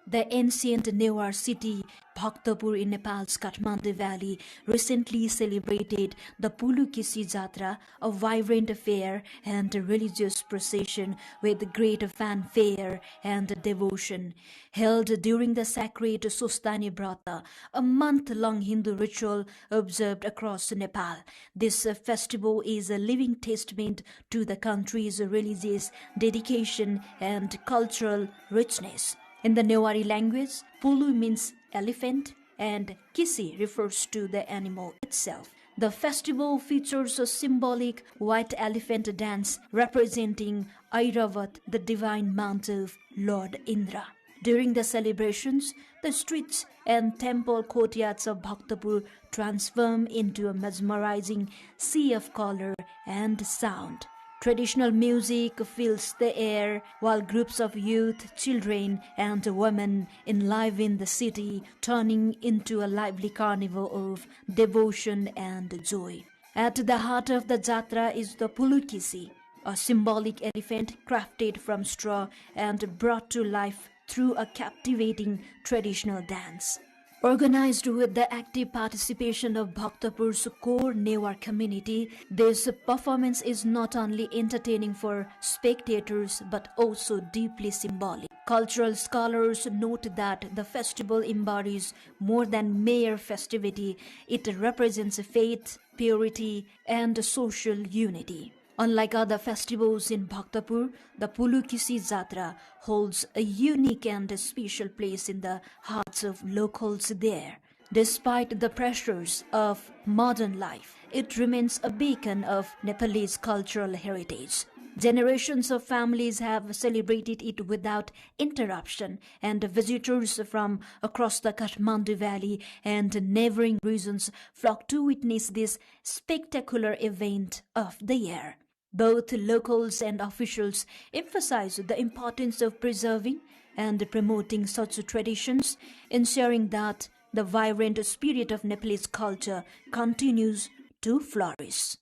[SPEAKER 21] The ancient Newar city, Bhaktapur in Nepal's Kathmandu Valley, recently celebrated the Pulukisi Jatra, a vibrant fair and religious procession with great fanfare and devotion. Held during the sacred Sostani Brata, a month-long Hindu ritual observed across Nepal. This festival is a living testament to the country's religious dedication and cultural richness. In the Newari language, Pulu means elephant and Kisi refers to the animal itself. The festival features a symbolic white elephant dance representing Airavat, the divine mount of Lord Indra. During the celebrations, the streets and temple courtyards of Bhaktapur transform into a mesmerizing sea of color and sound. Traditional music fills the air while groups of youth, children and women enliven the city, turning into a lively carnival of devotion and joy. At the heart of the Jatra is the Pulukisi, a symbolic elephant crafted from straw and brought to life through a captivating traditional dance. Organized with the active participation of Bhaktapur's core Newar community, this performance is not only entertaining for spectators but also deeply symbolic. Cultural scholars note that the festival embodies more than mere festivity. It represents faith, purity, and social unity. Unlike other festivals in Bhaktapur, the Pulukisi Jatra holds a unique and special place in the hearts of locals there. Despite the pressures of modern life, it remains a beacon of Nepalese cultural heritage. Generations of families have celebrated it without interruption, and visitors from across the Kathmandu Valley and neighboring regions flock to witness this spectacular event of the year. Both locals and officials emphasize the importance of preserving and promoting such traditions, ensuring that the vibrant spirit of Nepalese culture continues to flourish.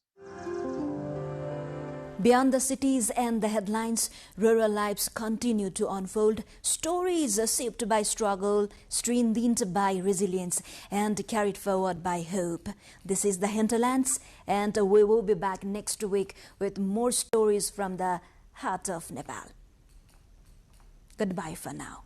[SPEAKER 21] Beyond the cities and the headlines, rural lives continue to unfold. Stories shaped by struggle, strengthened by resilience, and carried forward by hope. This is the Hinterlands, and we will be back next week with more stories from the heart of Nepal. Goodbye for now.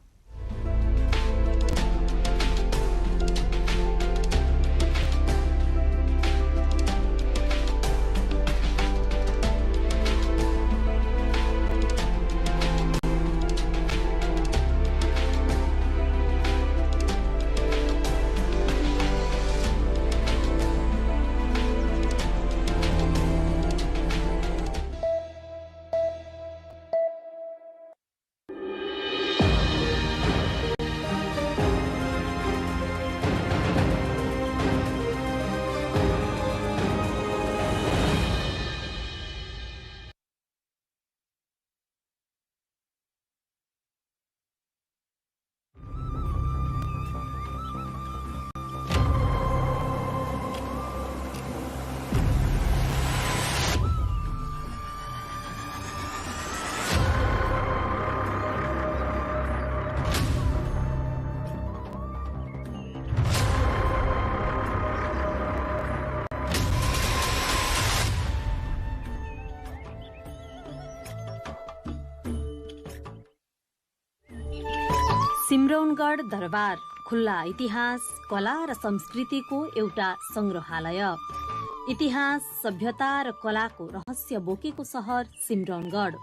[SPEAKER 2] Simraungadh दरबार खुल्ला इतिहास, कला र संस्कृतिको एउटा संग्रहालय। इतिहास, सभ्यता र कलाको रहस्य बोकेको शहर सिमरौनगढ।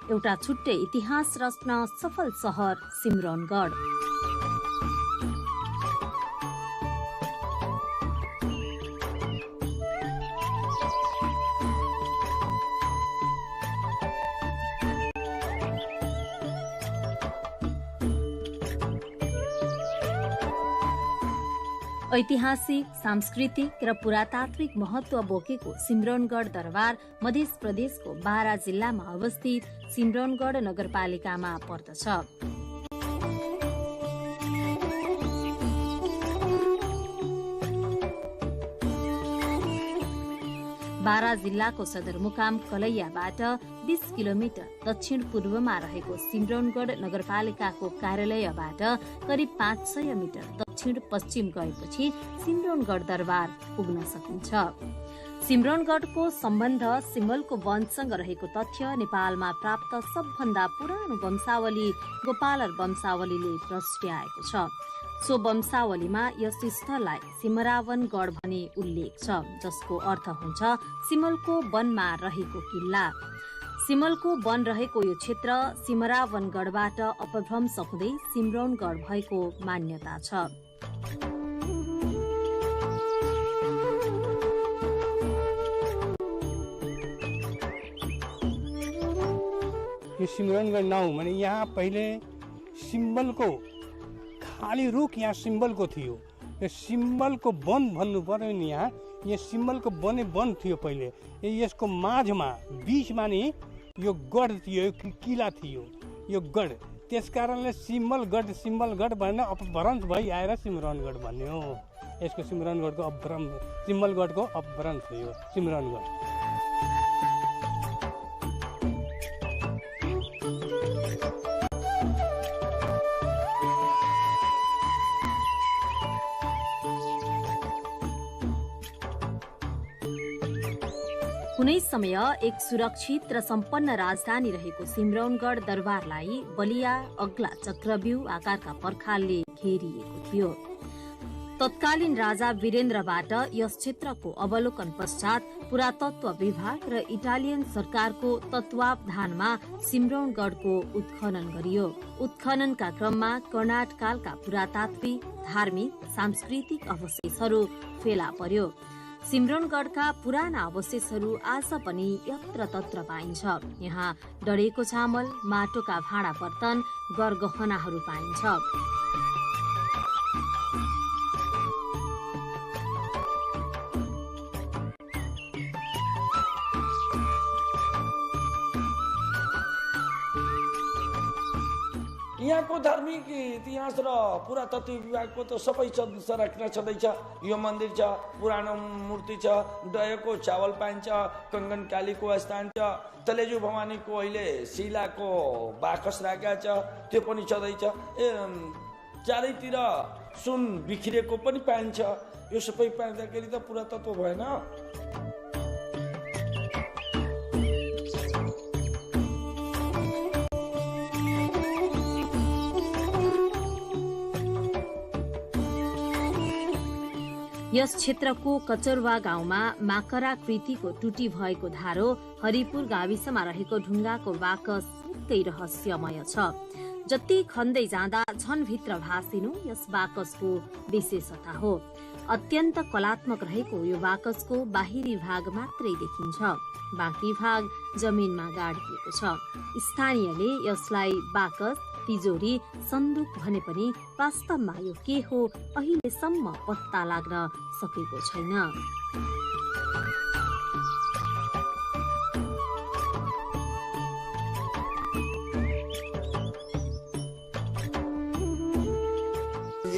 [SPEAKER 2] एउटा छुट्टै इतिहास रच्न सफल शहर सिमरनगढ। ऐतिहासिक, सांस्कृतिक र पुरातात्विक महत्व बोकेको सिमरनगढ दरबार मध्य प्रदेशको बारा जिल्लामा अवस्थित सिमरनगढ नगरपालिकामा पर्दछ। बारा जिल्लाको सदरमुकाम कलैयाबाट 20 किलोमिटर दक्षिण पूर्वमा रहेको सिमरनगढ नगरपालिकाको कार्यालयबाट करिब 500 मिटर दक्षिण पश्चिम गएपछि सिमरनगढ दरबार पुग्न सकिन्छ। सिमरनगढको सम्बन्ध सिमलको वंशसँग रहेको तथ्य नेपालमा प्राप्त सबभन्दा पुरानो वंशावली गोपालर वंशावलीले प्रस्ट्याएको छ। सो वंशावलीमा यस स्थललाई सिमरावनगढ भनी उल्लेख छ, जसको अर्थ हुन्छ सिमलको वनमा रहेको किल्ला। सिमलको वन रहेको यो क्षेत्र सिमरावनगढबाट अपभ्रंश हुँदै सिमरनगढ भएको मान्यता छ।
[SPEAKER 1] यो सिमरनगढ नाउँ भने यहाँ पहिले सिम्बलको खाली रुख यहाँ सिम्बलको थियो। यो सिम्बलको वन भन्नु पर्यो नि, यहाँ सिम्बलको वन थियो पहिले। यसको माझमा बीचमा नि यो गढ थियो, यो किला थियो, यो गढ। त्यसकारणले सिम्बलगढ भनेर अपभ्रंश भई आएर सिमरनगढ भन्यो। यसको सिमरनगढको सिम्बलगढको अपभ्रंश हो यो सिमरनगढ।
[SPEAKER 2] कुनै समय एक सुरक्षित र सम्पन्न राजधानी रहेको सिमरनगढ दरबारलाई बलिया अग्ला चक्रव्यूह आकारका पर्खालले घेरिएको थियो। तत्कालीन राजा वीरेन्द्रबाट यस क्षेत्रको अवलोकन पश्चात पुरातत्व विभाग र इटालियन सरकारको तत्वावधानमा सिमरनगढको उत्खनन गरियो। उत्खननका क्रममा कर्णाट कालका पुरातात्विक, धार्मिक, सांस्कृतिक अवशेषहरू फेला पर्यो। सिमरनगढका पुराना अवशेषहरू आज पनि यत्रतत्र पाइन्छ। यहाँ डढेको चामल, माटोका भाँडा बर्तन, गरगहनाहरू पाइन्छ।
[SPEAKER 4] यहाँको धार्मिक इतिहास र पुरातत्व विभागको त सबै संरचना छँदैछ। यो मन्दिर छ, पुरानो मूर्ति छ, दहीको चावल पाइन्छ, कंगन कालीको स्थान छ, तलेजु भवानीको अहिले शिलाको बाकस राखेको छ, त्यो पनि छँदैछ। चारैतिर सुन बिखरेको पनि पाइन्छ। यो सबै पाइँदाखेरि त पुरातत्व भएन।
[SPEAKER 2] यस क्षेत्रको कचरवा गाउँमा माकराकृतिको टुटी भएको धारो, हरिपुर गाविसमा रहेको ढुङ्गाको बाकस निकै रहस्यमय छ। जति खन्दै जाँदा झन भित्र भासिनु यस बाकसको विशेषता हो। अत्यन्त कलात्मक रहेको यो बाकसको बाहिरी भाग मात्रै देखिन्छ, बाँकी भाग जमिनमा गाडिएको छ। स्थानीयले यसलाई बाकस, तिजोरी, सन्दुक भने पनि वास्तवमा यो के हो अहिलेसम्म पत्ता लाग्न सकेको छैन।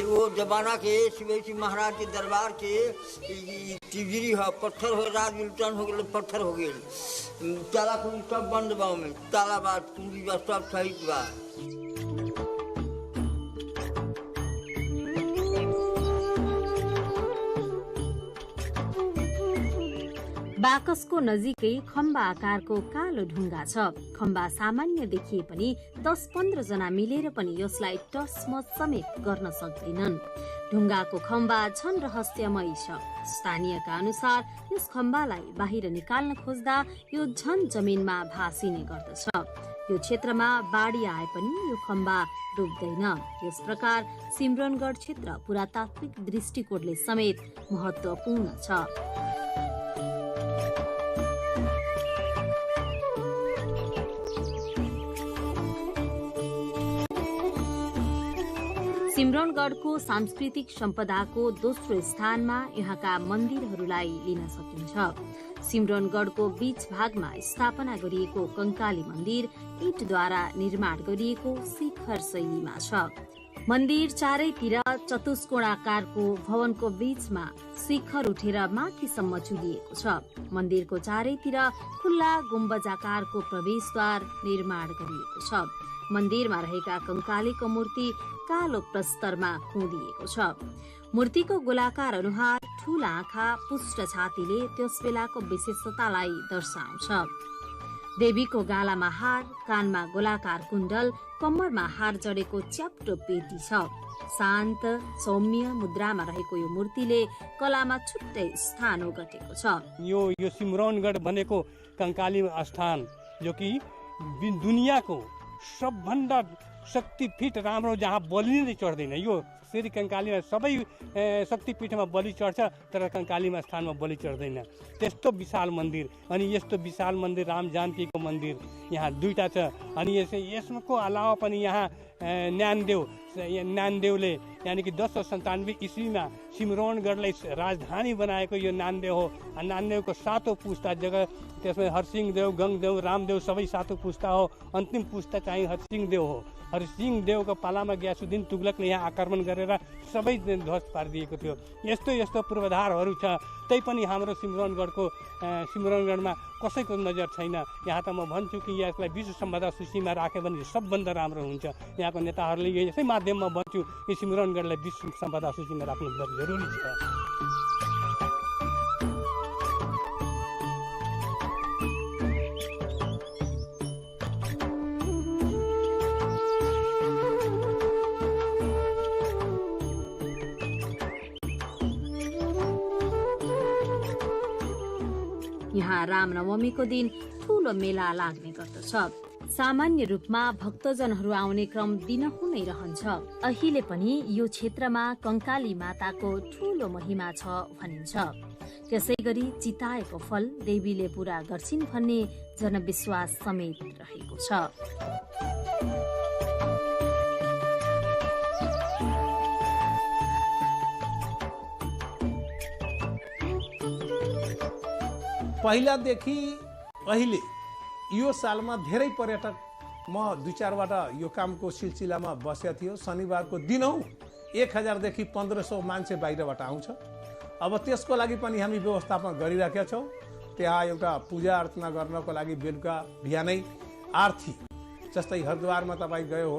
[SPEAKER 8] वो जमाना के शिवाजी महाराज के दरबार के तिजोरी है, पत्थर हो, रात उल्टन हो गए, पत्थर हो गए, ताला कुंडी सब बंद बा, में ताला बा, कुंडी बा, सब सहित बा।
[SPEAKER 2] बाकसको नजिकै खम्बा आकारको कालो ढुङ्गा छ। खम्बा सामान्य देखिए पनि 10-15 जना मिलेर पनि यसलाई टसमस समेत गर्न सक्दैनन्। ढुङ्गाको खम्बा झन रहस्यमय छ। स्थानीयका अनुसार यस खम्बालाई बाहिर निकाल्न खोज्दा यो झन जमिनमा भासिने गर्दछ। यो क्षेत्रमा बाढी आए पनि यो खम्बा डुब्दैन। यस प्रकार सिमरनगढ क्षेत्र पुरातात्विक दृष्टिकोणले समेत महत्त्वपूर्ण छ। सिमरनगढको सांस्कृतिक सम्पदाको दोस्रो स्थानमा यहाँका मन्दिरहरूलाई लिन सकिन्छ। सिमरनगढको बीच भागमा स्थापना गरिएको कंकाली मन्दिर ईंटद्वारा निर्माण गरिएको शिखर शैलीमा छ। मन्दिर चारैतिर चतुष्कोणाकारको भवनको बीचमा शिखर उठेर माथिसम्म चुलिएको छ। मन्दिरको चारैतिर खुल्ला गुम्बजाकारको प्रवेशद्वार निर्माण गरिएको छ। मन्दिरमा रहेका कंकालीको मूर्ति कालो प्रस्तरमा खुदिएको छ। मूर्तिको गोलाकार अनुहार, ठूला आँखा, पुष्ट छातीले त्यस बेलाको विशेषतालाई दर्शाउँछ। देवीको गालामा हार, कानमा गोलाकार कुण्डल, कम्मरमा हार जडेको च्याप्टो पेटी छ। शान्त सौम्य मुद्रामा रहेको यो मूर्तिले कलामा छुट्टै स्थान ओगटेको छ।
[SPEAKER 1] यो सिमरनगढ भनेको कंकाली स्थान जो कि दुनियाँको सबभन्दा शक्तिपीठ राम्रो जहाँ बलि नै चढ्दैन। यो फेरि कंकालीमा सबै शक्तिपीठमा बलि चढ्छ तर कंकालीमा स्थानमा बलि चढ्दैन। त्यस्तो विशाल मन्दिर अनि यस्तो विशाल मन्दिर राम जानकीको मन्दिर यहाँ दुईटा छ। अनि यसको अलावा पनि यहाँ नानदेवले यानि कि 1097 ईस्वीमा सिमरनगढलाई राजधानी बनाएको यो नानदेव हो। नानदेवको 7औं पुस्ता जगह त्यसमा हरसिंहदेव, गङदेव, रामदेव सबै 7औं पुस्ता हो। अन्तिम पुस्ता चाहिँ हरसिंहदेव हो। हरसिंहदेवको पालामा ग्यासुद्दिन तुगलकले यहाँ आक्रमण गरेर सबै ध्वस्त पारिदिएको थियो। यस्तो यस्तो पूर्वाधारहरू छ। तैपनि हाम्रो सिमरनगढमा कसैको नजर छैन। यहाँ त म भन्छु कि यसलाई विश्व सम्पदा सूचीमा राख्यो भने सबभन्दा राम्रो हुन्छ। यहाँको नेताहरूले यसै माध्यममा भन्छु कि सिमरनगढलाई विश्व सम्पदा सूचीमा राख्नु जरुरी छ।
[SPEAKER 2] यहाँ रामनवमीको दिन ठूलो मेला लाग्ने गर्दछ। सामान्य रूपमा भक्तजनहरू आउने क्रम दिनहुँ नै रहन्छ। अहिले पनि यो क्षेत्रमा कंकाली माताको ठूलो महिमा छ भनिन्छ। त्यसै गरी चिताएको फल देवीले पूरा गर्छिन् भन्ने जनविश्वास समेत रहेको छ।
[SPEAKER 7] पहिलादेखि अहिले यो सालमा धेरै पर्यटक, म 2-4 यो कामको सिलसिलामा बसेको थियो। शनिबारको दिनौ 1000 देखि 1500 मान्छे बाहिरबाट आउँछ। अब त्यसको लागि पनि हामी व्यवस्थापन गरिराखेका छौँ। त्यहाँ एउटा पूजा अर्चना गर्नको लागि बेलुका बिहानै आरती, जस्तै हरिद्वारमा तपाईँ गयो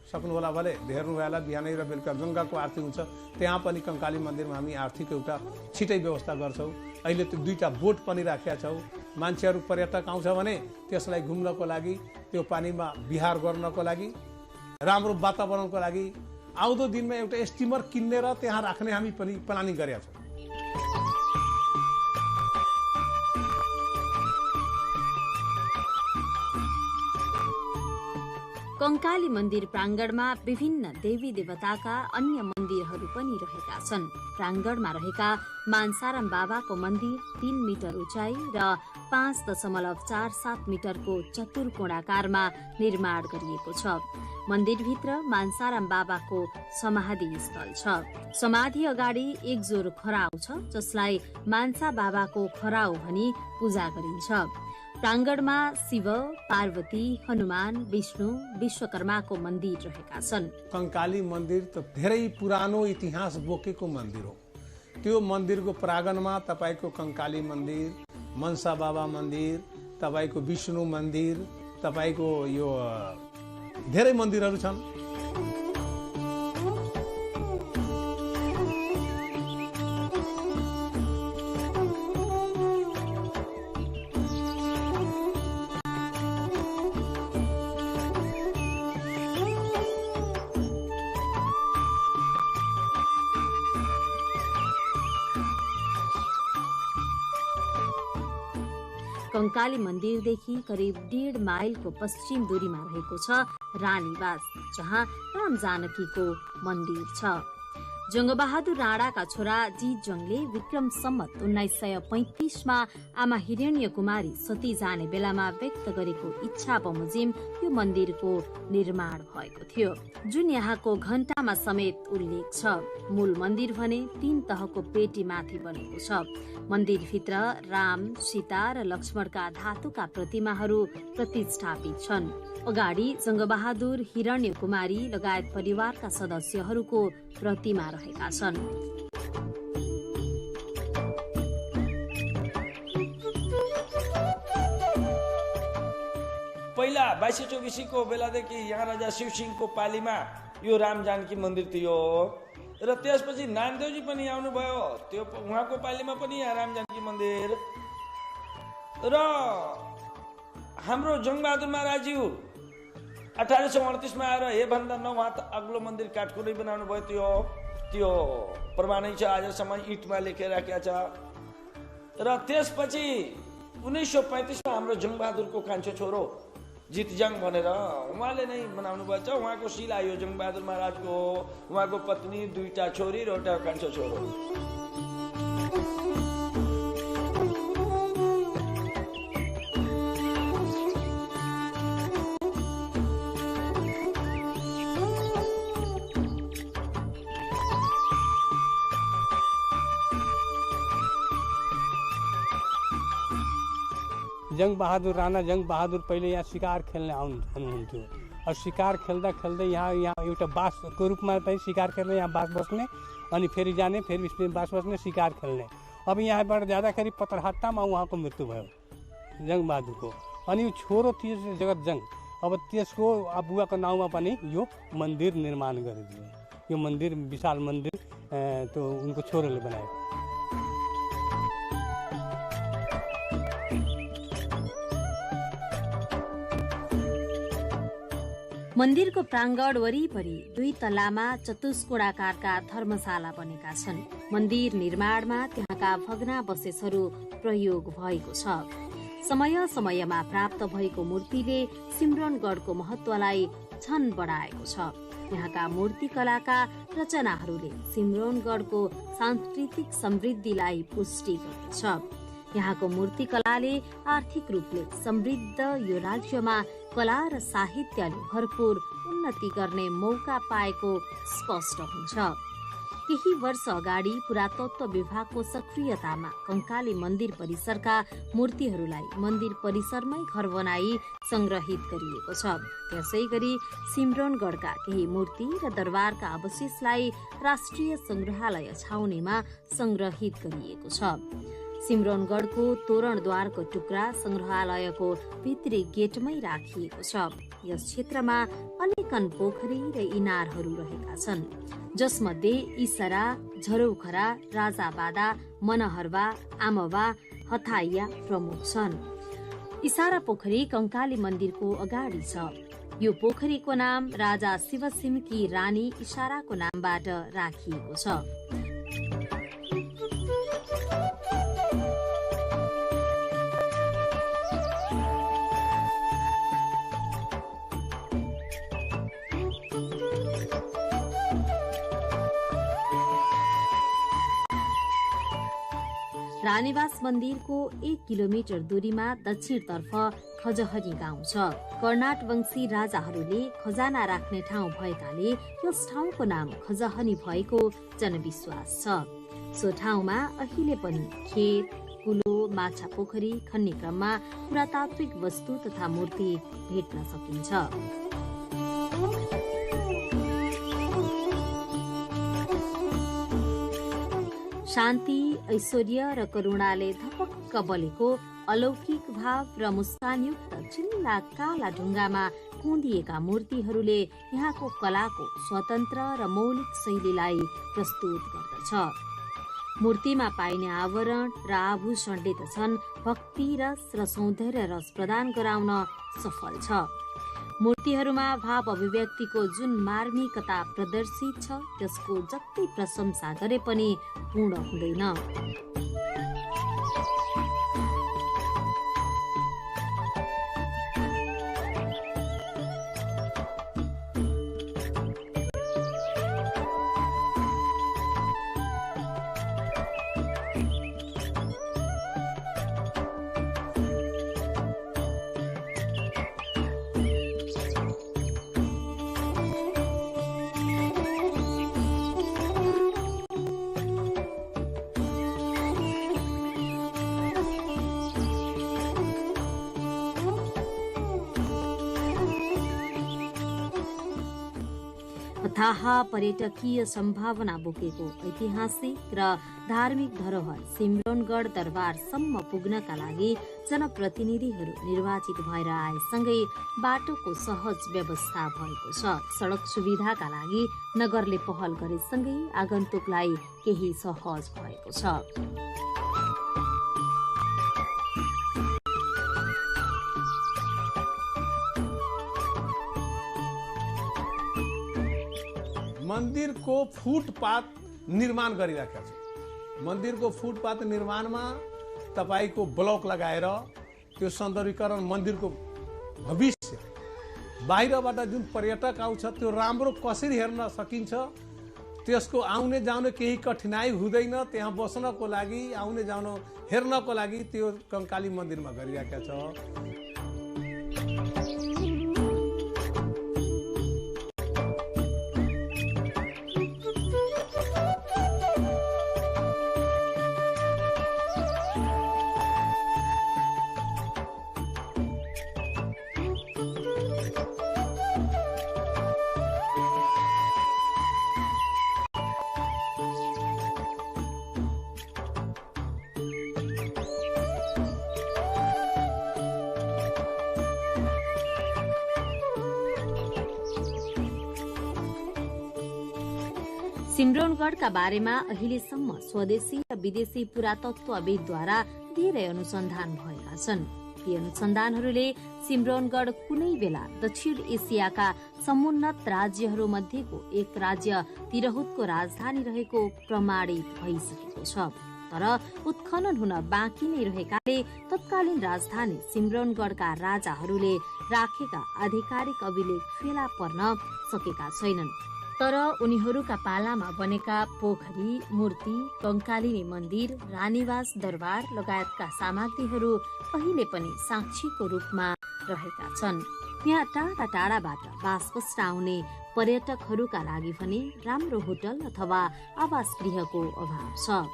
[SPEAKER 7] सक्नु होला भले हेर्नु होला, बिहानै र बेलुका गङ्गाको आरती हुन्छ। त्यहाँ पनि कंकाली मन्दिरमा हामी आरतीको एउटा छिटै व्यवस्था गर्छौँ। अहिले त्यो 2टा बोट पनि राखेका छौँ। मान्छेहरू पर्यटक आउँछ भने त्यसलाई घुम्नको लागि, त्यो पानीमा विहार गर्नको लागि, राम्रो वातावरणको लागि आउँदो दिनमा एउटा स्टिमर किनेर त्यहाँ राख्ने हामी पनि प्लानिङ गरेका छौँ।
[SPEAKER 2] कंकाली मन्दिर प्राङ्गणमा विभिन्न देवी देवताका अन्य मन्दिरहरू पनि रहेका छन्। प्राङ्गणमा रहेका मानसाराम बाबाको मन्दिर 3 मिटर उचाइ र 5.47 मिटरको चतुर्कोणाकारमा निर्माण गरिएको छ। मन्दिरभित्र मानसाराम बाबाको समाधि स्थल छ। समाधि अगाडि एक जोर खराउ छ, जसलाई मानसा बाबाको खराउ भनी पूजा गरिन्छ। प्राङ्गणमा शिव, पार्वती, हनुमान, विष्णु, विश्वकर्माको मन्दिर रहेका छन्।
[SPEAKER 7] कंकाली मन्दिर त धेरै पुरानो इतिहास बोकेको मन्दिर हो। त्यो मन्दिरको प्राङ्गणमा तपाईको कंकाली मन्दिर, मनसा बाबा मन्दिर, तपाईको विष्णु मन्दिर, तपाईको यो धेरै मन्दिरहरू छन्।
[SPEAKER 2] कंकाली मन्दिरदेखि करिब 1.5 माइलको पश्चिम दूरीमा रहेको छ रानीवास, जहाँ राम जानकीको मन्दिर छ। जङ्गबहादुर राणाका छोरा जीतजङले विक्रम सम्मत 1935मा आमा हिरण्य कुमारी सती जाने बेलामा व्यक्त गरेको इच्छा बमोजिम यो मन्दिरको निर्माण भएको थियो, जुन यहाँको घण्टामा समेत उल्लेख छ। मूल मन्दिर भने 3 तहको पेटीमाथि बनेको छ। मन्दिरभित्र राम, सीता र लक्ष्मणका धातुका प्रतिमाहरू प्रतिष्ठापित छन्। अगाडि जङ्गबहादुर, हिरण्य कुमारी लगायत परिवारका सदस्यहरूको प्रतिमा रहेका छन्।
[SPEAKER 4] पहिला 2224 को बेलादेखि यहाँ राजा शिवसिंहको पालीमा यो राम जानकी मन्दिर थियो र त्यसपछि नानदेवजी पनि आउनुभयो, त्यो उहाँको पालीमा पनि यहाँ राम जानकी मन्दिर र हाम्रो जङ्गबहादुर महाराजज्यू 1838 मा आएर हेभन्दा 9 हात अग्लो मन्दिर काठको नै बनाउनु भयो। त्यो प्रमाणै छ, आजसम्म इटमा लेखेर राखेको छ। र त्यसपछि 1935 मा हाम्रो जङ्गबहादुरको कान्छो छोरो जितजङ भनेर उहाँले नै बनाउनु भएको छ। उहाँको शिला यो जङ्गबहादुर महाराजको हो। उहाँको पत्नी, 2टा छोरी र एउटा कान्छो छोरो।
[SPEAKER 1] जङ्गबहादुर राणा जङ्गबहादुर पहिले यहाँ शिकार खेल्न आउनुहुन्थ्यो। और शिकार खेल्दा खेल्दै यहाँ एउटा बासको रूपमा पनि शिकार खेल्ने, यहाँ बास बस्ने, अनि फेरि जाने, फेरि इसमें बास बस्ने, शिकार खेल्ने। अब यहाँबाट जाँदाखेरि पतरहट्टामा उहाँको मृत्यु भयो जङ्गबहादुरको। अनि यो छोरो थियो जगतजङ। अब त्यसको बुवाको नाउँमा पनि यो मन्दिर निर्माण गरिदियो। यो मन्दिर विशाल मन्दिर त्यो उनको छोरोले बनायो।
[SPEAKER 2] मन्दिरको प्राङ्गण वरिपरि 2 तल्लामा चतुष्कोणाकारका धर्मशाला बनेका छन्। मन्दिर निर्माणमा त्यहाँका भग्नावशेषहरू प्रयोग भएको छ। समय समयमा प्राप्त भएको मूर्तिले सिमरनगढको महत्वलाई झन बढाएको छ। यहाँका मूर्तिकलाका रचनाहरूले सिमरनगढको सांस्कृतिक समृद्धिलाई पुष्टि गर्दछ। यहाँको मूर्तिकलाले आर्थिक रूपले समृद्ध यो राज्यमा कला र साहित्यले भरपूर उन्नति गर्ने मौका पाएको स्पष्ट हुन्छ। केही वर्ष अगाडि पुरातत्व विभागको सक्रियतामा कंकाली मन्दिर परिसरका मूर्तिहरूलाई मन्दिर परिसरमै घर बनाई संग्रहित गरिएको छ। त्यसै गरी सिमरनगढका केही मूर्ति र दरबारका अवशेषलाई राष्ट्रिय संग्रहालय छाउनीमा संग्रहित गरिएको छ। सिमरनगढको तोरणद्वारको टुक्रा संग्रहालयको भित्री गेटमै राखिएको छ। यस क्षेत्रमा अनेकन पोखरी र इनारहरू रहेका छन्, जसमध्ये इसरा, झरौखरा, राजाबादा, मनहरवा, आमवा, हथाइया प्रमुख छन्। इसारा पोखरी कंकाली मन्दिरको अगाडि छ। यो पोखरीको नाम राजा शिवसिंहकी रानी इसाराको नामबाट राखिएको छ। रानीवास मन्दिरको 1 किलोमिटर दूरीमा दक्षिणतर्फ खजहरी गाउँ छ। कर्नाट वंशी राजाहरूले खजाना राख्ने ठाउँ भएकाले यस ठाउँको नाम खजहनी भएको जनविश्वास छ। सो ठाउँमा अहिले पनि खेत, कुलो, माछा पोखरी खन्ने क्रममा पुरातात्विक वस्तु तथा मूर्ति भेट्न सकिन्छ। शान्ति, ऐश्वर्य र करुणाले धपक्क बलेको अलौकिक भाव र मुस्कानयुक्त चिल्ला काला ढुङ्गामा कुँदिएका मूर्तिहरूले यहाँको कलाको स्वतन्त्र र मौलिक शैलीलाई प्रस्तुत गर्दछ। मूर्तिमा पाइने आवरण र आभूषणले त झन् भक्ति रस र सौन्दर्य रस प्रदान गराउन सफल छ। मूर्तिहरूमा भाव अभिव्यक्तिको जुन मार्मिकता प्रदर्शित छ, त्यसको जति प्रशंसा गरे पनि पूर्ण हुँदैन। अथाह पर्यटकीय सम्भावना बोकेको ऐतिहासिक र धार्मिक धरोहर सिम्रौनगढ दरबारसम्म पुग्नका लागि जनप्रतिनिधिहरू निर्वाचित भएर आएसँगै बाटोको सहज व्यवस्था भएको छ। सडक सुविधाका लागि नगरले पहल गरेसँगै आगन्तुकलाई केही सहज भएको छ।
[SPEAKER 7] मन्दिरको फुटपाथ निर्माण गरिराखेका छौँ। मन्दिरको फुटपाथ निर्माणमा तपाईको ब्लक लगाएर त्यो सौन्दर्यीकरण मन्दिरको भविष्य बाहिरबाट जुन पर्यटक आउँछ त्यो राम्रो कसरी हेर्न सकिन्छ, त्यसको आउने जाने केही कठिनाइ हुँदैन। त्यहाँ बस्नको लागि आउने जाने हेर्नको लागि त्यो कंकाली मन्दिरमा गरिराखेका छ।
[SPEAKER 2] सिम्रौनगढका बारेमा अहिलेसम्म स्वदेशी र विदेशी पुरातत्वविदद्वारा धेरै अनुसन्धान भएका छन्। ती अनुसन्धानहरूले सिम्रौनगढ कुनै बेला दक्षिण एसियाका समुन्नत राज्यहरू मध्येको एक राज्य तिरहुतको राजधानी रहेको प्रमाणित भइसकेको छ। तर उत्खनन हुन बाँकी नै रहेकाले तत्कालीन राजधानी सिम्रौनगढका राजाहरूले राखेका आधिकारिक अभिलेख फेला पर्न सकेका छैनन्। तर उनीहरूका पालामा बनेका पोखरी, मूर्ति, कंकालिनी मन्दिर, रानीवास दरबार लगायतका सामग्रीहरू अहिले पनि साक्षीको रूपमा रहेका छन्। यहाँ टाढा टाढाबाट बास बस्न आउने पर्यटकहरूका लागि भने राम्रो होटल अथवा आवास गृहको अभाव छ।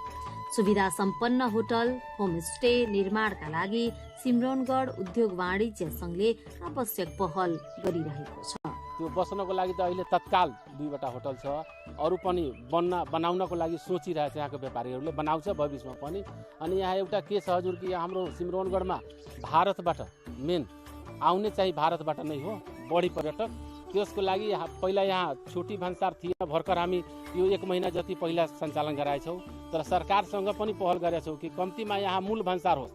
[SPEAKER 2] सुविधा सम्पन्न होटल, होमस्टे निर्माणका लागि सिम्रौनगढ उद्योग वाणिज्य संघले आवश्यक पहल गरिरहेको छ।
[SPEAKER 10] त्यो बस्नको लागि त अहिले तत्काल 2वटा होटल छ। अरू पनि बनाउनको लागि सोचिरहेछ यहाँको व्यापारीहरूले, बनाउँछ भविष्यमा पनि। अनि यहाँ एउटा के छ हजुर कि हाम्रो सिम्रौनगढमा भारतबाट मेन आउने चाहिँ भारतबाट नै हो बढी पर्यटक। त्यसको लागि पहिला यहाँ छोटी भन्सार थिएन। भर्खर हामी यो 1 महिना जति पहिला सञ्चालन गराएछौँ। तर सरकारसँग पनि पहल गरेका छौँ कि कम्तीमा यहाँ मूल भन्सार होस्।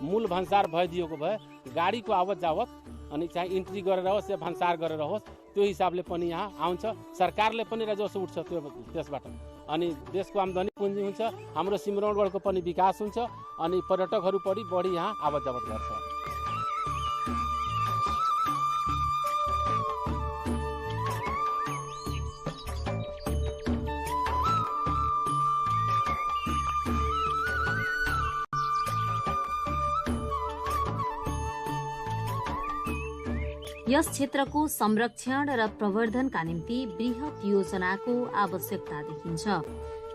[SPEAKER 10] मूल भन्सार भइदिएको भए गाडीको आवत जावत अनि चाहिँ इन्ट्री गरेर होस् या भन्सार गरेर होस्, त्यो हिसाबले पनि यहाँ आउँछ। सरकारले पनि राजस्व उठ्छ त्यसबाट। अनि देशको आम्दानी पुँजी हुन्छ, हाम्रो सिम्रौनगढको पनि विकास हुन्छ अनि पर्यटकहरू पनि बढी यहाँ आवत जावत गर्छ।
[SPEAKER 2] यस क्षेत्रको संरक्षण र प्रवर्धनका निम्ति बृहत योजनाको आवश्यकता देखिन्छ।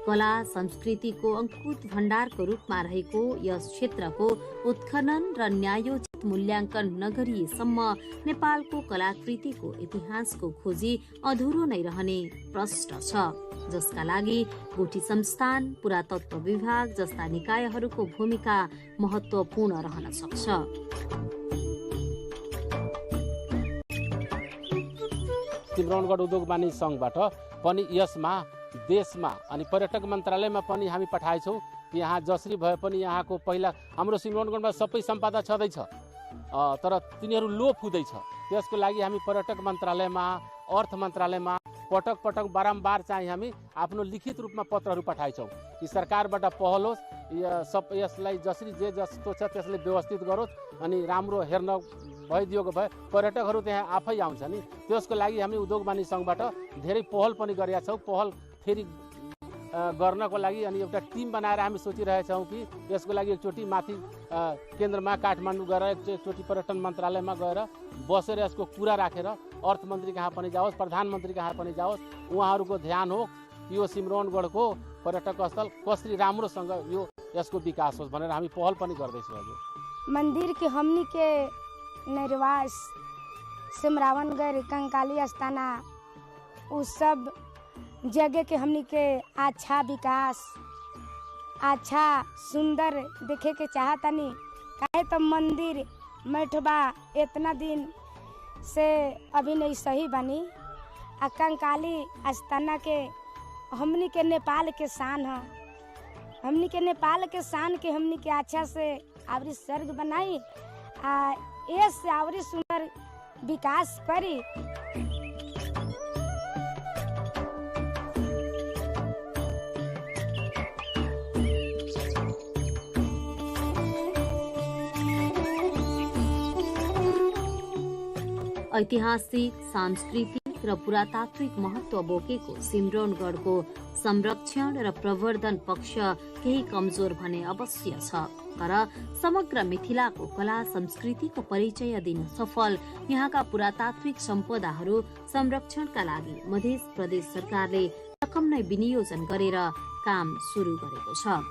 [SPEAKER 2] कला संस्कृतिको अंकुत भण्डारको रूपमा रहेको यस क्षेत्रको उत्खनन र न्यायोचित मूल्याङ्कन नगरिएसम्म नेपालको कलाकृतिको इतिहासको खोजी अधुरो नै रहने प्रश्न छ, जसका लागि गुठी संस्थान, पुरातत्व विभाग जस्ता निकायहरूको भूमिका महत्वपूर्ण रहन सक्छ।
[SPEAKER 10] सिम्रौनगढ उद्योग वाणिज्य संघबाट पनि यसमा देशमा अनि पर्यटक मन्त्रालयमा पनि हामी पठाएछौँ कि यहाँ जसरी भए पनि यहाँको पहिला हाम्रो सिम्रौनगढमा सबै सम्पदा छँदैछ, तर तिनीहरू लोप हुँदैछ। त्यसको लागि हामी पर्यटक मन्त्रालयमा, अर्थ मन्त्रालयमा पटक पटक बारम्बार चाहिँ हामी आफ्नो लिखित रूपमा पत्रहरू पठाएछौँ कि सरकारबाट पहल होस्, यसलाई जसरी जे जस्तो छ त्यसले व्यवस्थित गरोस् अनि राम्रो हेर्न भइदिएको भए पर्यटकहरू त्यहाँ आफै आउँछ नि। त्यसको लागि हामी उद्योग वाणिज्य संघबाट धेरै पहल पनि गरेका छौँ। पहल फेरि गर्नको लागि अनि एउटा टिम बनाएर हामी सोचिरहेछौँ कि यसको लागि एकचोटि माथि केन्द्रमा काठमाडौँ गएर एकचोटि पर्यटन मन्त्रालयमा गएर बसेर यसको कुरा राखेर अर्थमन्त्री कहाँ पनि जाओस्, प्रधानमन्त्री कहाँ पनि जाओस्, उहाँहरूको ध्यान हो यो सिम्रौनगढको पर्यटक स्थल कसरी राम्रोसँग यो यसको विकास होस् भनेर हामी पहल पनि गर्दैछौँ। हजुर
[SPEAKER 11] मंदिर के हमनी के निर्वास सिमरावनगढ़ कंकाली अस्थाना उस सब जगह के हमनी के अच्छा विकास, अच्छा सुंदर देखे के चाहतनी। काहे तो मंदिर मैठबा इतना दिन से अभी नहीं सही बनी। आ कंकाली आस्थाना के हमनी के नेपाल के शान है। हमनी के नेपाल के शान के हमनी के अच्छा से आवरी स्वर्ग बनाई आ ये से आवरी सुंदर विकास करी।
[SPEAKER 2] ऐतिहासिक, सांस्कृतिक र पुरातात्विक महत्व बोकेको सिम्रौनगढको संरक्षण र प्रवर्धन पक्ष केही कमजोर भने अवश्य छ। तर समग्र मिथिलाको कला संस्कृतिको परिचय दिन सफल यहाँका पुरातात्विक सम्पदाहरू संरक्षणका लागि मध्य प्रदेश सरकारले रकम नै विनियोजन गरेर काम सुरु गरेको छ।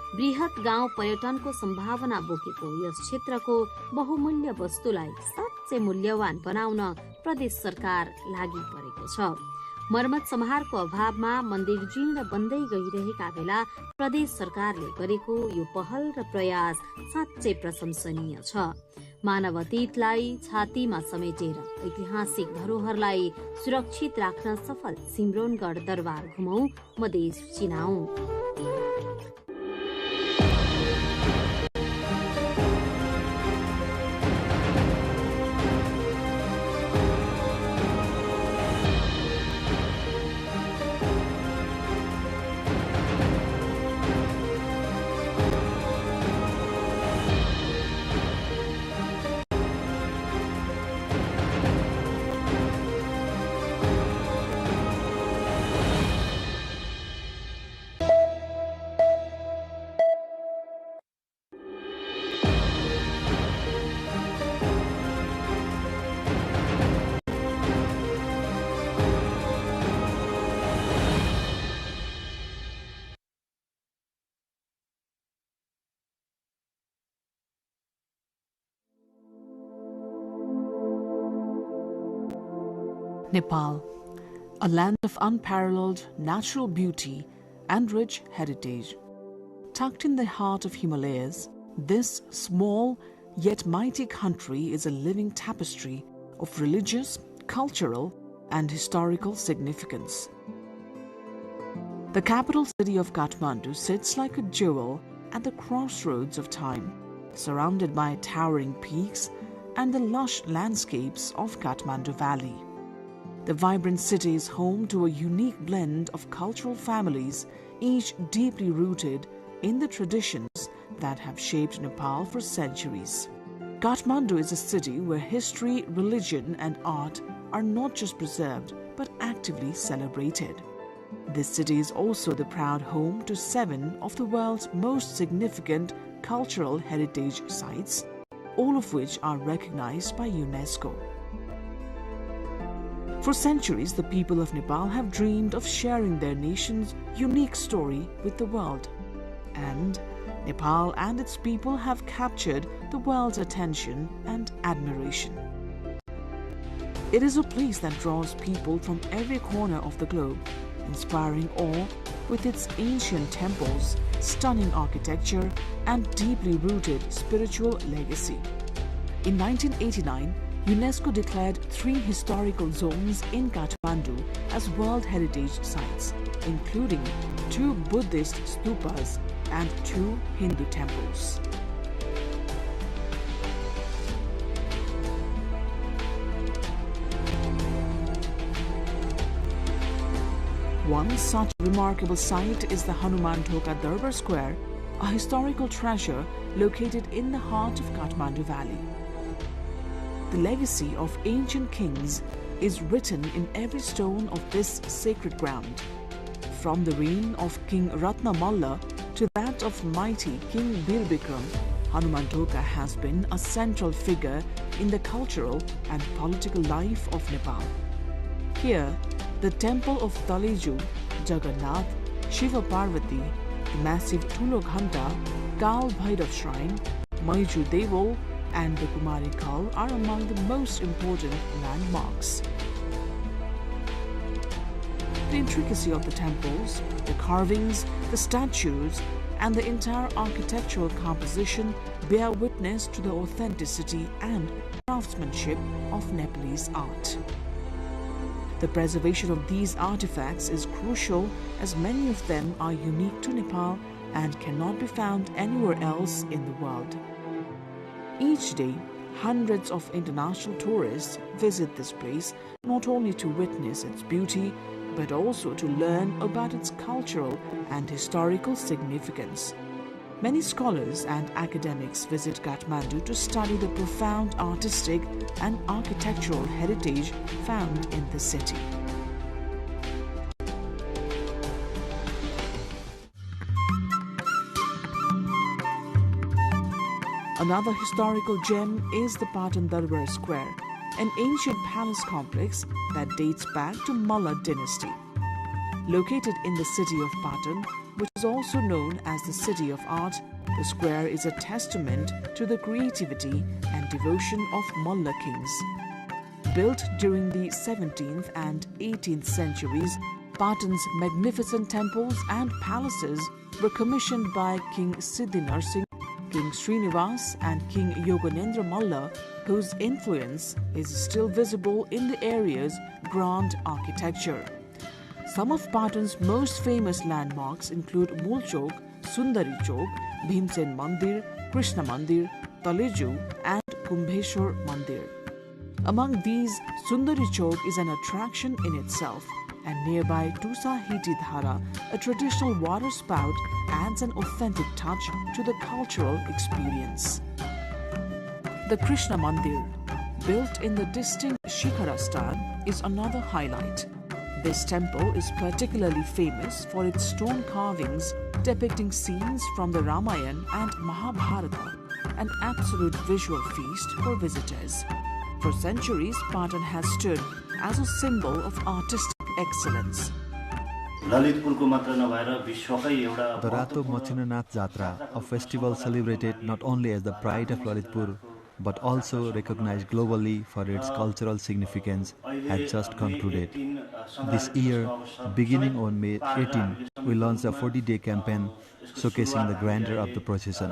[SPEAKER 2] बृहत गाउँ पर्यटनको सम्भावना बोकेको यस क्षेत्रको बहुमूल्य वस्तुलाई साँच्चै मूल्यवान बनाउन प्रदेश सरकार लागि परेको छ। मर्मत सम्हारको अभावमा मन्दिर जीर्ण बन्दै गइरहेका बेला प्रदेश सरकारले गरेको यो पहल र प्रयास साँच्चै प्रशंसनीय छ। मानव अतीतलाई छातीमा समेटेर ऐतिहासिक धरोहरलाई सुरक्षित राख्न सफल सिम्रौनगढ दरबार घुमौं, Madhesh चिनाऊ।
[SPEAKER 5] Nepal, a land of unparalleled natural beauty and rich heritage. Tucked in the heart of Himalayas, this small yet mighty country is a living tapestry of religious, cultural, and historical significance. The capital city of Kathmandu sits like a jewel at the crossroads of time, surrounded by towering peaks and the lush landscapes of Kathmandu Valley. The vibrant city is home to a unique blend of cultural families, each deeply rooted in the traditions that have shaped Nepal for centuries. Kathmandu is a city where history, religion, and art are not just preserved but actively celebrated. This city is also the proud home to 7 of the world's most significant cultural heritage sites, all of which are recognized by UNESCO. For centuries, the people of Nepal have dreamed of sharing their nation's unique story with the world. And Nepal and its people have captured the world's attention and admiration. It is a place that draws people from every corner of the globe, inspiring awe with its ancient temples, stunning architecture, and deeply rooted spiritual legacy. In 1989, UNESCO declared 3 historical zones in Kathmandu as World Heritage Sites, including 2 Buddhist stupas and 2 Hindu temples. One such remarkable site is the Hanuman Thoka Darbar Square, a historical treasure located in the heart of Kathmandu Valley. The legacy of ancient kings is written in every stone of this sacred ground. From the reign of King Ratna Malla to that of mighty King Birbikram, Hanuman Thoka has been a central figure in the cultural and political life of Nepal. Here, the temple of Taleju, Jagannath, Shiva Parvati, the massive Tulo Ghanta, Kal Bhairav Shrine, Maiju Devol, and the Kumari Kal are among the most important landmarks.
[SPEAKER 3] The intricacy of the temples, the carvings, the statues, and the entire architectural composition bear witness to the authenticity and craftsmanship of Nepalese art. The preservation of these artifacts is crucial as many of them are unique to Nepal and cannot be found anywhere else in the world. Each day, hundreds of international tourists visit this place not only to witness its beauty, but also to learn about its cultural and historical significance. Many scholars and academics visit Kathmandu to study the profound artistic and architectural heritage found in the city. Another historical gem is the Patan Darbar Square, an ancient palace complex that dates back to Malla dynasty. Located in the city of Patan, which is also known as the City of Art, the square is a testament to the creativity and devotion of Malla kings. Built during the 17th and 18th centuries, Patan's magnificent temples and palaces were commissioned by King Siddhinarsingh, King Srinivas and King Yoganendra Malla, whose influence is still visible in the area's grand architecture. Some of Patan's most famous landmarks include Mool Chowk, Sundari Chowk, Bhimsen Mandir, Krishna Mandir, Taleju and Kumbheshwar Mandir. Among these, Sundari Chowk is an attraction in itself, and nearby Tusa Hiti Dhara, a traditional water spout, adds an authentic touch to the cultural experience. The Krishna Mandir, built in the distinct Shikhara style, is another highlight. This temple is particularly famous for its stone carvings depicting scenes from the Ramayana and Mahabharata, an absolute visual feast for visitors. For centuries, Patan has stood as a symbol of artistic excellence.
[SPEAKER 14] The Rato Machinanath Jatra, a festival celebrated not only as the pride of Lalitpur, but also recognized globally for its cultural significance, has just concluded. This year, beginning on May 18, we launched a 40-day campaign showcasing the grandeur of the procession.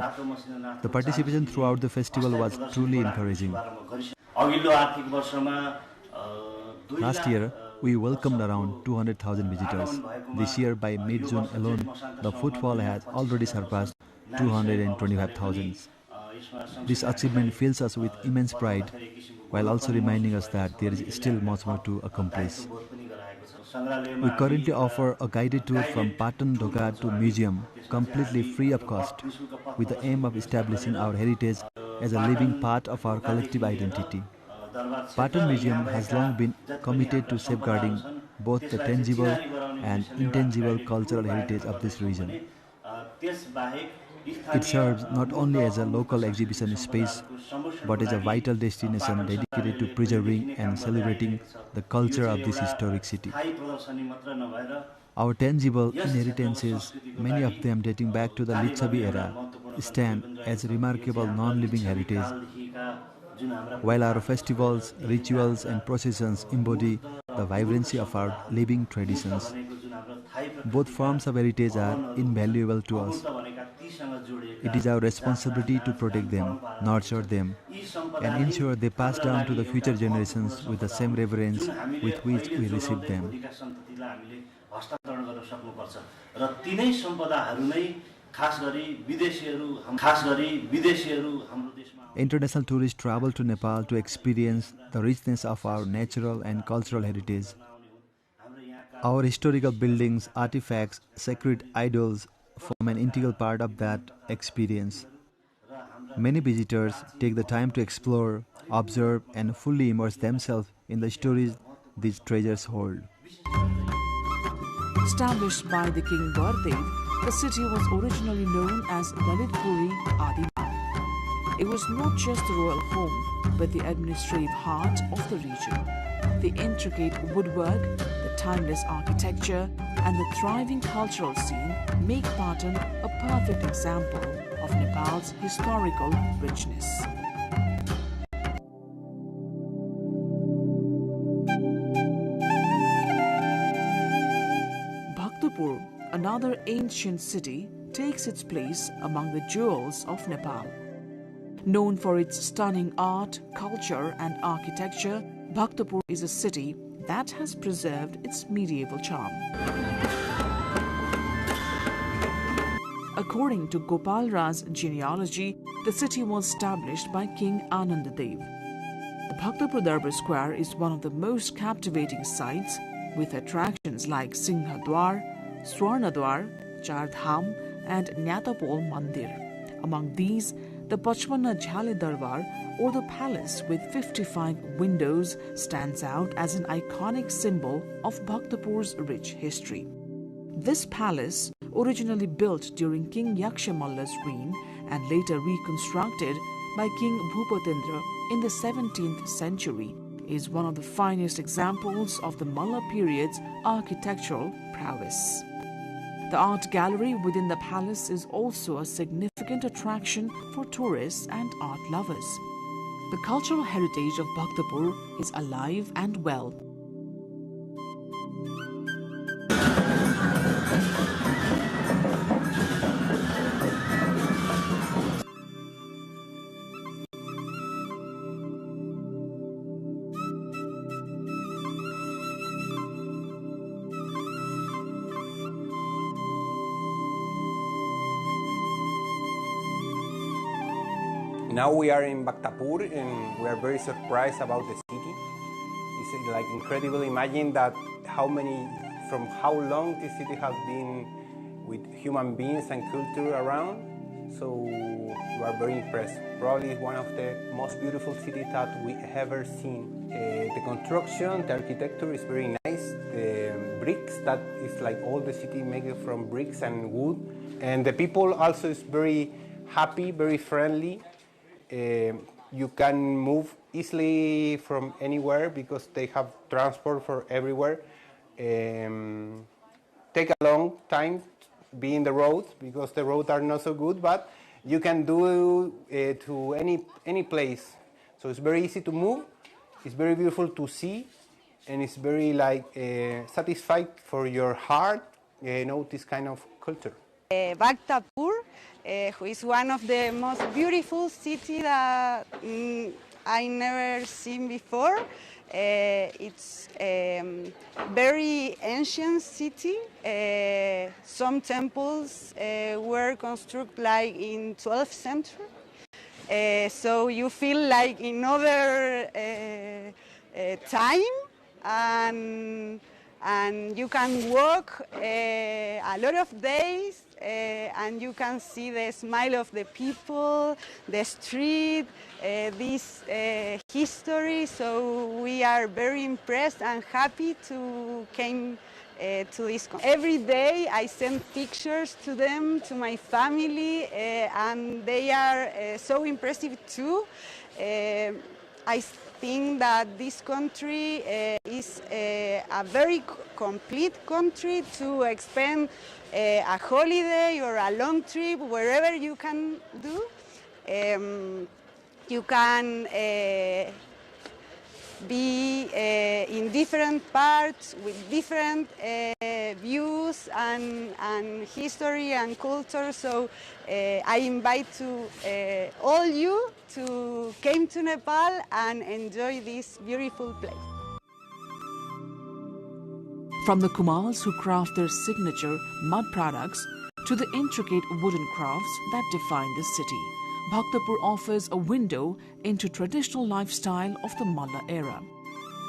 [SPEAKER 14] The participation throughout the festival was truly encouraging. Last year, we welcomed around 200,000 visitors. This year, by mid-June alone, the footfall has already surpassed 225,000. This achievement fills us with immense pride, while also reminding us that there is still much more to accomplish. We currently offer a guided tour from Patan Dhoka to museum, completely free of cost, with the aim of establishing our heritage as a living part of our collective identity. Patan Museum has long been committed to safeguarding both the tangible and intangible cultural heritage of this region. It serves not only as a local exhibition space, but as a vital destination dedicated to preserving and celebrating the culture of this historic city. Our tangible inheritances, many of them dating back to the Lichavi era, stand as remarkable non-living heritage, while our festivals, rituals and processions embody the vibrancy of our living traditions. Both forms of heritage are invaluable to us. It is our responsibility to protect them, nurture them, and ensure they pass down to the future generations with the same reverence with which we receive them. International tourists travel to Nepal to experience the richness of our natural and cultural heritage. Our historical buildings, artifacts, sacred idols form an integral part of that experience. Many visitors take the time to explore, observe, and fully immerse themselves in the stories these treasures hold.
[SPEAKER 3] Established by the King Bardev, the city was originally known as Lalitpuri Adima. It was not just the royal home, but the administrative heart of the region. The intricate woodwork, the timeless architecture, and the thriving cultural scene make Patan a perfect example of Nepal's historical richness. Bhaktapur, another ancient city, takes its place among the jewels of Nepal. Known for its stunning art, culture and architecture, Bhaktapur is a city that has preserved its medieval charm. According to Gopal Raj's genealogy, the city was established by King Anandadev. The Bhaktapur Darbar Square is one of the most captivating sites, with attractions like Singhadwar, Swarnadwar, Chardham and Nyatapol Mandir. Among these, the Pachpanna Jhale Darbar, or the palace with 55 windows, stands out as an iconic symbol of Bhaktapur's rich history. This palace, originally built during King Yakshamalla's reign and later reconstructed by King Bhupatendra in the 17th century, is one of the finest examples of the Malla period's architectural prowess. The art gallery within the palace is also a significant attraction for tourists and art lovers. The cultural heritage of Bhaktapur is alive and well.
[SPEAKER 13] Now we are in Bhaktapur and we are very surprised about the city. It's like incredible. Imagine that from how long this city has been with human beings and culture around. So we are very impressed. Probably one of the most beautiful cities that we ever seen. The construction, the architecture is very nice. The bricks, that is like all the city made from bricks and wood. And the people also is very happy, very friendly. You can move easily from anywhere because they have transport for everywhere. Take a long time be in the roads because the roads are not so good, but you can do to any place. So it's very easy to move. It's very beautiful to see, and it's very satisfied for your heart. This kind of culture.
[SPEAKER 15] Bhaktapur, who is one of the most beautiful cities that I never seen before. It's a very ancient city. Some temples were constructed like in 12th century. So you feel like in other time, and you can walk a lot of days, and you can see the smile of the people, the street, this history. So we are very impressed and happy to came to this country. Every day I send pictures to them, to my family, and they are so impressive too. I think that this country is a very complete country to spend a holiday or a long trip, wherever you can do. You can be in different parts with different views and history and culture. So I invite to all you to come to Nepal and enjoy this beautiful place.
[SPEAKER 3] From the Kumals who craft their signature mud products to the intricate wooden crafts that define the city, Bhaktapur offers a window into traditional lifestyle of the Malla era.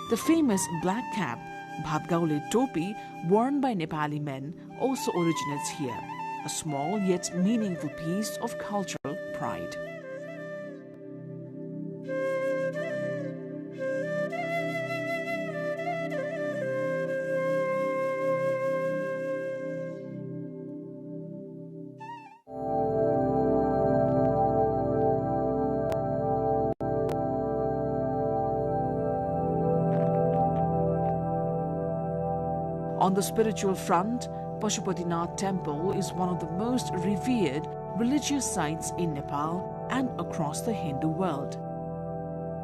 [SPEAKER 3] The famous black cap, Bhatgaule Topi, worn by Nepali men, also originates here, a small yet meaningful piece of cultural pride. On the spiritual front, Pashupatinath Temple is one of the most revered religious sites in Nepal and across the Hindu world.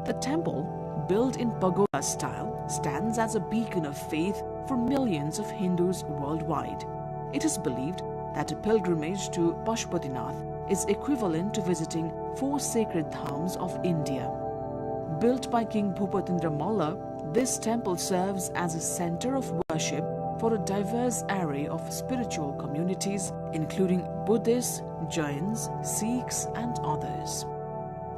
[SPEAKER 3] The temple, built in pagoda style, stands as a beacon of faith for millions of Hindus worldwide. It is believed that a pilgrimage to Pashupatinath is equivalent to visiting 4 sacred dhams of India. Built by King Bhupatendra Malla, this temple serves as a center of worship for a diverse array of spiritual communities, including Buddhists, Jains, Sikhs, and others.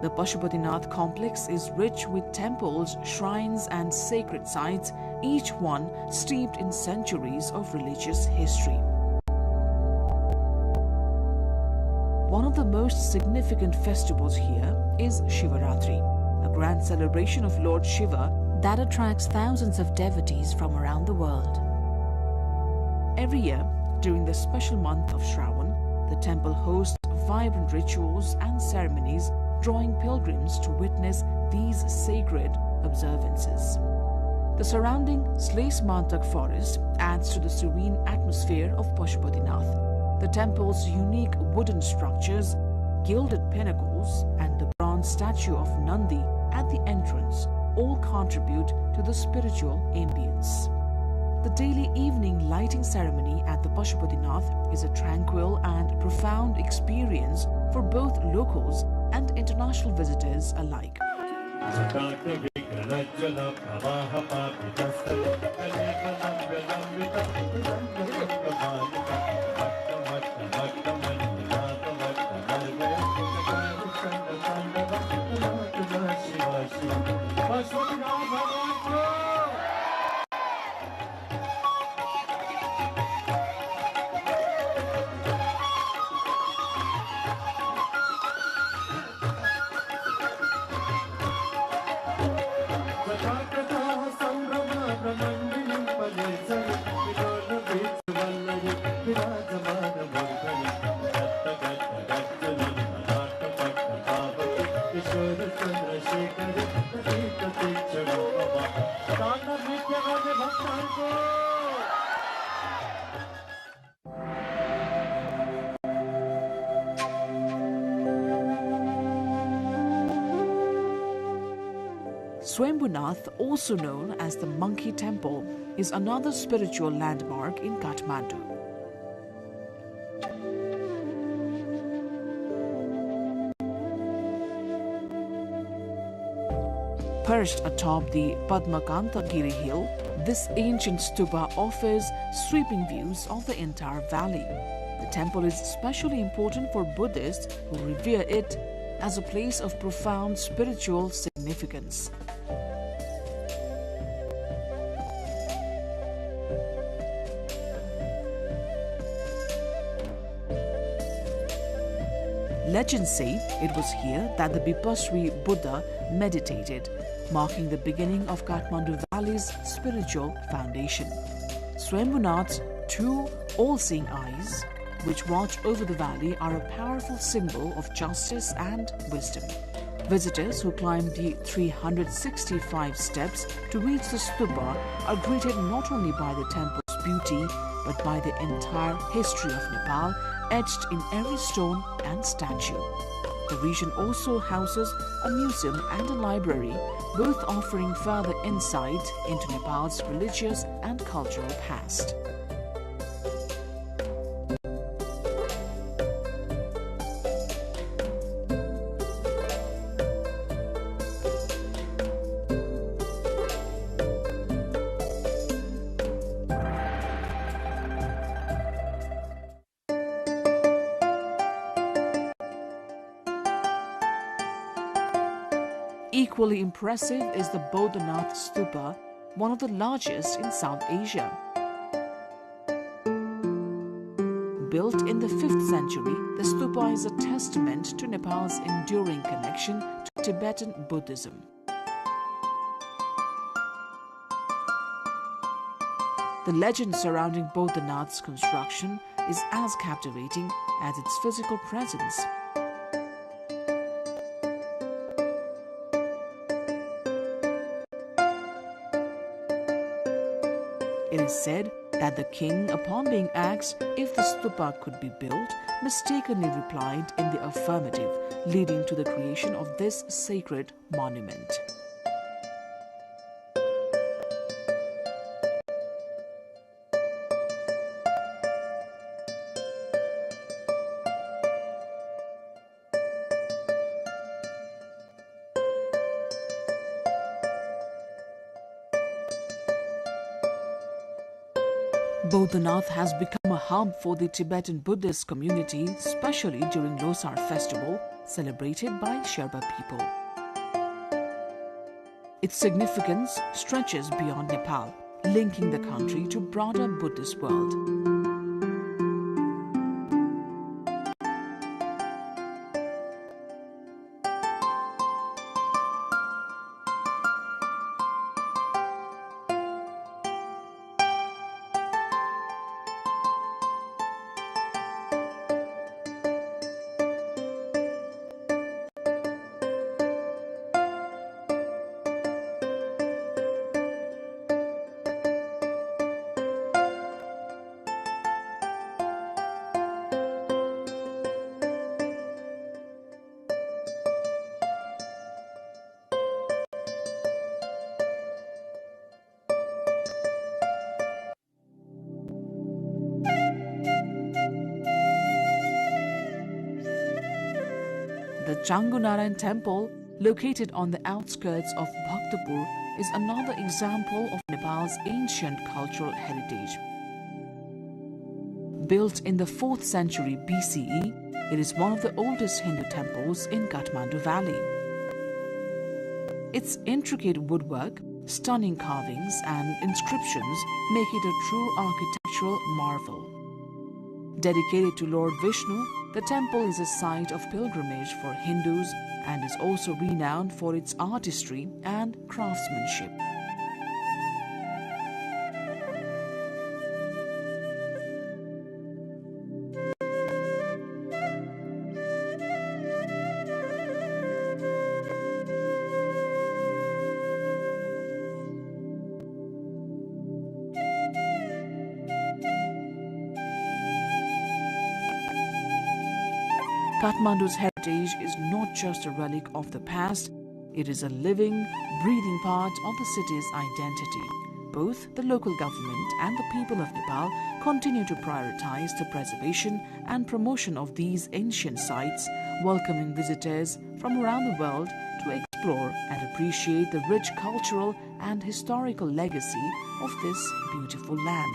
[SPEAKER 3] The Pashupatinath complex is rich with temples, shrines, and sacred sites, each one steeped in centuries of religious history. One of the most significant festivals here is Shivaratri, a grand celebration of Lord Shiva that attracts thousands of devotees from around the world. Every year, during the special month of Shravan, the temple hosts vibrant rituals and ceremonies, drawing pilgrims to witness these sacred observances. The surrounding Slaes-Mantak forest adds to the serene atmosphere of Pashupatinath. The temple's unique wooden structures, gilded pinnacles, and the bronze statue of Nandi at the entrance all contribute to the spiritual ambience. The daily evening lighting ceremony at the Pashupatinath is a tranquil and profound experience for both locals and international visitors alike. Swambhunath, also known as the Monkey Temple, is another spiritual landmark in Kathmandu. Perched atop the Padmakantagiri hill, this ancient stupa offers sweeping views of the entire valley. The temple is especially important for Buddhists who revere it as a place of profound spiritual significance. Legends say it was here that the Bipasri Buddha meditated, marking the beginning of Kathmandu Valley's spiritual foundation. Swambhunath's 2 all-seeing eyes, which watch over the valley, are a powerful symbol of justice and wisdom. Visitors who climb the 365 steps to reach the stupa are greeted not only by the temple's beauty, but by the entire history of Nepal, etched in every stone and statue. The region also houses a museum and a library, both offering further insight into Nepal's religious and cultural past. Equally impressive is the Bodhanath Stupa, one of the largest in South Asia. Built in the 5th century, the stupa is a testament to Nepal's enduring connection to Tibetan Buddhism. The legend surrounding Bodhanath's construction is as captivating as its physical presence. It is said that the king, upon being asked if the stupa could be built, mistakenly replied in the affirmative, leading to the creation of this sacred monument. Bodhanath has become a hub for the Tibetan Buddhist community, especially during Losar festival, celebrated by Sherpa people. Its significance stretches beyond Nepal, linking the country to broader Buddhist world. The Changunarayan temple, located on the outskirts of Bhaktapur, is another example of Nepal's ancient cultural heritage. Built in the 4th century BCE, it is one of the oldest Hindu temples in Kathmandu Valley. Its intricate woodwork, stunning carvings and inscriptions make it a true architectural marvel. Dedicated to Lord Vishnu, the temple is a site of pilgrimage for Hindus and is also renowned for its artistry and craftsmanship. Kathmandu's heritage is not just a relic of the past, it is a living, breathing part of the city's identity. Both the local government and the people of Nepal continue to prioritize the preservation and promotion of these ancient sites, welcoming visitors from around the world to explore and appreciate the rich cultural and historical legacy of this beautiful land.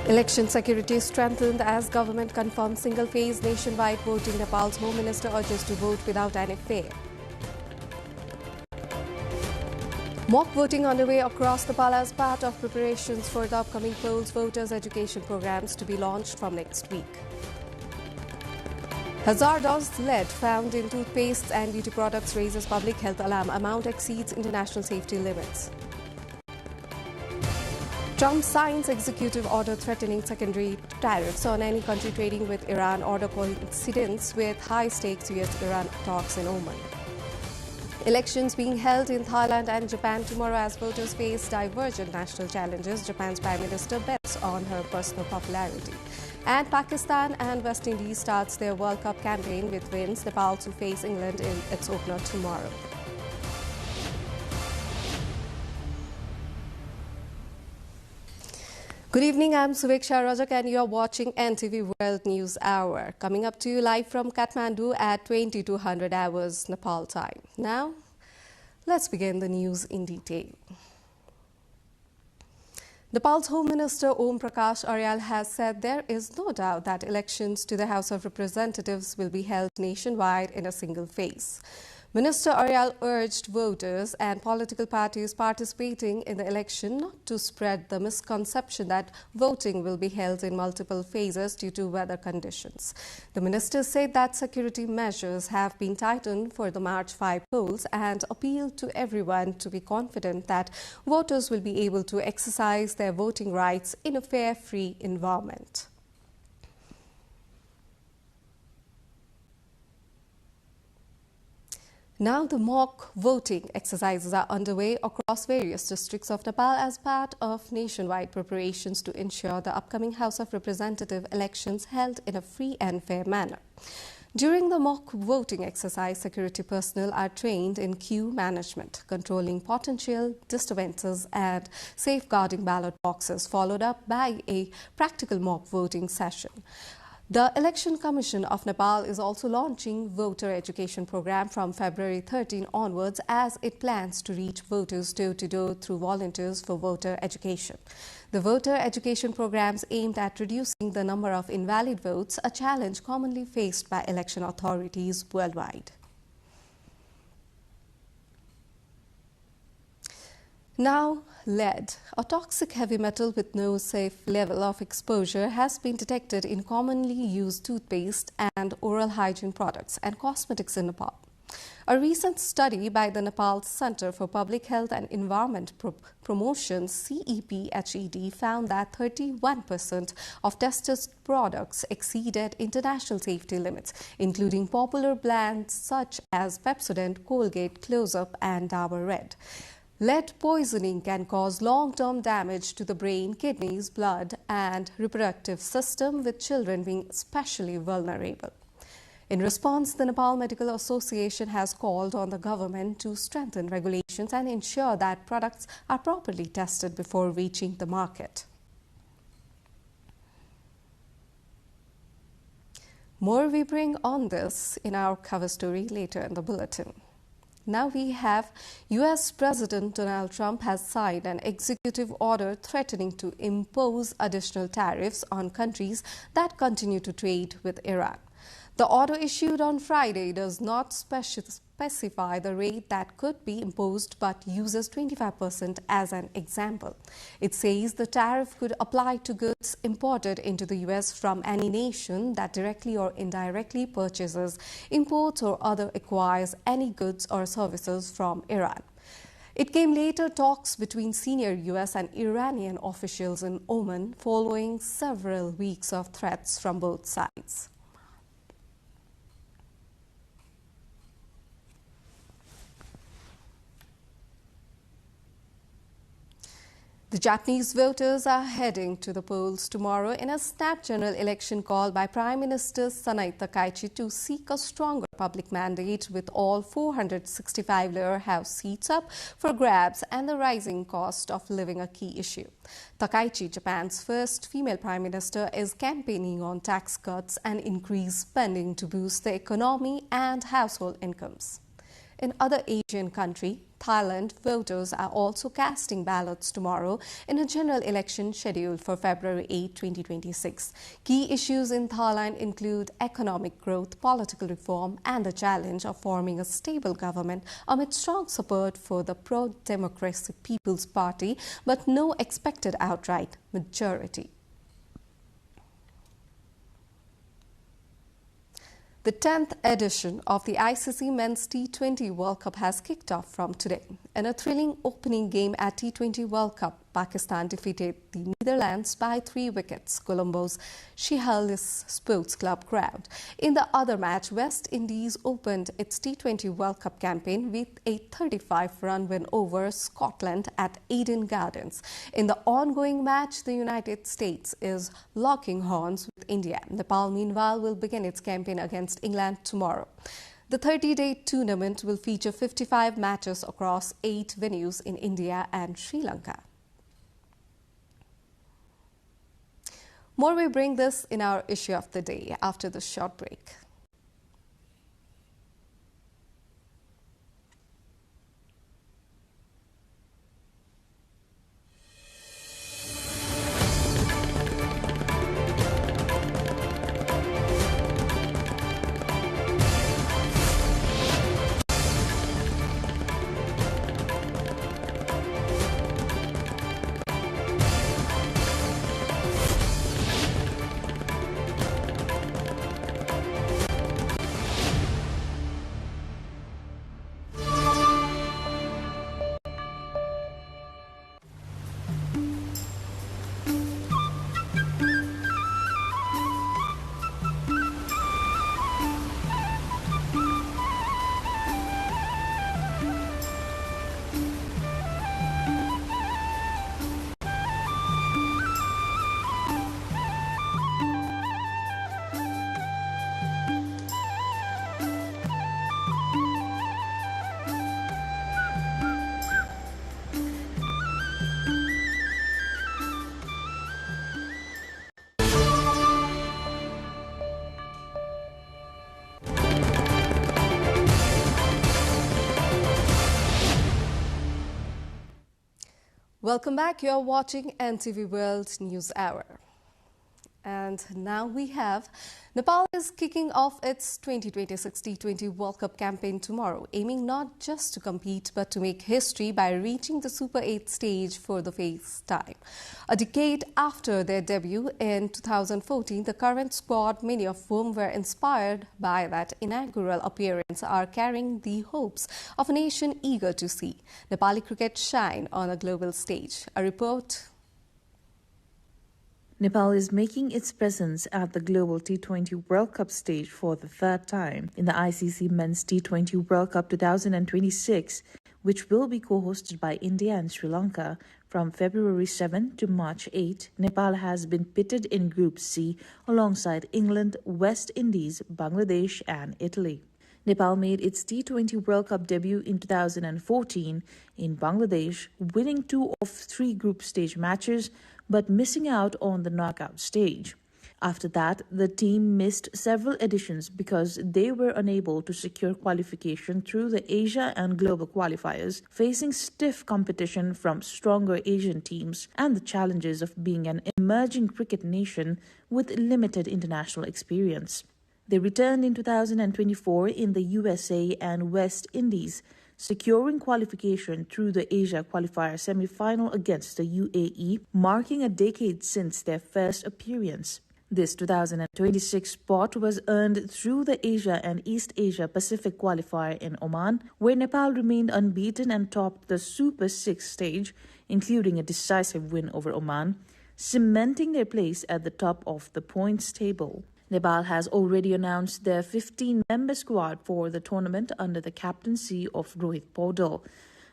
[SPEAKER 17] Election security strengthened as government confirmed single-phase nationwide voting. Nepal's Home Minister urges to vote without any fear. Mock voting underway across Nepal as part of preparations for the upcoming polls voters' education programs to be launched from next week. Hazardous lead found in toothpastes and beauty products raises public health alarm. Amount exceeds international safety limits. Trump signs executive order threatening secondary tariffs on any country trading with Iran. Order coincidence with high-stakes US-Iran talks in Oman. Elections being held in Thailand and Japan tomorrow as voters face divergent national challenges. Japan's Prime Minister bets on her personal popularity. And Pakistan and West Indies starts their World Cup campaign with wins. Nepal to face England in its opener tomorrow. Good evening, I'm Suveksha Rajak and you're watching NTV World News Hour. Coming up to you live from Kathmandu at 2200 hours Nepal time. Now, let's begin the news in detail. Nepal's Home Minister Om Prakash Aryal has said there is no doubt that elections to the House of Representatives will be held nationwide in a single phase. Minister Aryal urged voters and political parties participating in the election not to spread the misconception that voting will be held in multiple phases due to weather conditions. The minister said that security measures have been tightened for the March 5 polls and appealed to everyone to be confident that voters will be able to exercise their voting rights in a fair, free environment. Now the mock voting exercises are underway across various districts of Nepal as part of nationwide preparations to ensure the upcoming House of Representative elections held in a free and fair manner. During the mock voting exercise, security personnel are trained in queue management, controlling potential disturbances and safeguarding ballot boxes, followed up by a practical mock voting session. The Election Commission of Nepal is also launching voter education program from February 13 onwards as it plans to reach voters door-to-door through volunteers for voter education. The voter education programs aimed at reducing the number of invalid votes, a challenge commonly faced by election authorities worldwide. Now, lead, a toxic heavy metal with no safe level of exposure, has been detected in commonly used toothpaste and oral hygiene products and cosmetics in Nepal. A recent study by the Nepal Center for Public Health and Environment Promotion, CEPHED, found that 31% of tested products exceeded international safety limits, including popular brands such as Pepsodent, Colgate, Close-Up and Dabur Red. Lead poisoning can cause long-term damage to the brain, kidneys, blood and reproductive system, with children being especially vulnerable. In response, the Nepal Medical Association has called on the government to strengthen regulations and ensure that products are properly tested before reaching the market. More we bring on this in our cover story later in the bulletin. Now we have U.S. President Donald Trump has signed an executive order threatening to impose additional tariffs on countries that continue to trade with Iran. The order issued on Friday does not specify the rate that could be imposed but uses 25% as an example. It says the tariff could apply to goods imported into the U.S. from any nation that directly or indirectly purchases, imports or other acquires any goods or services from Iran. It came later talks between senior U.S. and Iranian officials in Oman following several weeks of threats from both sides. The Japanese voters are heading to the polls tomorrow in a snap general election called by Prime Minister Sanai Takaichi to seek a stronger public mandate, with all 465 lower house seats up for grabs and the rising cost of living a key issue. Takaichi, Japan's first female prime minister, is campaigning on tax cuts and increased spending to boost the economy and household incomes. In other Asian countries, Thailand, voters are also casting ballots tomorrow in a general election scheduled for February 8, 2026. Key issues in Thailand include economic growth, political reform, and the challenge of forming a stable government amid strong support for the pro-democracy People's Party, but no expected outright majority. The 10th edition of the ICC Men's T20 World Cup has kicked off from today. In a thrilling opening game at T20 World Cup, Pakistan defeated the Netherlands by 3 wickets, Colombo's Chehalis Sports Club crowd. In the other match, West Indies opened its T20 World Cup campaign with a 35-run win over Scotland at Eden Gardens. In the ongoing match, the United States is locking horns with India. Nepal, meanwhile, will begin its campaign against England tomorrow. The 30-day tournament will feature 55 matches across 8 venues in India and Sri Lanka. More we bring this in our issue of the day after this short break. Welcome back. You're watching NTV World News Hour. And now we have Nepal is kicking off its 2026 T20 World Cup campaign tomorrow, aiming not just to compete but to make history by reaching the Super 8 stage for the first time. A decade after their debut in 2014, the current squad, many of whom were inspired by that inaugural appearance, are carrying the hopes of a nation eager to see Nepali cricket shine on a global stage. A report.
[SPEAKER 6] Nepal is making its presence at the global T20 World Cup stage for the third time in the ICC Men's T20 World Cup 2026, which will be co-hosted by India and Sri Lanka from February 7 to March 8. Nepal has been pitted in Group C alongside England, West Indies, Bangladesh and Italy. Nepal made its T20 World Cup debut in 2014 in Bangladesh, winning 2 of 3 group stage matches but missing out on the knockout stage. After that, the team missed several editions because they were unable to secure qualification through the Asia and global qualifiers, facing stiff competition from stronger Asian teams and the challenges of being an emerging cricket nation with limited international experience. They returned in 2024 in the USA and West Indies, securing qualification through the Asia qualifier semi-final against the UAE, marking a decade since their first appearance. This 2026 spot was earned through the Asia and East Asia Pacific qualifier in Oman, where Nepal remained unbeaten and topped the Super 6 stage, including a decisive win over Oman, cementing their place at the top of the points table. Nepal has already announced their 15-member squad for the tournament under the captaincy of Rohit Paudel.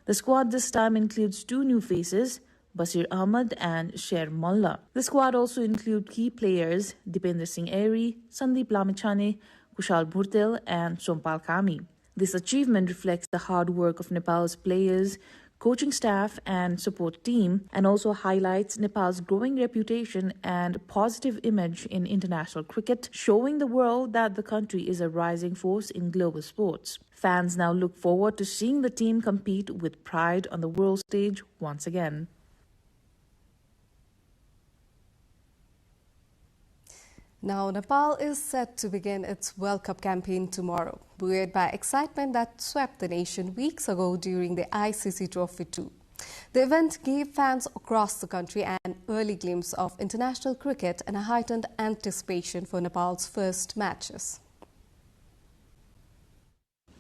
[SPEAKER 6] The squad this time includes 2 new faces, Basir Ahmad and Sher Mullah. The squad also includes key players Dipendra Singh Airy, Sandeep Lamichhane, Kushal Bhurtel and Sompal Kami. This achievement reflects the hard work of Nepal's players, coaching staff and support team, and also highlights Nepal's growing reputation and positive image in international cricket, showing the world that the country is a rising force in global sports. Fans now look forward to seeing the team compete with pride on the world stage once again.
[SPEAKER 17] Now, Nepal is set to begin its World Cup campaign tomorrow, buoyed by excitement that swept the nation weeks ago during the ICC Trophy 2. The event gave fans across the country an early glimpse of international cricket and a heightened anticipation for Nepal's first matches.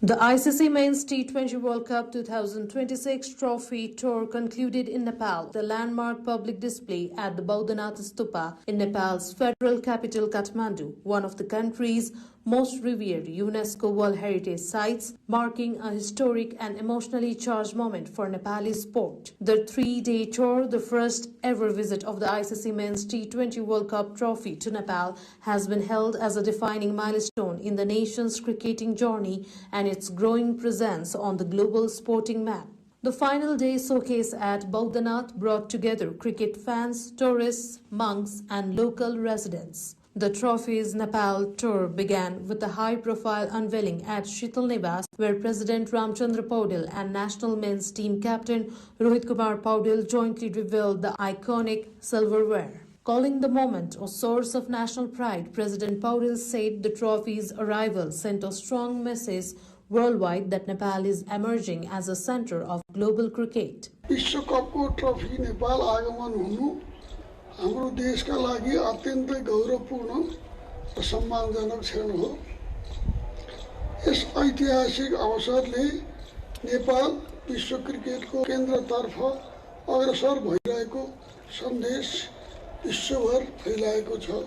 [SPEAKER 22] The ICC Men's T20 World Cup 2026 Trophy Tour concluded in Nepal, the landmark public display at the Bodhanath Stupa in Nepal's federal capital Kathmandu, one of the country's most revered UNESCO World Heritage Sites, marking a historic and emotionally charged moment for Nepali sport. The 3-day tour, the first ever visit of the ICC Men's T20 World Cup Trophy to Nepal, has been held as a defining milestone in the nation's cricketing journey and its growing presence on the global sporting map. The final day showcase at Bodhanath brought together cricket fans, tourists, monks and local residents. The trophy's Nepal tour began with a high-profile unveiling at Shital Nivas, where President Ramchandra Paudel and national men's team captain Rohit Kumar Paudel jointly revealed the iconic silverware. Calling the moment a source of national pride, President Paudel said the trophy's arrival sent a strong message worldwide that Nepal is emerging as a center of global cricket.
[SPEAKER 18] विश्वकपको trophy Nepal आगमन हुनु हाम्रो देशका लागि अत्यन्तै गौरवपूर्ण र सम्मानजनक क्षण हो। यस ऐतिहासिक अवसरले नेपाल विश्व क्रिकेटको केन्द्रतर्फ अग्रसर भइरहेको सन्देश विश्वभर फैलाएको छ।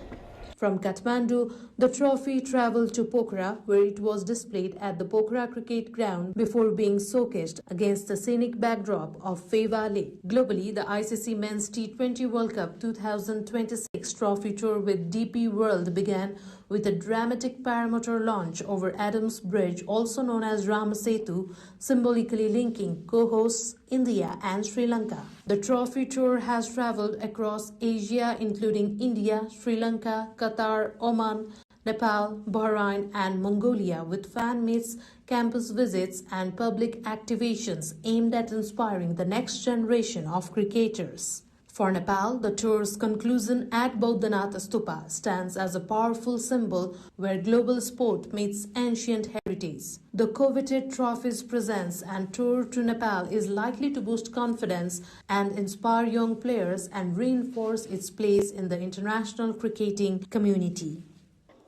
[SPEAKER 22] From Kathmandu, the trophy traveled to Pokhara, where it was displayed at the Pokhara Cricket Ground before being showcased against the scenic backdrop of Feva Lake. Globally, the ICC Men's T20 World Cup 2026 Trophy Tour with DP World began with a dramatic paramotor launch over Adams Bridge, also known as Ramasetu, symbolically linking co-hosts India and Sri Lanka. The trophy tour has traveled across Asia, including India, Sri Lanka, Qatar, Oman, Nepal, Bahrain and Mongolia, with fan meets
[SPEAKER 12] campus visits and public activations aimed at inspiring the next generation of cricketers. For Nepal, the tour's conclusion at Bodhanath Stupa stands as a powerful symbol where global sport meets ancient heritage. The coveted trophy's presence and tour to Nepal is likely to boost confidence and inspire young players and reinforce its place in the international cricketing community.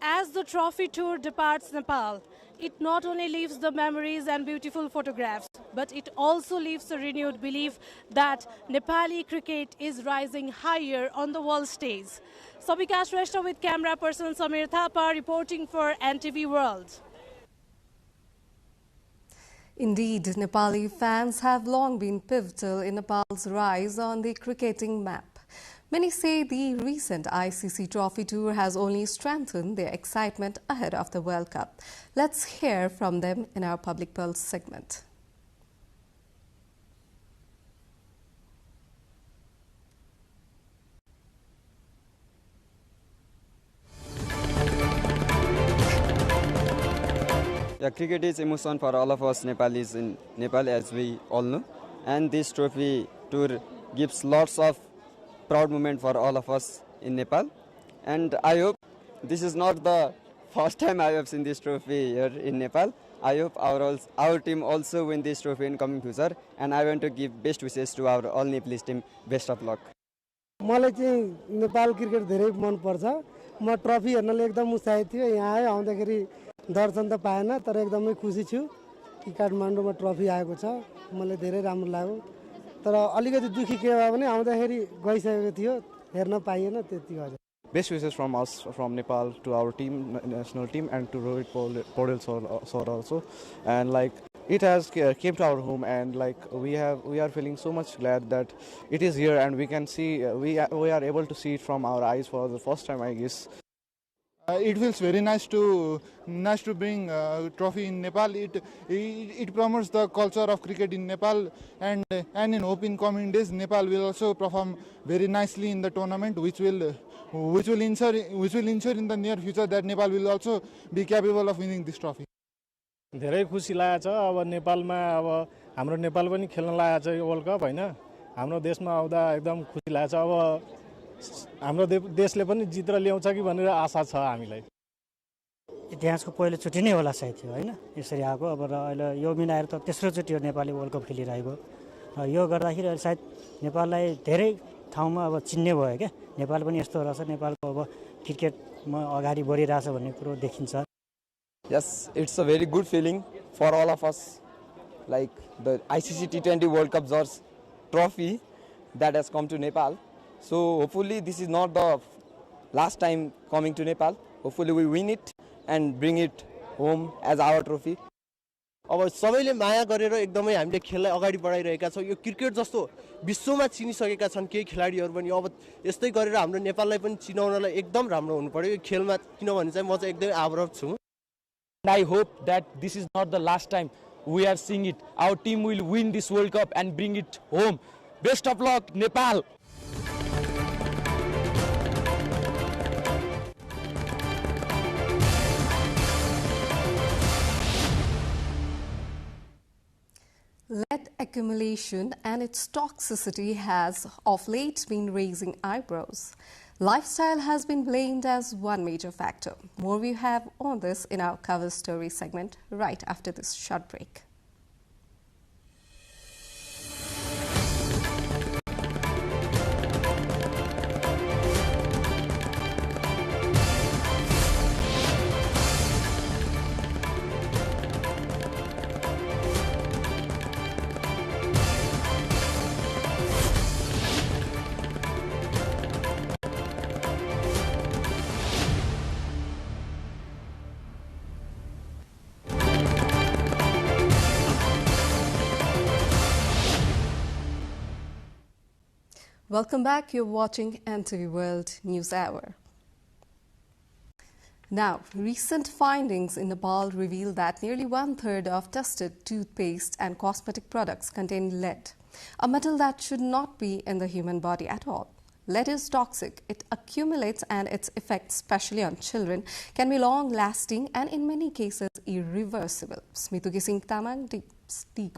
[SPEAKER 19] As the trophy tour departs Nepal, it not only leaves the memories and beautiful photographs, but it also leaves a renewed belief that Nepali cricket is rising higher on the world stage. Sabika Shrestha with camera person Samir Thapa reporting for NTV World.
[SPEAKER 17] Indeed, Nepali fans have long been pivotal in Nepal's rise on the cricketing map. Many say the recent ICC Trophy Tour has only strengthened their excitement ahead of the World Cup. Let's hear from them in our Public Pulse segment.
[SPEAKER 20] Yeah, cricket is emotion for all of us Nepalis in Nepal, as we all know. And this trophy tour gives lots of proud moment for all of us in Nepal. And I hope this is not the first time I have seen this trophy here in Nepal. I hope our team also win this trophy in coming future. And I want to give best wishes to our all Nepalese team. Best of luck.
[SPEAKER 24] मलाई चाहिँ Nepal cricket धेरै मन पर्छ म trophy हेर्नले एकदम उत्साहित थिए यहाँ आए आउँदाखेरि दर्शन त पाएन तर एकदमै खुसी छु कि काठमाडौँमा ट्रफी आएको छ मलाई धेरै राम्रो लाग्यो तर अलिकति दुखी के भयो भने आउँदाखेरि गइसकेको थियो हेर्न पाइएन त्यति हो
[SPEAKER 25] Best wishes from us from Nepal to our team, national team, and to Rohit Paudel sir also. And like it has came to our home, and like we are feeling so much glad that it is here, and we can see we are able to see it from our eyes for the first time, I guess.
[SPEAKER 26] It feels very nice to bring trophy in Nepal. It promotes the culture of cricket in Nepal, and in hope in coming days Nepal will also perform very nicely in the tournament, which will ensure in the near future that Nepal will also be capable of winning this trophy.
[SPEAKER 27] धेरै खुसी लागेको छ अब नेपालमा अब हाम्रो नेपाल पनि खेल्न लागेको छ यो वर्ल्ड कप हैन हाम्रो देशमा आउँदा एकदम खुसी लागेको छ अब हाम्रो देशले पनि जितेर ल्याउँछ कि भनेर आशा छ हामीलाई
[SPEAKER 28] इतिहासको पहिलो चोटी नै होला सायद थियो हैन यसरी आको अब र अहिले यो मिलाएर त तेस्रो चोटी हो नेपालले वर्ल्ड कप खेलिरहेको र यो गर्दाखेरि अहिले सायद नेपाललाई धेरै ठाउँमा अब चिन्ने भयो के नेपाल पनि यस्तो रहेछ नेपालको अब क्रिकेटमा अगाडि बढिरहेछ भन्ने कुरो देखिन्छ
[SPEAKER 20] Yes, it's a very good feeling for all of us, like the ICC T20 World Cup trophy that has come to Nepal. So hopefully this is not the last time coming to Nepal. Hopefully we win it and bring it home as our trophy.
[SPEAKER 29] अब सबैले माया गरेर एकदमै हामीले खेललाई अगाडि बढाइरहेका छौं यो cricket जस्तो विश्वमा चिनिसकेका छन् केही खेलाडीहरु पनि अब यस्तै गरेर हाम्रो नेपाललाई पनि चिनाउनलाई एकदम राम्रो हुनु पर्यो यो खेलमा किनभने चाहिँ म चाहिँ एकदमै आभारी छु
[SPEAKER 30] I hope that this is not the last time we are seeing it. Our team will win this World Cup and bring it home. Best of luck, Nepal!
[SPEAKER 17] Lead accumulation and its toxicity has of late been raising eyebrows. Lifestyle has been blamed as one major factor. More we have on this in our cover story segment right after this short break. Welcome back. You're watching NTV World News Hour. Now, recent findings in Nepal reveal that nearly 1/3 of tested toothpaste and cosmetic products contain lead, a metal that should not be in the human body at all. Lead is toxic. It accumulates and its effects, especially on children, can be long-lasting and in many cases irreversible. Smitu Gising Tamang speak.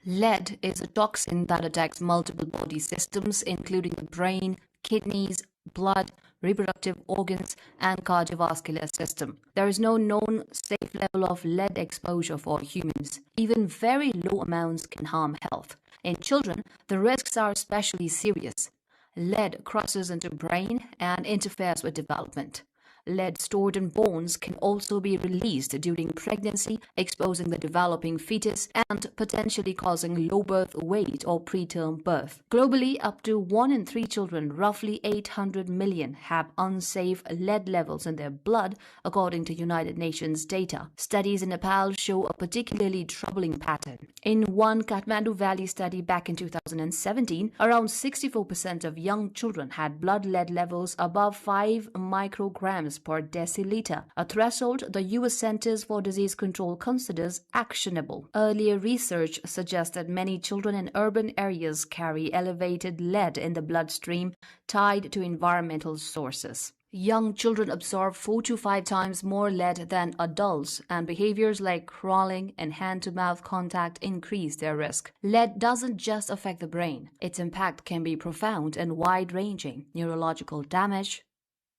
[SPEAKER 1] Lead is a toxin that attacks multiple body systems, including the brain, kidneys, blood, reproductive organs, and cardiovascular system. There is no known safe level of lead exposure for humans. Even very low amounts can harm health. In children, the risks are especially serious. Lead crosses into brain and interferes with development. Lead stored in bones can also be released during pregnancy, exposing the developing fetus and potentially causing low birth weight or preterm birth. Globally, up to 1 in 3 children, roughly 800 million, have unsafe lead levels in their blood, according to United Nations data. Studies in Nepal show a particularly troubling pattern. In one Kathmandu Valley study back in 2017, around 64% of young children had blood lead levels above 5 micrograms per deciliter, a threshold the U.S. Centers for Disease Control considers actionable. Earlier research suggests that many children in urban areas carry elevated lead in the bloodstream tied to environmental sources. Young children absorb 4 to 5 times more lead than adults, and behaviors like crawling and hand-to-mouth contact increase their risk. Lead doesn't just affect the brain. Its impact can be profound and wide-ranging: neurological damage,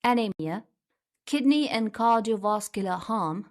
[SPEAKER 1] anemia, kidney and cardiovascular harm,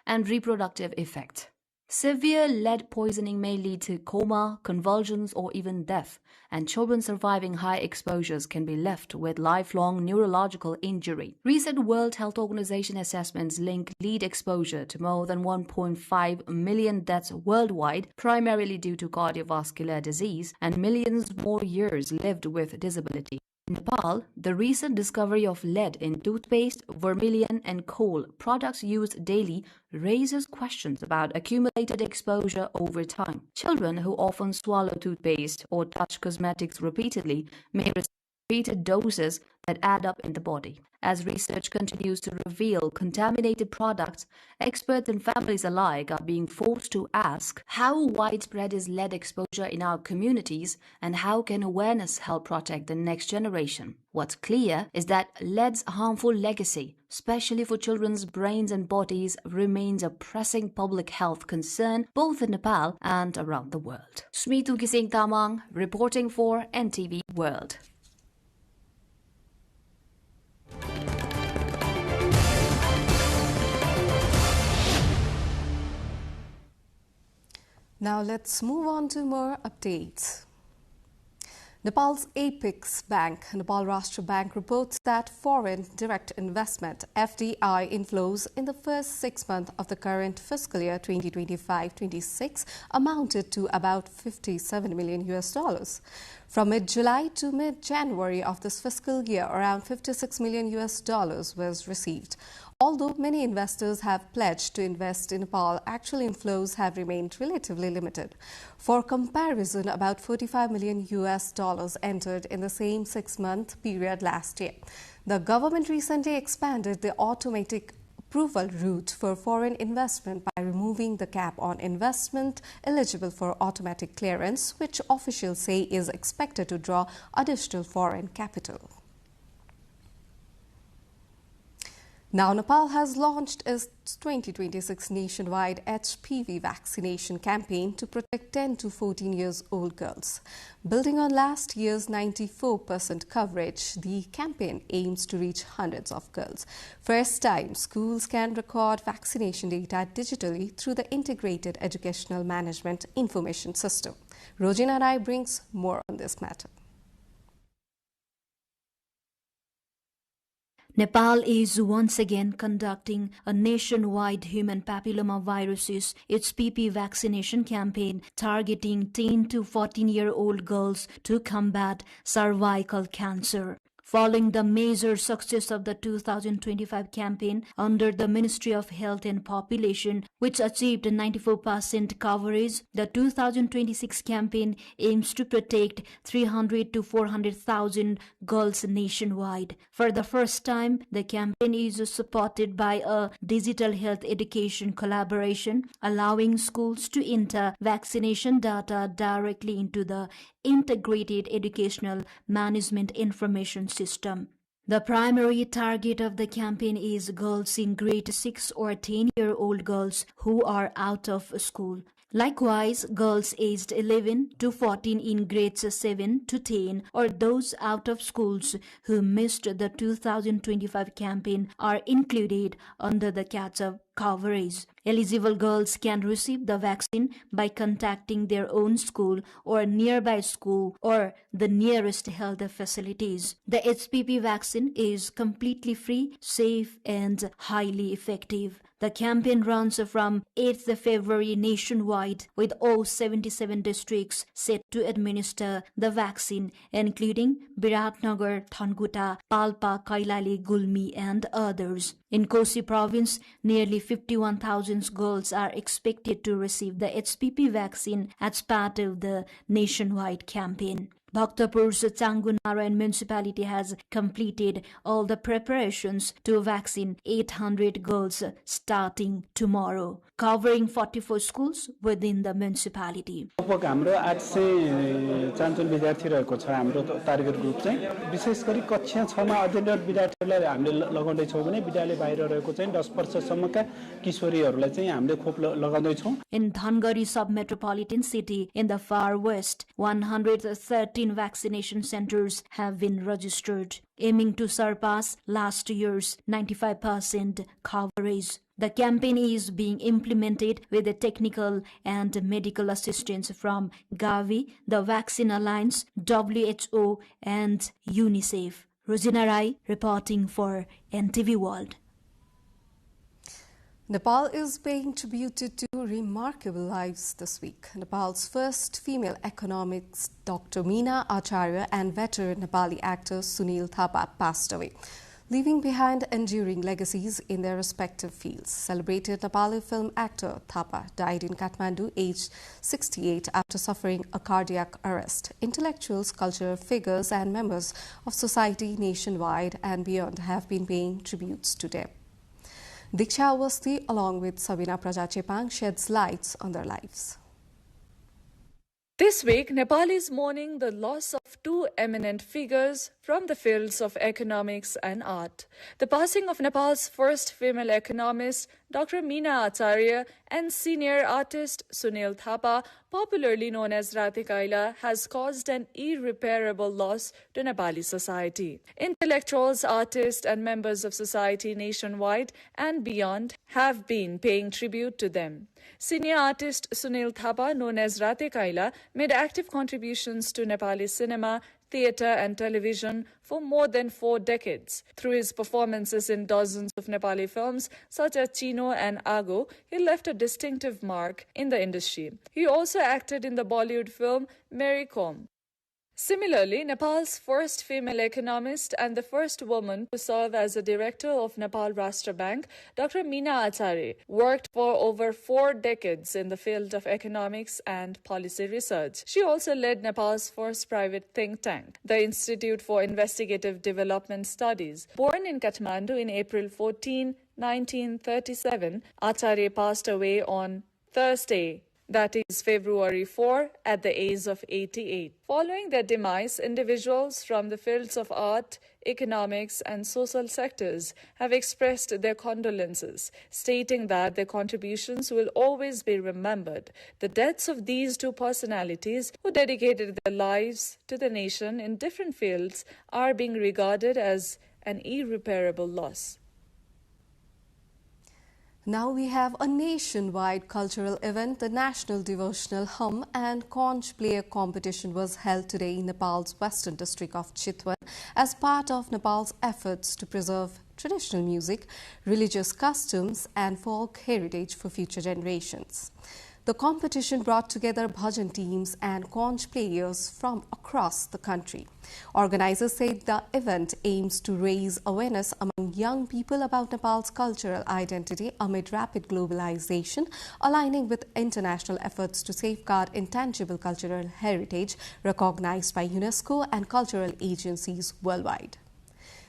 [SPEAKER 1] and reproductive effect. Severe lead poisoning may lead to coma, convulsions, or even death, and children surviving high exposures can be left with lifelong neurological injury. Recent World Health Organization assessments link lead exposure to more than 1.5 million deaths worldwide, primarily due to cardiovascular disease, and millions more years lived with disability. In Nepal, the recent discovery of lead in toothpaste, vermilion, and coal products used daily raises questions about accumulated exposure over time. Children who often swallow toothpaste or touch cosmetics repeatedly may receive repeated doses that add up in the body. As research continues to reveal contaminated products, experts and families alike are being forced to ask, how widespread is lead exposure in our communities, and how can awareness help protect the next generation? What's clear is that lead's harmful legacy, especially for children's brains and bodies, remains a pressing public health concern both in Nepal and around the world. Smitu Gising Tamang, reporting for NTV World.
[SPEAKER 17] Now let's move on to more updates. Nepal's Apex Bank, Nepal Rashtra Bank, reports that foreign direct investment (FDI) inflows in the first 6 months of the current fiscal year 2025-26 amounted to about $57 million. From mid-July to mid-January of this fiscal year, around $56 million was received. Although many investors have pledged to invest in Nepal, actual inflows have remained relatively limited. For comparison, about $45 million entered in the same 6-month period last year. The government recently expanded the automatic approval route for foreign investment by removing the cap on investment eligible for automatic clearance, which officials say is expected to draw additional foreign capital. Now, Nepal has launched its 2026 nationwide HPV vaccination campaign to protect 10 to 14 years old girls. Building on last year's 94% coverage, the campaign aims to reach hundreds of girls. First time, schools can record vaccination data digitally through the Integrated Educational Management Information System. Rojina Rai brings more on this matter.
[SPEAKER 1] Nepal is once again conducting a nationwide human papillomaviruses HPV vaccination campaign targeting 10 to 14-year-old girls to combat cervical cancer. Following the major success of the 2025 campaign under the Ministry of Health and Population, which achieved 94% coverage, the 2026 campaign aims to protect 300 to 400,000 girls nationwide. For the first time, the campaign is supported by a digital health education collaboration, allowing schools to enter vaccination data directly into the Integrated Educational Management Information System.
[SPEAKER 2] The primary target of the campaign is girls in grade 6 or 10-year-old girls who are out of school. Likewise, girls aged 11 to 14 in grades 7 to 10 or those out of schools who missed the 2025 campaign are included under the catch-up coverage. Eligible girls can receive the vaccine by contacting their own school or nearby school or the nearest health facilities. The HPV vaccine is completely free, safe and highly effective. The campaign runs from 8th February nationwide with all 77 districts set to administer the vaccine, including Biratnagar, Thankuta, Palpa, Kailali, Gulmi and others. In Kosi province, nearly 51,000 girls are expected to receive the HPV vaccine as part of the nationwide campaign. Bhaktapur's Changunarayan municipality has completed all the preparations to vaccine 800 girls starting tomorrow, covering 44 schools within the municipality.
[SPEAKER 4] हाम्रो 800 विद्यार्थी रहेको छ हाम्रो target group चाहिँ विशेष गरी कक्षा 6 मा अध्ययनरत विद्यार्थीहरूलाई हामीले लगाउँदै छौं भने विद्यालय बाहिर रहेको चाहिँ 10 वर्षसम्मका किशोरीहरूलाई चाहिँ हामीले खोप लगाउँदै छौं.
[SPEAKER 2] In Dhangari sub-metropolitan city in the far west, 113 vaccination centers have been registered, aiming to surpass last year's 95% coverage. The campaign is being implemented with the technical and medical assistance from Gavi, the Vaccine Alliance, WHO and UNICEF. Rosina Rai reporting for NTV World.
[SPEAKER 17] Nepal is paying tribute to two remarkable lives this week. Nepal's first female economist, Dr. Meena Acharya, and veteran Nepali actor Sunil Thapa passed away, leaving behind enduring legacies in their respective fields. Celebrated Nepali film actor Thapa died in Kathmandu, aged 68, after suffering a cardiac arrest. Intellectuals, cultural figures, and members of society nationwide and beyond have been paying tributes to them. Diksha Awasthi, along with Sabina Prajachepang, sheds lights on their lives.
[SPEAKER 7] This week, Nepal is mourning the loss of two eminent figures from the fields of economics and art. The passing of Nepal's first female economist, Dr. Meena Acharya, and senior artist Sunil Thapa, popularly known as Rate Kaila, has caused an irreparable loss to Nepali society. Intellectuals, artists, and members of society nationwide and beyond have been paying tribute to them. Senior artist Sunil Thapa, known as Rate Kaila, made active contributions to Nepali cinema, theatre and television for more than 4 decades. Through his performances in dozens of Nepali films such as Chino and Ago, he left a distinctive mark in the industry. He also acted in the Bollywood film Mary Kom. Similarly, Nepal's first female economist and the first woman to serve as a director of Nepal Rashtra Bank, Dr. Meena Acharya, worked for over 4 decades in the field of economics and policy research. She also led Nepal's first private think tank, the Institute for Investigative Development Studies. Born in Kathmandu in April 14, 1937, Acharya passed away on Thursday, that is February 4, at the age of 88. Following their demise, individuals from the fields of art, economics, and social sectors have expressed their condolences, stating that their contributions will always be remembered. The deaths of these two personalities, who dedicated their lives to the nation in different fields, are being regarded as an irreparable loss.
[SPEAKER 17] Now we have a nationwide cultural event. The National Devotional Hum and Conch Player Competition was held today in Nepal's western district of Chitwan as part of Nepal's efforts to preserve traditional music, religious customs and folk heritage for future generations. The competition brought together bhajan teams and conch players from across the country. Organizers said the event aims to raise awareness among young people about Nepal's cultural identity amid rapid globalization, aligning with international efforts to safeguard intangible cultural heritage recognized by UNESCO and cultural agencies worldwide.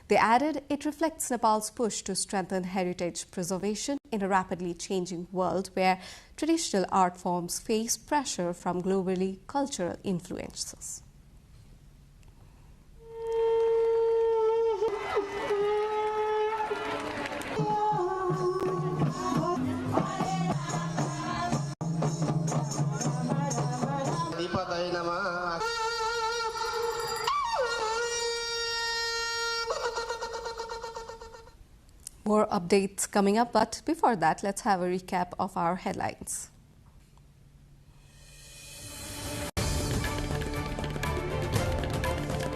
[SPEAKER 17] They added it reflects Nepal's push to strengthen heritage preservation in a rapidly changing world where traditional art forms face pressure from globally cultural influences. More updates coming up, but before that, let's have a recap of our headlines.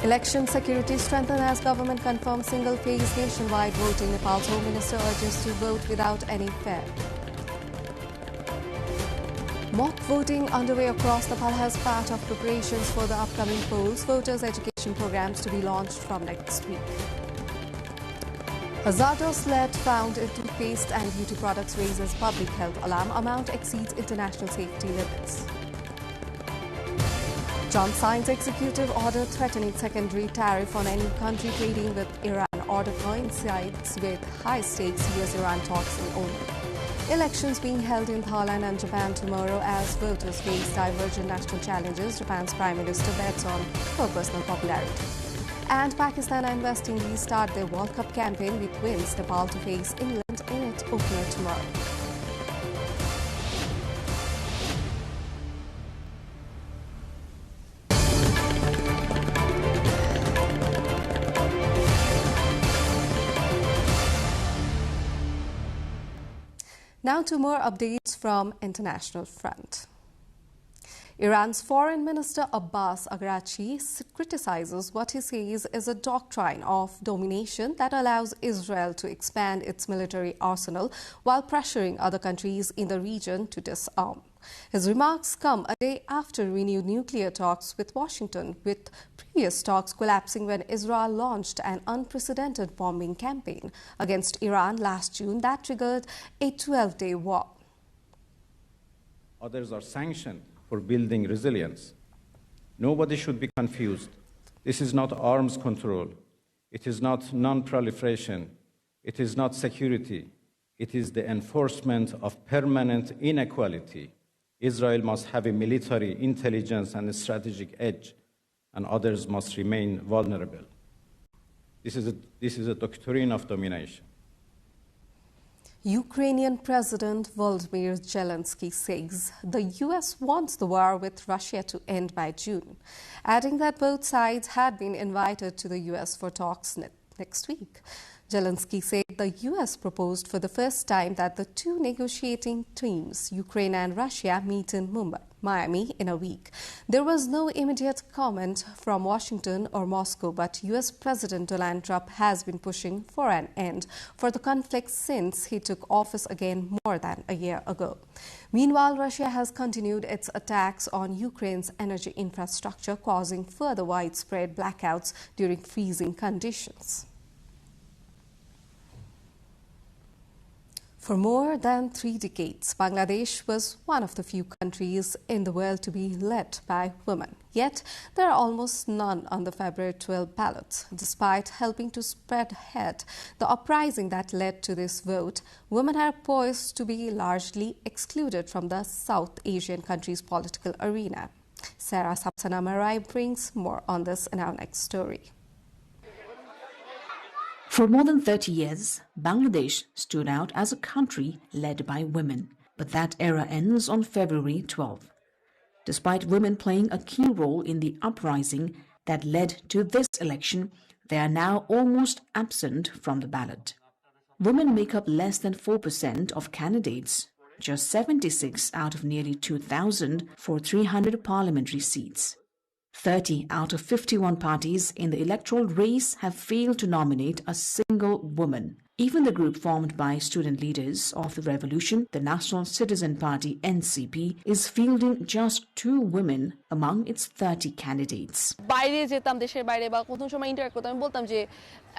[SPEAKER 17] Election security strengthened as government confirms single-phase nationwide voting. Nepal's Home Minister urges to vote without any fear. Mock voting underway across Nepal as part of preparations for the upcoming polls. Voters' education programs to be launched from next week. Hazardous lead found in toothpaste and beauty products raises public health alarm. Amount exceeds international safety limits. Trump signs executive order threatening secondary tariff on any country trading with Iran. Order coincides with high-stakes US-Iran talks in Oman. Elections being held in Thailand and Japan tomorrow as voters face divergent national challenges. Japan's Prime Minister bets on her personal popularity. And Pakistan and West Indies start their World Cup campaign with wins. Nepal to face England in its opener tomorrow. Now to more updates from international front. Iran's Foreign Minister Abbas Araghchi criticizes what he says is a doctrine of domination that allows Israel to expand its military arsenal while pressuring other countries in the region to disarm. His remarks come a day after renewed nuclear talks with Washington, with previous talks collapsing when Israel launched an unprecedented bombing campaign against Iran last June that triggered a 12-day war.
[SPEAKER 5] Others are sanctioned for building resilience. Nobody should be confused. This is not arms control. It is not non-proliferation. It is not security. It is the enforcement of permanent inequality. Israel must have a military, intelligence, and a strategic edge, and others must remain vulnerable. This is a doctrine of domination.
[SPEAKER 17] Ukrainian President Volodymyr Zelensky says the U.S. wants the war with Russia to end by June, adding that both sides had been invited to the U.S. for talks next week. Zelensky said the U.S. proposed for the first time that the two negotiating teams, Ukraine and Russia, meet in Miami in a week. There was no immediate comment from Washington or Moscow, but U.S. President Donald Trump has been pushing for an end for the conflict since he took office again more than a year ago. Meanwhile, Russia has continued its attacks on Ukraine's energy infrastructure, causing further widespread blackouts during freezing conditions. For more than 3 decades, Bangladesh was one of the few countries in the world to be led by women. Yet, there are almost none on the February 12 ballot. Despite helping to spearhead the uprising that led to this vote, women are poised to be largely excluded from the South Asian country's political arena. Sarah Sapsana Marai brings more on this in our next story.
[SPEAKER 8] For more than 30 years, Bangladesh stood out as a country led by women. But that era ends on February 12. Despite women playing a key role in the uprising that led to this election, they are now almost absent from the ballot. Women make up less than 4% of candidates, just 76 out of nearly 2,000 for 300 parliamentary seats. 30 out of 51 parties in the electoral race have failed to nominate a single woman. Even the group formed by student leaders of the revolution, the National Citizen Party NCP, is fielding just 2 women among its 30 candidates.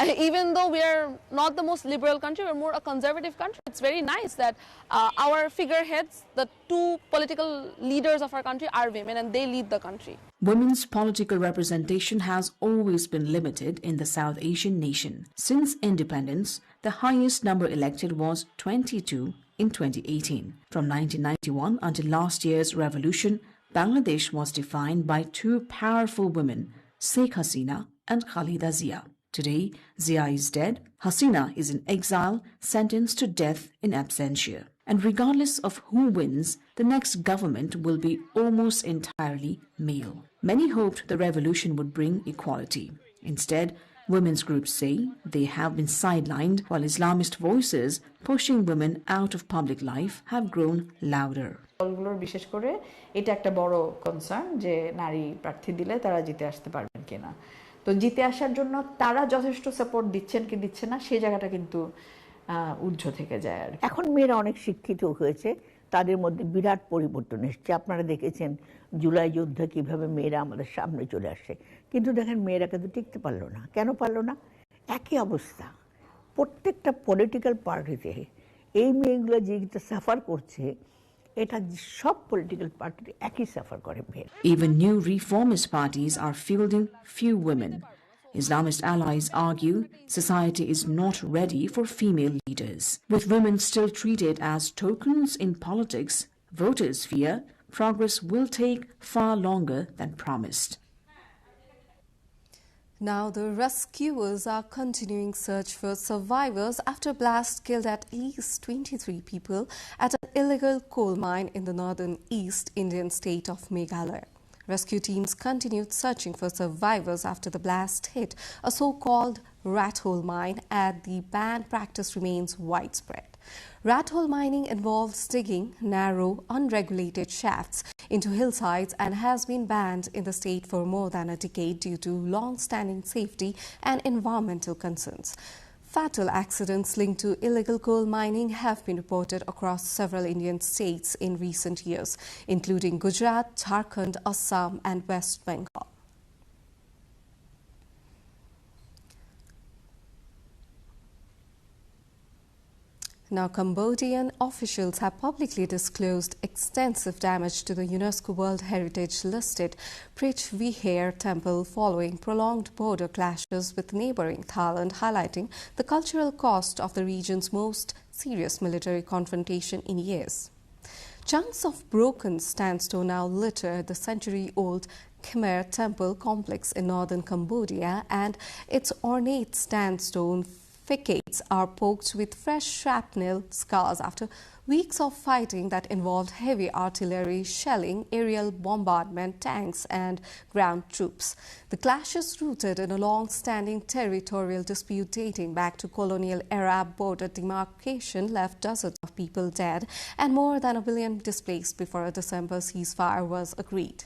[SPEAKER 9] Even though we are not the most liberal country, we're more a conservative country. It's very nice that our figureheads, the 2 political leaders of our country, are women and they lead the country.
[SPEAKER 8] Women's political representation has always been limited in the South Asian nation. Since independence, the highest number elected was 22 in 2018. From 1991 until last year's revolution, Bangladesh was defined by 2 powerful women, Sheikh Hasina and Khalida Zia. Today, Zia is dead, Hasina is in exile, sentenced to death in absentia. And regardless of who wins, the next government will be almost entirely male. Many hoped the revolution would bring equality. Instead, Women's groups say they have been sidelined while Islamist voices pushing women out of public life have grown louder.
[SPEAKER 3] দলগুলোর বিশেষ করে এটা একটা বড় concern যে নারী প্রার্থী দিলে তারা জিতে আসতে পারবেন কিনা। তো জিতে আসার জন্য তারা যথেষ্ট সাপোর্ট দিচ্ছেন কি দিচ্ছেন না সেই জায়গাটা কিন্তু ঊর্ধ্ব থেকে যায়। আর
[SPEAKER 6] এখন মেয়েরা অনেক শিক্ষিত হয়েছে, তাদের মধ্যে বিরাট পরিবর্তন এসেছে। আপনারা দেখেছেন জুলাই যুদ্ধে কিভাবে মেয়েরা আমাদের সামনে চলে আসছে, কিন্তু দেখেন মেয়েরা কিন্তু টিকতে পারলো না। কেন পারলো না? একই অবস্থা প্রত্যেকটা পলিটিক্যাল পার্টিতে এই মেয়েগুলো যেটা সাফার করছে, এটা সব পলিটিক্যাল পার্টিতে একই সাফার করে মেয়ে।
[SPEAKER 8] Even new reformist parties are fielding few women. Islamist allies argue society is not ready for female leaders. With women still treated as tokens in politics, voters fear progress will take far longer than promised.
[SPEAKER 17] Now the rescuers are continuing search for survivors after blast killed at least 23 people at an illegal coal mine in the northern East Indian state of Meghalaya. Rescue teams continued searching for survivors after the blast hit a so-called rat hole mine, and the banned practice remains widespread. Rat hole mining involves digging narrow, unregulated shafts into hillsides and has been banned in the state for more than a decade due to long-standing safety and environmental concerns. Fatal accidents linked to illegal coal mining have been reported across several Indian states in recent years, including Gujarat, Jharkhand, Assam and West Bengal. Now, Cambodian officials have publicly disclosed extensive damage to the UNESCO World Heritage-listed Preach Vihear temple following prolonged border clashes with neighbouring Thailand, highlighting the cultural cost of the region's most serious military confrontation in years. Chunks of broken sandstone now litter the century-old Khmer temple complex in northern Cambodia, and its ornate sandstone facades are poked with fresh shrapnel scars after weeks of fighting that involved heavy artillery shelling, aerial bombardment, tanks and ground troops. The clashes, rooted in a long-standing territorial dispute dating back to colonial Arab border demarcation, left dozens of people dead and more than 1 billion displaced before a December ceasefire was agreed.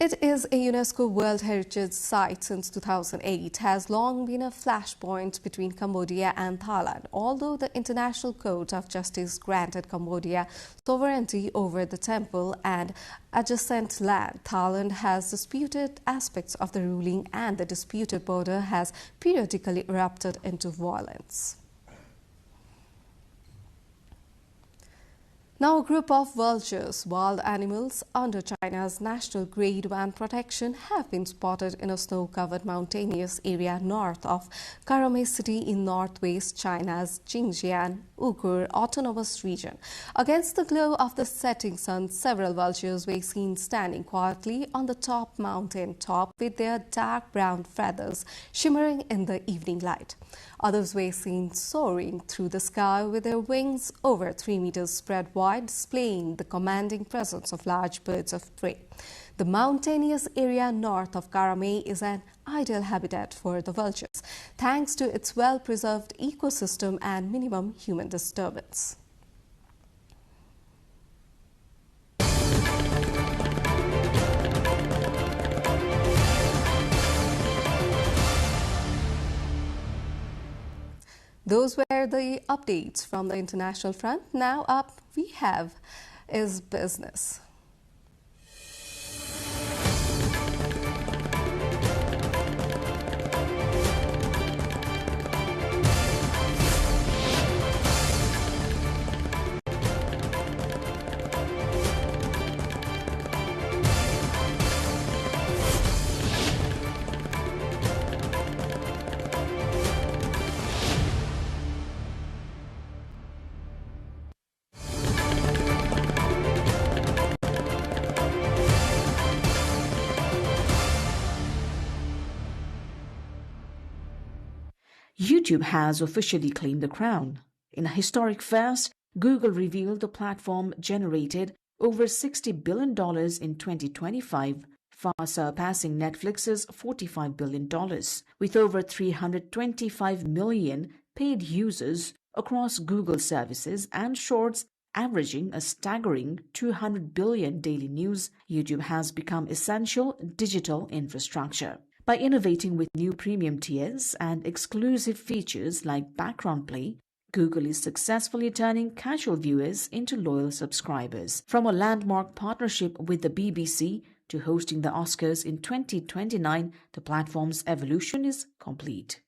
[SPEAKER 17] It is a UNESCO World Heritage Site since 2008, has long been a flashpoint between Cambodia and Thailand. Although the International Court of Justice granted Cambodia sovereignty over the temple and adjacent land, Thailand has disputed aspects of the ruling, and the disputed border has periodically erupted into violence. Now, a group of vultures, wild animals under China's National Grade 1 protection, have been spotted in a snow-covered mountainous area north of Karamay city in northwest China's Xinjiang Uyghur Autonomous Region. Against the glow of the setting sun, several vultures were seen standing quietly on the top mountain top with their dark brown feathers shimmering in the evening light. Others were seen soaring through the sky with their wings over 3 meters spread wide, displaying the commanding presence of large birds of prey. The mountainous area north of Karamay is an ideal habitat for the vultures, thanks to its well-preserved ecosystem and minimum human disturbance. Those were the updates from the international front. Now up we have is business.
[SPEAKER 8] YouTube has officially claimed the crown. In a historic first, Google revealed the platform generated over $60 billion in 2025, far surpassing Netflix's $45 billion, with over 325 million paid users across Google services and Shorts averaging a staggering 200 billion daily news. YouTube has become essential digital infrastructure. By innovating with new premium tiers and exclusive features like background play, Google is successfully turning casual viewers into loyal subscribers. From a landmark partnership with the BBC to hosting the Oscars in 2029, the platform's evolution is complete.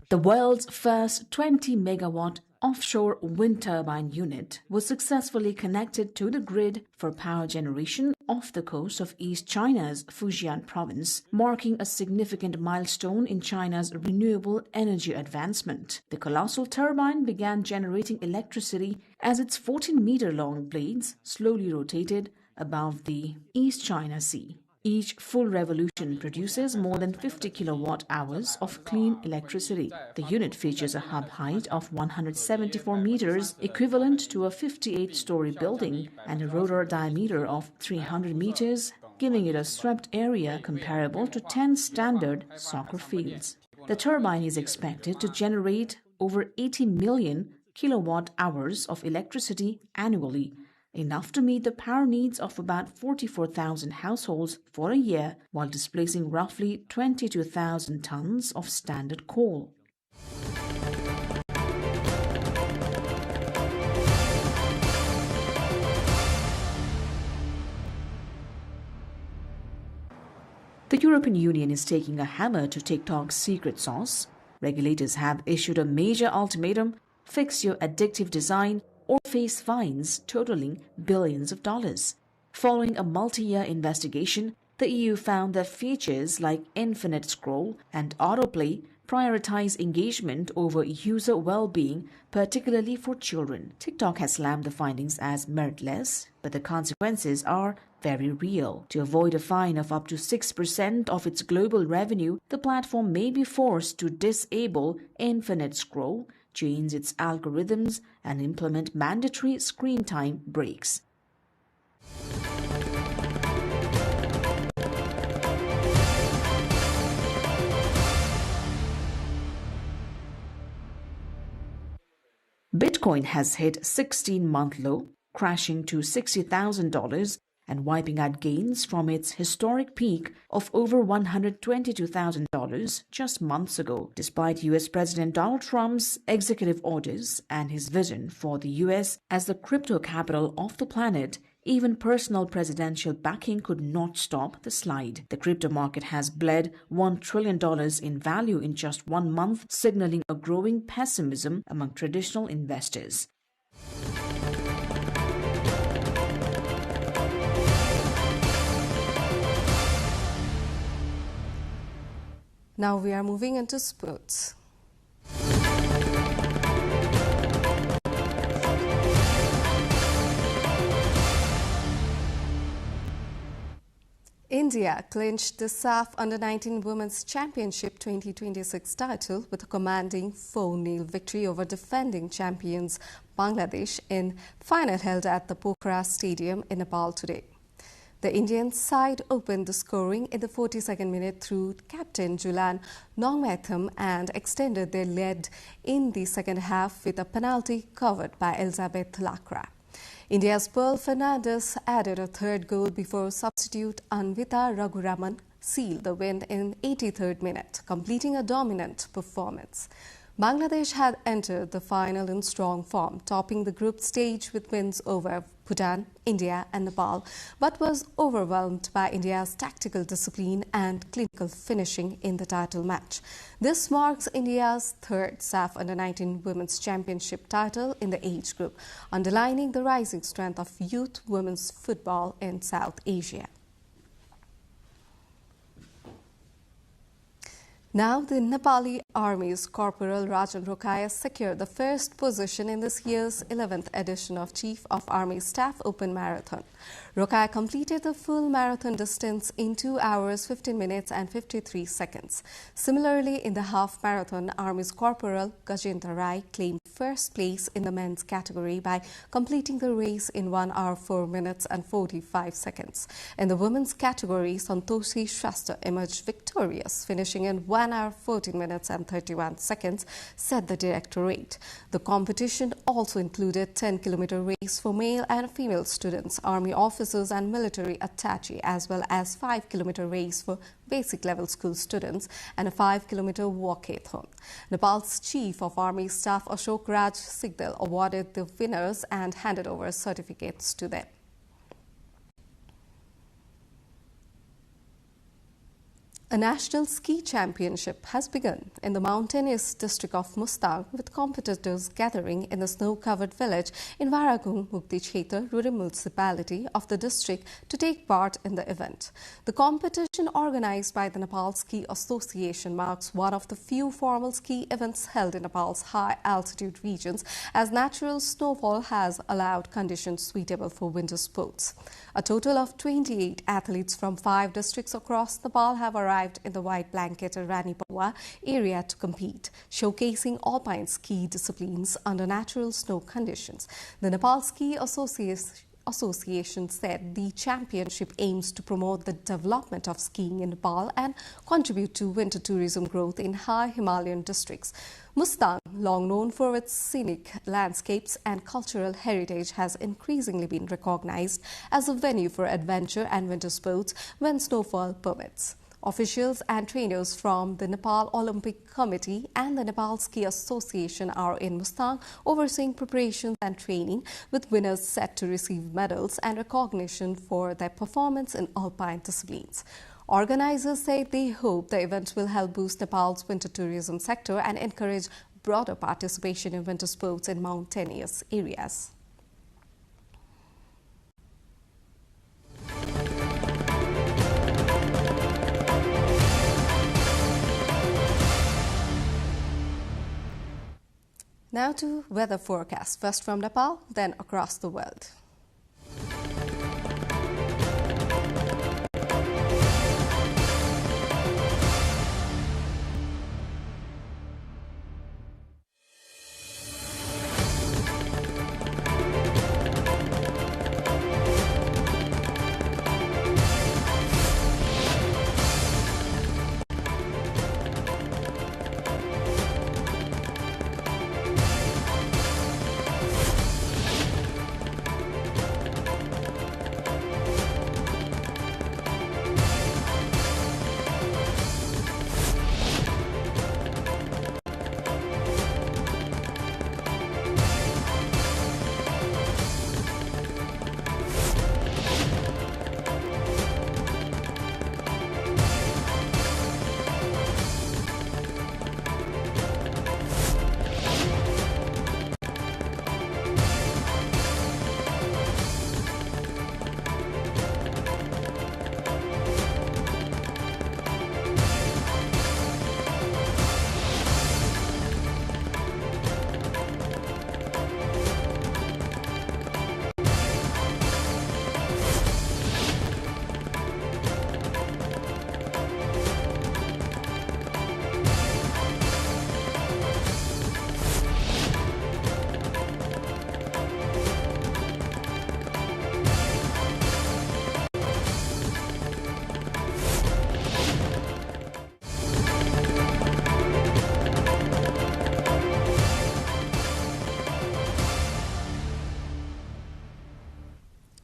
[SPEAKER 8] The world's first 20-megawatt offshore wind turbine unit was successfully connected to the grid for power generation off the coast of East China's Fujian province, marking a significant milestone in China's renewable energy advancement. The colossal turbine began generating electricity as its 14-meter-long blades slowly rotated above the East China Sea. Each full revolution produces more than 50 kilowatt-hours of clean electricity. The unit features a hub height of 174 meters, equivalent to a 58-story building, and a rotor diameter of 300 meters, giving it a swept area comparable to 10 standard soccer fields. The turbine is expected to generate over 80 million kilowatt-hours of electricity annually, enough to meet the power needs of about 44,000 households for a year, while displacing roughly 22,000 tons of standard coal. The European Union is taking a hammer to TikTok's secret sauce. Regulators have issued a major ultimatum: fix your addictive design or face fines totaling billions of dollars. Following a multi-year investigation, the EU found that features like infinite scroll and autoplay prioritize engagement over user well-being, particularly for children. TikTok has slammed the findings as meritless, but the consequences are very real. To avoid a fine of up to 6% of its global revenue, the platform may be forced to disable infinite scroll, change its algorithms, and implement mandatory screen time breaks. Bitcoin has hit 16-month low, crashing to $60,000 and wiping out gains from its historic peak of over $122,000 just months ago. Despite U.S. President Donald Trump's executive orders and his vision for the U.S. as the crypto capital of the planet, even personal presidential backing could not stop the slide. The crypto market has bled $1 trillion in value in just 1 month, signaling a growing pessimism among traditional investors.
[SPEAKER 17] Now we are moving into sports. India clinched the SAF Under-19 Women's Championship 2026 title with a commanding 4-0 victory over defending champions Bangladesh in final held at the Pokhara Stadium in Nepal today. The Indian side opened the scoring in the 42nd minute through captain Julan Nongmatham and extended their lead in the second half with a penalty covered by Elizabeth Lakra. India's Pearl Fernandez added a third goal before substitute Anvita Raghuraman sealed the win in 83rd minute, completing a dominant performance. Bangladesh had entered the final in strong form, topping the group stage with wins over Bhutan, India and Nepal, but was overwhelmed by India's tactical discipline and clinical finishing in the title match. This marks India's third SAF Under-19 Women's Championship title in the age group, underlining the rising strength of youth women's football in South Asia. Now, the Nepali Army's Corporal Rajan Rokhaya secured the first position in this year's 11th edition of Chief of Army Staff Open Marathon. Rokhaya completed the full marathon distance in 2 hours, 15 minutes and 53 seconds. Similarly, in the half marathon, Army's Corporal Gajendra Rai claimed first place in the men's category by completing the race in 1 hour, 4 minutes and 45 seconds. In the women's category, Santoshi Shrestha emerged victorious, finishing in 1 hour, 14 minutes and 31 seconds, said the directorate. The competition also included 10-kilometer race for male and female students, army officers and military attaché, as well as 5-kilometer race for basic level school students and a 5-kilometer walkathon. Nepal's Chief of Army Staff Ashok Raj Sigdal awarded the winners and handed over certificates to them. A national ski championship has begun in the mountainous district of Mustang, with competitors gathering in the snow-covered village in Varagung Mukti Kshetra rural municipality of the district to take part in the event. The competition, organized by the Nepal Ski Association, marks one of the few formal ski events held in Nepal's high-altitude regions, as natural snowfall has allowed conditions suitable for winter sports. A total of 28 athletes from 5 districts across Nepal have arrived in the white blanket Rani Pawa area to compete, showcasing alpine ski disciplines under natural snow conditions. The Nepal Ski Association said the championship aims to promote the development of skiing in Nepal and contribute to winter tourism growth in high Himalayan districts. Mustang, long known for its scenic landscapes and cultural heritage, has increasingly been recognized as a venue for adventure and winter sports when snowfall permits. Officials and trainers from the Nepal Olympic Committee and the Nepal Ski Association are in Mustang overseeing preparations and training, with winners set to receive medals and recognition for their performance in alpine disciplines. Organizers say they hope the event will help boost Nepal's winter tourism sector and encourage broader participation in winter sports in mountainous areas. Now to weather forecast, first from Nepal, then across the world.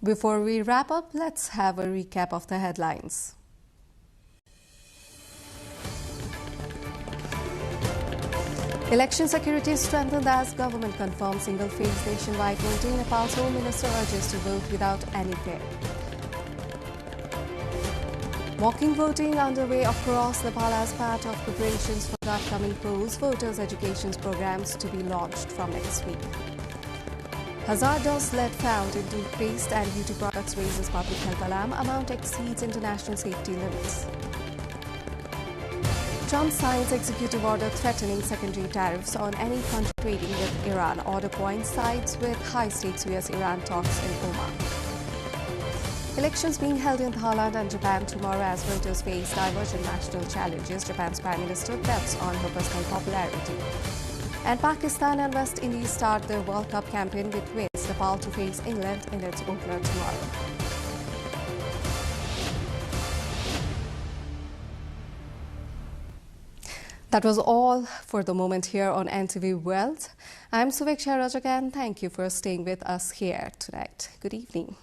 [SPEAKER 17] Before we wrap up, let's have a recap of the headlines. Election security strengthened as government confirms single-phase nationwide voting. Nepal's Home Minister urges to vote without any fear. Mock-in voting underway across Nepal as part of preparations for the upcoming polls. Voters' education programs to be launched from next week. Hazardous lead found in toothpaste and beauty products raises public health alarm. Amount exceeds international safety limits. Trump signs executive order threatening secondary tariffs on any country trading with Iran. Order coincides with high-stakes US-Iran talks in Oman. Elections being held in Thailand and Japan tomorrow as voters face divergent national challenges. Japan's Prime Minister bets on her personal popularity. And Pakistan and West Indies start their World Cup campaign with wins. Nepal to face England in its opener tomorrow. That was all for the moment here on NTV World. I'm Suveksha Rajagan. Thank you for staying with us here tonight. Good evening.